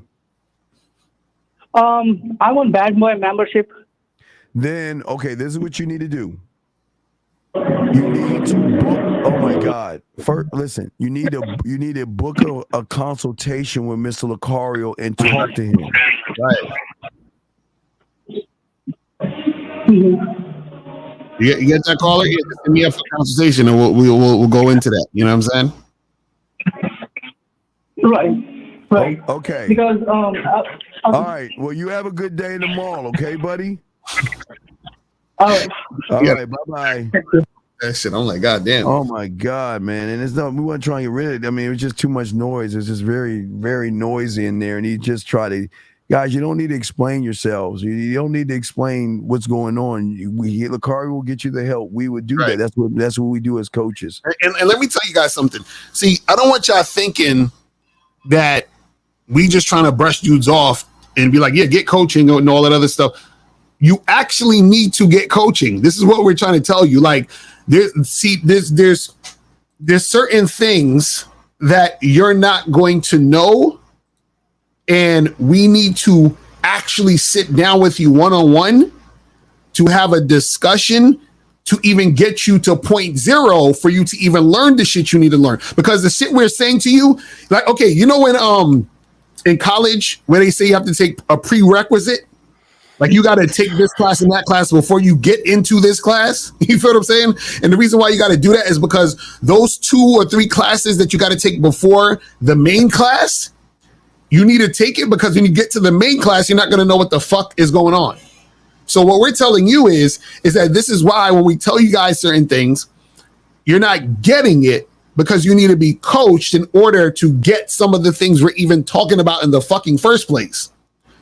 I'm on Bad Boy membership. Then, okay, this is what you need to do. You need to book. Oh my God! First, listen. You need to book a consultation with Mr. Lucario and talk to him. Right. You get that caller? Yeah, just give me up for consultation, and we'll go into that. You know what I'm saying? Right. Okay. Because all right. Well, you have a good day in the mall, okay, buddy? All right. All right. Bye-bye. That shit, I'm like, God damn. Oh my God, man. And we weren't trying to get rid of it. I mean, it was just too much noise. It was just very, very noisy in there. And he just tried to, guys, you don't need to explain yourselves. You don't need to explain what's going on. Lucario will get you the help. We would do that. That's what we do as coaches. And let me tell you guys something. See, I don't want y'all thinking that we just trying to brush dudes off and be like, yeah, get coaching and all that other stuff. You actually need to get coaching. This is what we're trying to tell you. Like, there's certain things that you're not going to know, and we need to actually sit down with you one-on-one to have a discussion to even get you to 0.0 for you to even learn the shit you need to learn. Because the shit we're saying to you, like, okay, you know when in college where they say you have to take a prerequisite, like you got to take this class and that class before you get into this class. You feel what I'm saying? And the reason why you got to do that is because those 2 or 3 classes that you got to take before the main class, you need to take it because when you get to the main class, you're not going to know what the fuck is going on. So what we're telling you is that this is why when we tell you guys certain things, you're not getting it because you need to be coached in order to get some of the things we're even talking about in the fucking first place.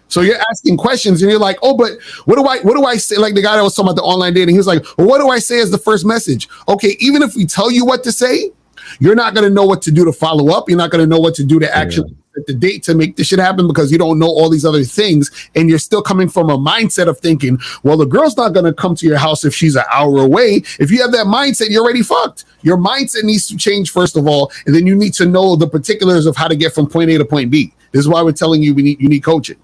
So you're asking questions and you're like, oh, but what do I say? Like the guy that was talking about the online dating, he was like, well, what do I say as the first message? Okay, even if we tell you what to say, you're not going to know what to do to follow up. You're not going to know what to do to actually set the date to make this shit happen because you don't know all these other things. And you're still coming from a mindset of thinking, well, the girl's not going to come to your house if she's an hour away. If you have that mindset, you're already fucked. Your mindset needs to change, first of all, and then you need to know the particulars of how to get from point A to point B. This is why we're telling you you need coaching.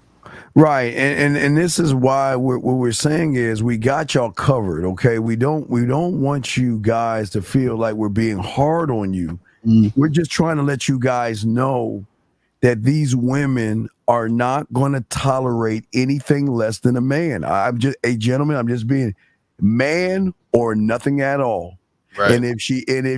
Right, and this is why what we're saying is we got y'all covered. Okay, we don't want you guys to feel like we're being hard on you. We're just trying to let you guys know that these women are not going to tolerate anything less than a man. I'm just a gentleman. I'm just being man or nothing at all. Right. And if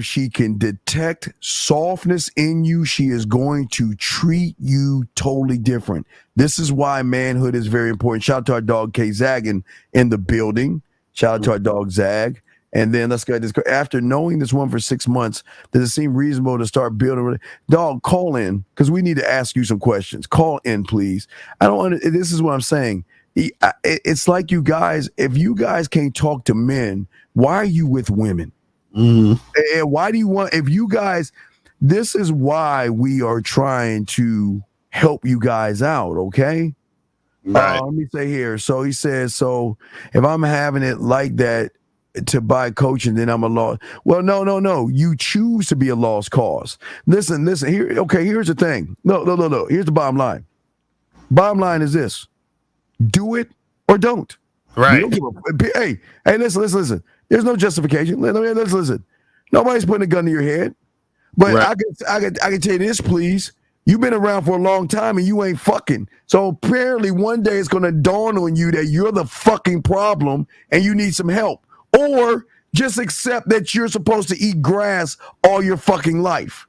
she can detect softness in you, she is going to treat you totally different. This is why manhood is very important. Shout out to our dog K Zaggin in the building. Shout out to our dog Zag. And then let's go. After knowing this one for 6 months, does it seem reasonable to start building? Dog, call in because we need to ask you some questions. Call in, please. This is what I'm saying. It's like you guys. If you guys can't talk to men, why are you with women? And why do you want? If you guys, this is why we are trying to help you guys out. Okay. Right. Let me say here. So he says, so if I'm having it like that to buy coaching, then I'm a lost. Well, no. You choose to be a lost cause. Listen here. Okay. Here's the thing. No. Here's the bottom line. Bottom line is this: do it or don't. Right. Hey, listen. There's no justification. Let's listen. Nobody's putting a gun to your head. But right. I can tell you this, please. You've been around for a long time and you ain't fucking. So apparently one day it's going to dawn on you that you're the fucking problem and you need some help. Or just accept that you're supposed to eat grass all your fucking life.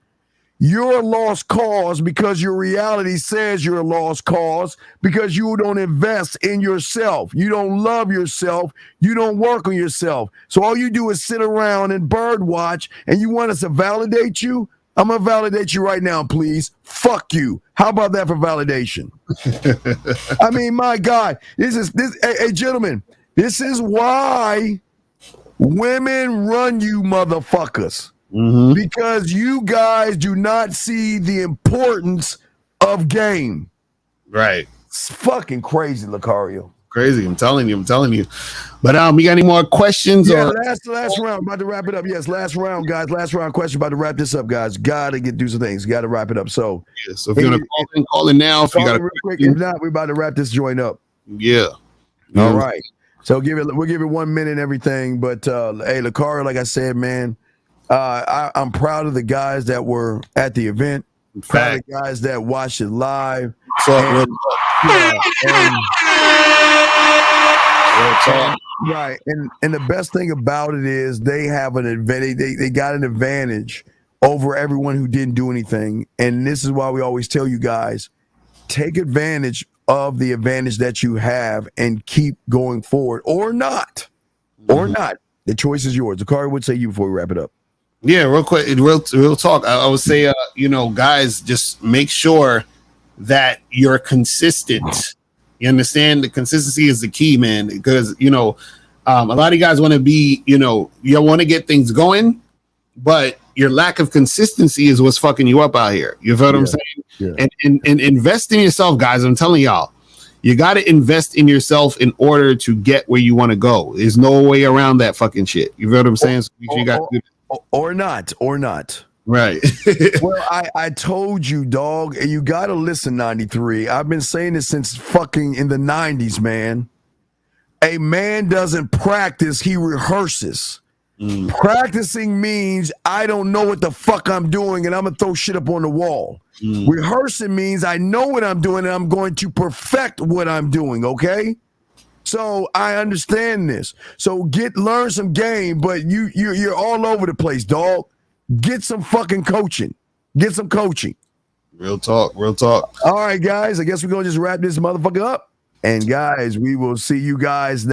You're a lost cause because your reality says you're a lost cause because you don't invest in yourself. You don't love yourself. You don't work on yourself. So all you do is sit around and bird watch, and you want us to validate you? I'm going to validate you right now, please. Fuck you. How about that for validation? I mean, my God, hey, gentlemen, this is why women run you motherfuckers. Because you guys do not see the importance of game. Right. It's fucking crazy, Lucario. Crazy. I'm telling you. But we got any more questions? Yeah, or last round. About to wrap it up. Yes, last round, guys. Last round question. About to wrap this up, guys. Gotta do some things. Gotta wrap it up. So, so if you want to call in now, if you got real quick. If not, we're about to wrap this joint up. Yeah. All right. So we'll give it 1 minute and everything. But hey, Lucario, like I said, man. I'm proud of the guys that were at the event. Proud of the guys that watched it live. Right. And the best thing about it is they have an advantage. They got an advantage over everyone who didn't do anything. And this is why we always tell you guys, take advantage of the advantage that you have and keep going forward, or not. Or not. The choice is yours. Lucario, would say you before we wrap it up. Yeah, real quick, real talk. I would say, guys, just make sure that you're consistent. You understand? The consistency is the key, man. Because a lot of you guys want to be, you want to get things going, but your lack of consistency is what's fucking you up out here. You feel what I'm saying? Yeah. And invest in yourself, guys. I'm telling y'all, you got to invest in yourself in order to get where you want to go. There's no way around that fucking shit. You feel what I'm saying? So you got to do that. Or not. Right. Well, I told you, dog, and you got to listen, 93. I've been saying this since fucking in the 90s, man. A man doesn't practice, he rehearses. Practicing means I don't know what the fuck I'm doing and I'm going to throw shit up on the wall. Rehearsing means I know what I'm doing and I'm going to perfect what I'm doing, okay? So I understand this. So learn some game, but you're all over the place, dog. Get some fucking coaching. Get some coaching. Real talk. All right, guys. I guess we're gonna just wrap this motherfucker up. And guys, we will see you guys